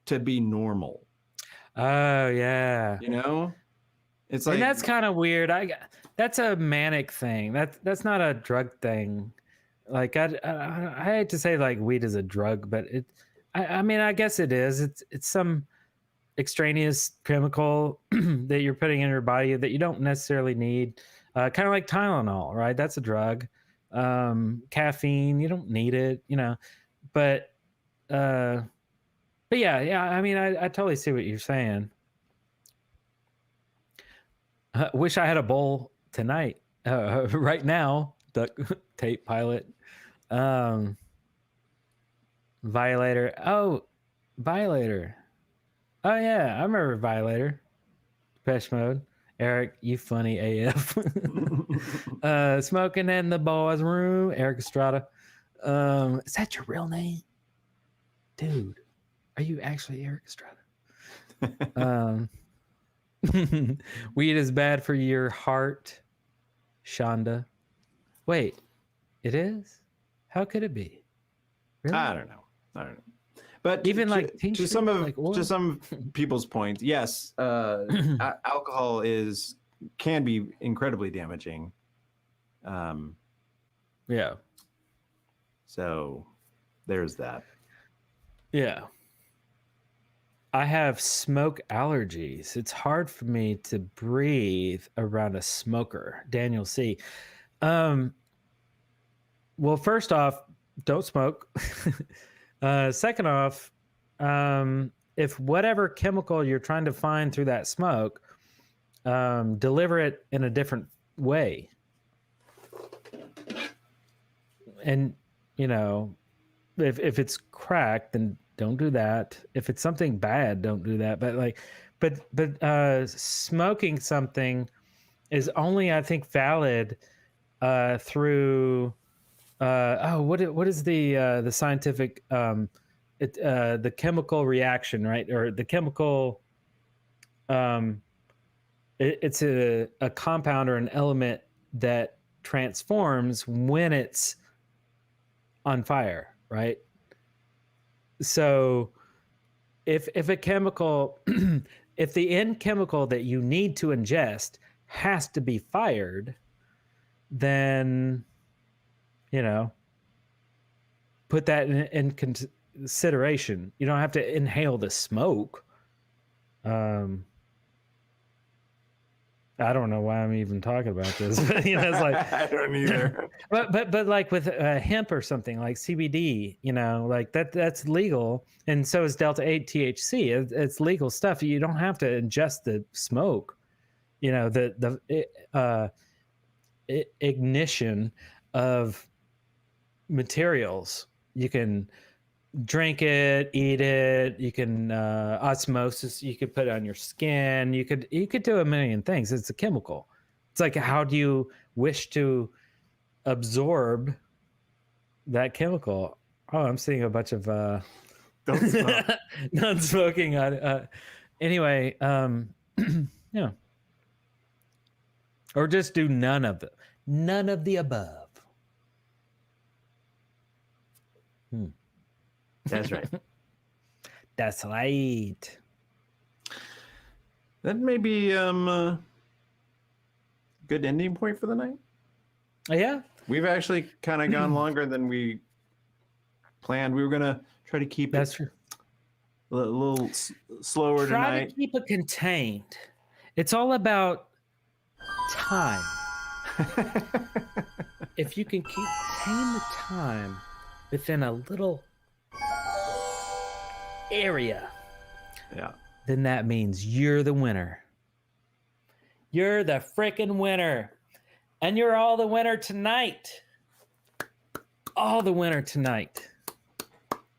to be normal. Oh yeah. It's like, and that's kind of weird. That's a manic thing. That's not a drug thing. Like I hate to say like weed is a drug, but I mean, I guess it is. It's some extraneous chemical that you're putting in your body that you don't necessarily need. Kind of like Tylenol, right? That's a drug. Caffeine, you don't need it, but yeah. I mean, I totally see what you're saying. Wish I had a bowl tonight, right now. Duct tape pilot, Violator. Oh, Violator. Oh yeah, I remember Violator. Depeche Mode. Eric, you funny AF. Smoking in the boys' room. Eric Estrada. Is that your real name? Dude, are you actually Eric Estrada? Weed is bad for your heart, Shonda. Wait, it is? How could it be? Really? I don't know. But even to some people's point, yes, alcohol can be incredibly damaging. Yeah. So there's that. Yeah. I have smoke allergies. It's hard for me to breathe around a smoker. Daniel C. Well, first off, don't smoke. Second off, if whatever chemical you're trying to find through that smoke, deliver it in a different way. And, if it's crack, then don't do that. If it's something bad, don't do that. But smoking something is only, I think, valid through what is the scientific the chemical reaction, right? Or the chemical it's a compound or an element that transforms when it's on fire, right? So if a chemical if the end chemical that you need to ingest has to be fired, then, you know, put that in consideration. You don't have to inhale the smoke. I don't know why I'm even talking about this, but you know, it's like I don't either. but like with hemp or something like CBD, you know, like that's legal, and so is Delta 8 THC. It's legal stuff. You don't have to ingest the smoke. You know, the ignition of materials. You can drink it, eat it. You can osmosis. You could put it on your skin. You could do a million things. It's a chemical. It's like, how do you wish to absorb that chemical? Oh, I'm seeing a bunch of non-smoking. Anyway, yeah, or just do none of the above. That's right. That's right. That may be a good ending point for the night. Yeah. We've actually kind of gone longer than we planned. We were going to try to keep That's true. A little slower Try tonight. to keep it contained. It's all about time. If you can contain the time within a little area, yeah, then that means you're the winner. You're the freaking winner. And you're all the winner tonight. All the winner tonight.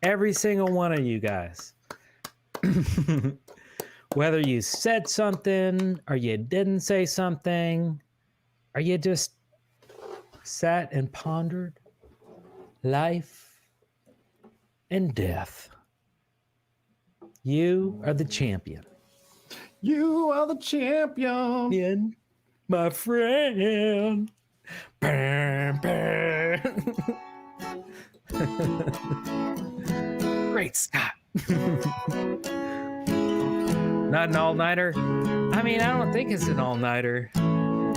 Every single one of you guys. Whether you said something or you didn't say something, or you just sat and pondered life and death. You are the champion. You are the champion. My friend. Burn, burn. Great Scott. Not an all-nighter? I mean, I don't think it's an all-nighter.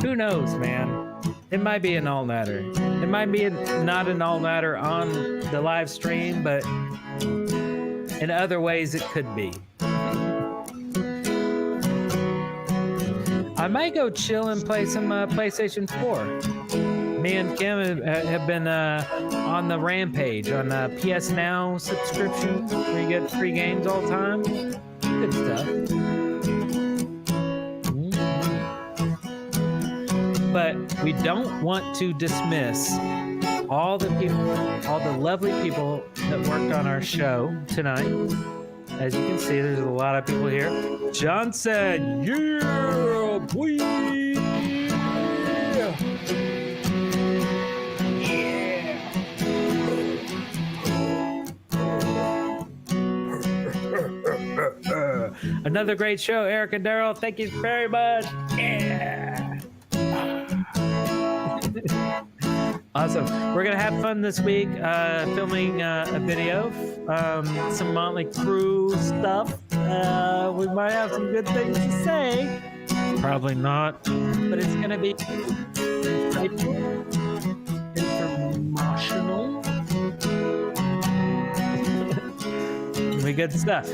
Who knows, man? It might be an all-nighter. It might be not an all-nighter on the live stream, but in other ways it could be. I might go chill and play some PlayStation 4. Me and Kim have been on the rampage on PS Now subscription, where you get free games all the time. Good stuff. But we don't want to dismiss all the people, all the lovely people that worked on our show tonight. As you can see, there's a lot of people here. John said, yeah, boy. Yeah. Another great show, Eric and Darrell. Thank you very much. Yeah. Awesome. We're going to have fun this week filming a video, some Motley Crue stuff. We might have some good things to say. Probably not, but it's going to be informational. It'll be good stuff.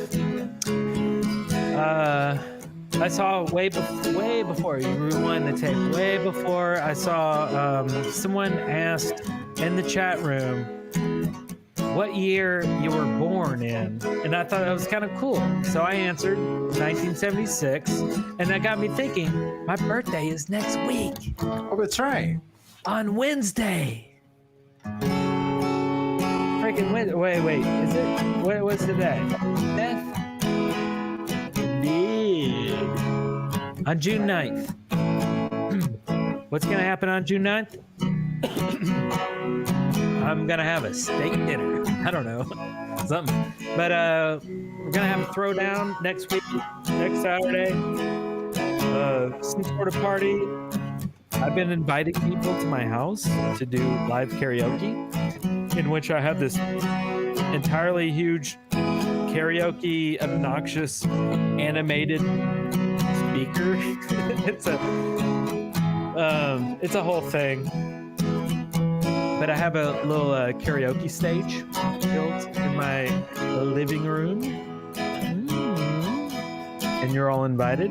I saw way before you rewind the tape. Way before I saw someone asked in the chat room what year you were born in, and I thought that was kind of cool. So I answered 1976, and that got me thinking. My birthday is next week. Oh, that's right. On Wednesday. Freaking Wednesday. Wait. Is it? What's today? Death. On June 9th. What's going to happen on June 9th? I'm going to have a steak dinner. I don't know. Something. But we're going to have a throwdown next week, next Saturday. Some sort of party. I've been inviting people to my house to do live karaoke, in which I have this entirely huge karaoke, obnoxious, animated speaker. It's a whole thing. But I have a little karaoke stage built in my living room. And you're all invited.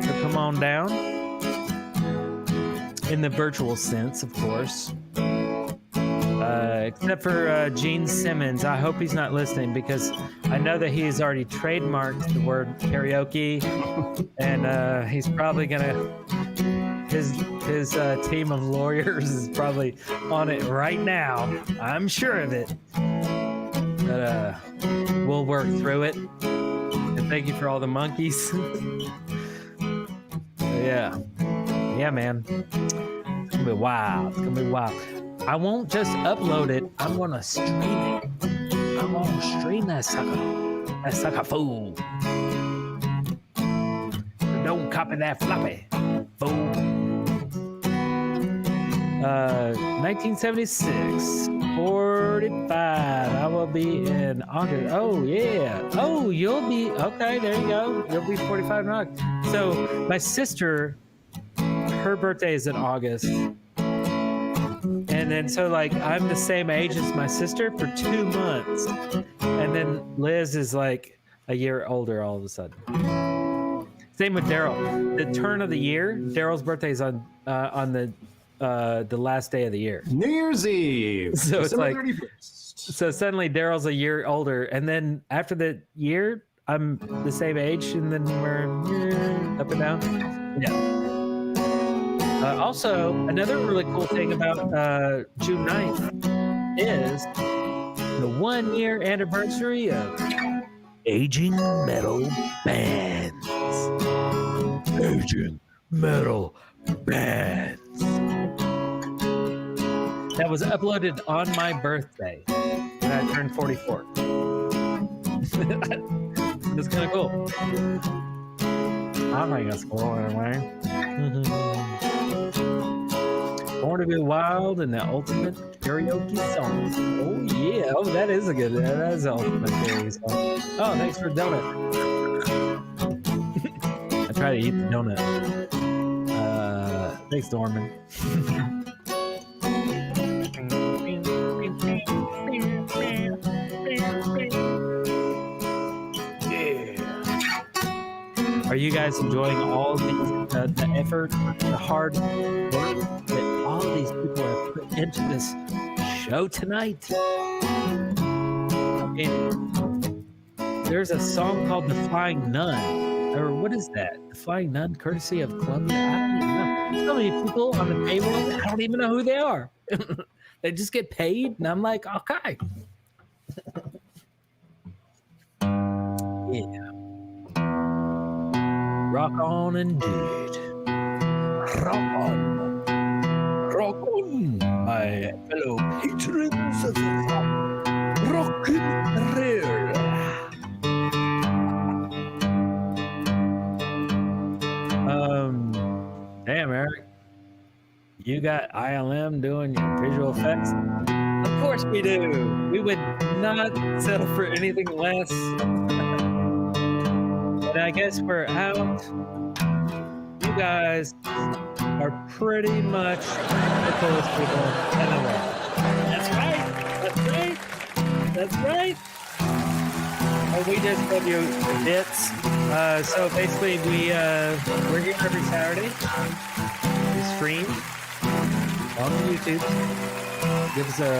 So come on down. In the virtual sense, of course. Except for Gene Simmons. I hope he's not listening because I know that he's already trademarked the word karaoke. And he's probably going to... His team of lawyers is probably on it right now. I'm sure of it. But we'll work through it. And thank you for all the monkeys. Yeah, man. It's gonna be wild. It's gonna be wild. I won't just upload it. I'm gonna stream it. I'm gonna stream that sucker. That sucker fool. Don't copy that floppy, fool. 1976, 45. I will be in August. Oh, yeah. Oh, you'll be... Okay, there you go. You'll be 45 in August. So, my sister, her birthday is in August. And then, so, like, I'm the same age as my sister for 2 months. And then Liz is, like, a year older all of a sudden. Same with Darrell. The turn of the year, Darrell's birthday is on the last day of the year. New Year's Eve. So it's like, 31st. so suddenly Darrell's a year older. And then after the year, I'm the same age. And then we're up and down. Yeah. Also, another really cool thing about June 9th is the 1 year anniversary of Aging Metal Bands. Aging Metal Bands. That was uploaded on my birthday when I turned 44. It's kind of cool. I think it's cool anyway. Born to be Wild and the Ultimate Karaoke Songs. Oh yeah, oh that is a good. That is the Ultimate Karaoke Song. Oh, thanks for the donut. I try to eat the donut. Thanks, Dorman. Are you guys enjoying all the effort, the hard work that all these people have put into this show tonight? And there's a song called The Flying Nun, or what is that? The Flying Nun, courtesy of Columbia? I don't even know. So many people on the payroll, I don't even know who they are. They just get paid, and I'm like, okay. Yeah. Rock on indeed. Rock on. Rock on, my fellow patrons of the rock and roll. Damn, Eric. You got ILM doing your visual effects? Of course we do. We would not settle for anything less. And I guess we're out. You guys are pretty much the coolest people in the world. That's right. That's right. That's right. And we just love you bits. So basically, we're here every Saturday. We stream on YouTube. Give us a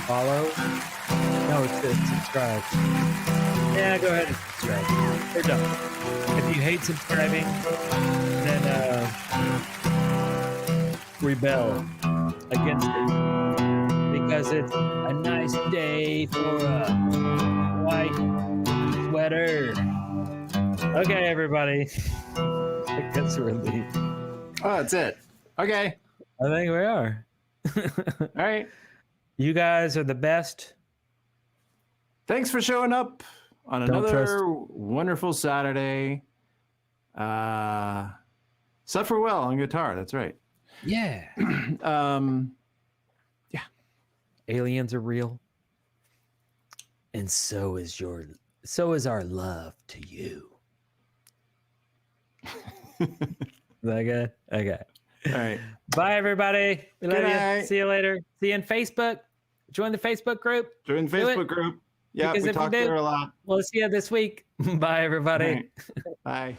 follow. No, it's subscribe. Yeah, go ahead and subscribe. We're done. If you hate subscribing, then rebel against it. Because it's a nice day for a white sweater. Okay, everybody. I guess we're leaving. Oh, that's it. Okay. I think we are. All right. You guys are the best. Thanks for showing up on another wonderful Saturday. Suffer well on guitar. That's right. Yeah. Yeah. Aliens are real. And so is our love to you. Is that good? Okay. All right. Bye, everybody. We love Good you. night. See you later. See you in Facebook. Join the Facebook group. Join the Facebook group. Yeah, Because we if you talk do, there a lot. we'll see you this week. Bye, everybody. All right. Bye.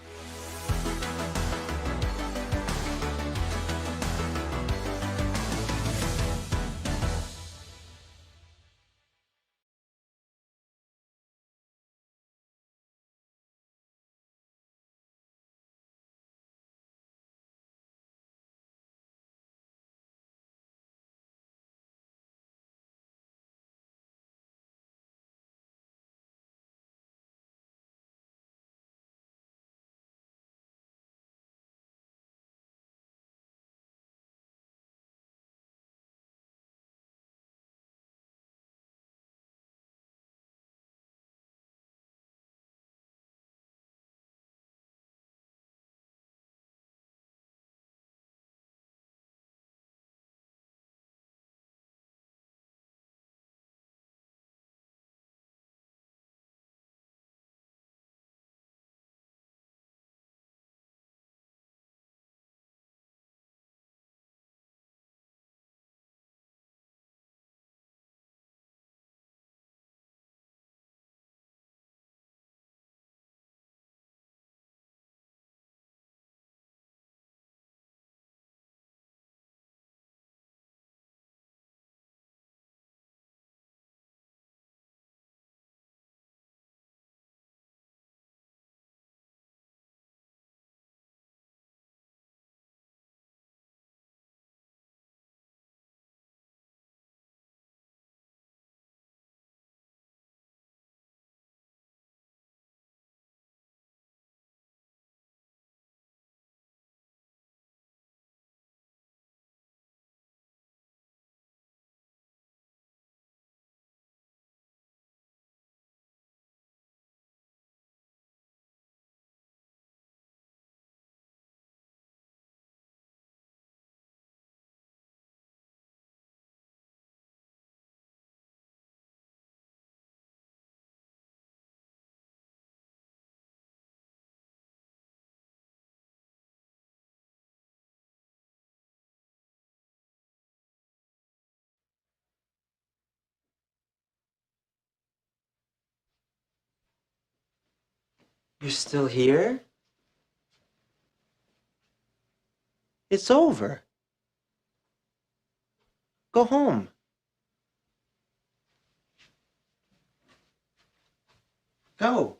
You're still here? It's over. Go home. Go.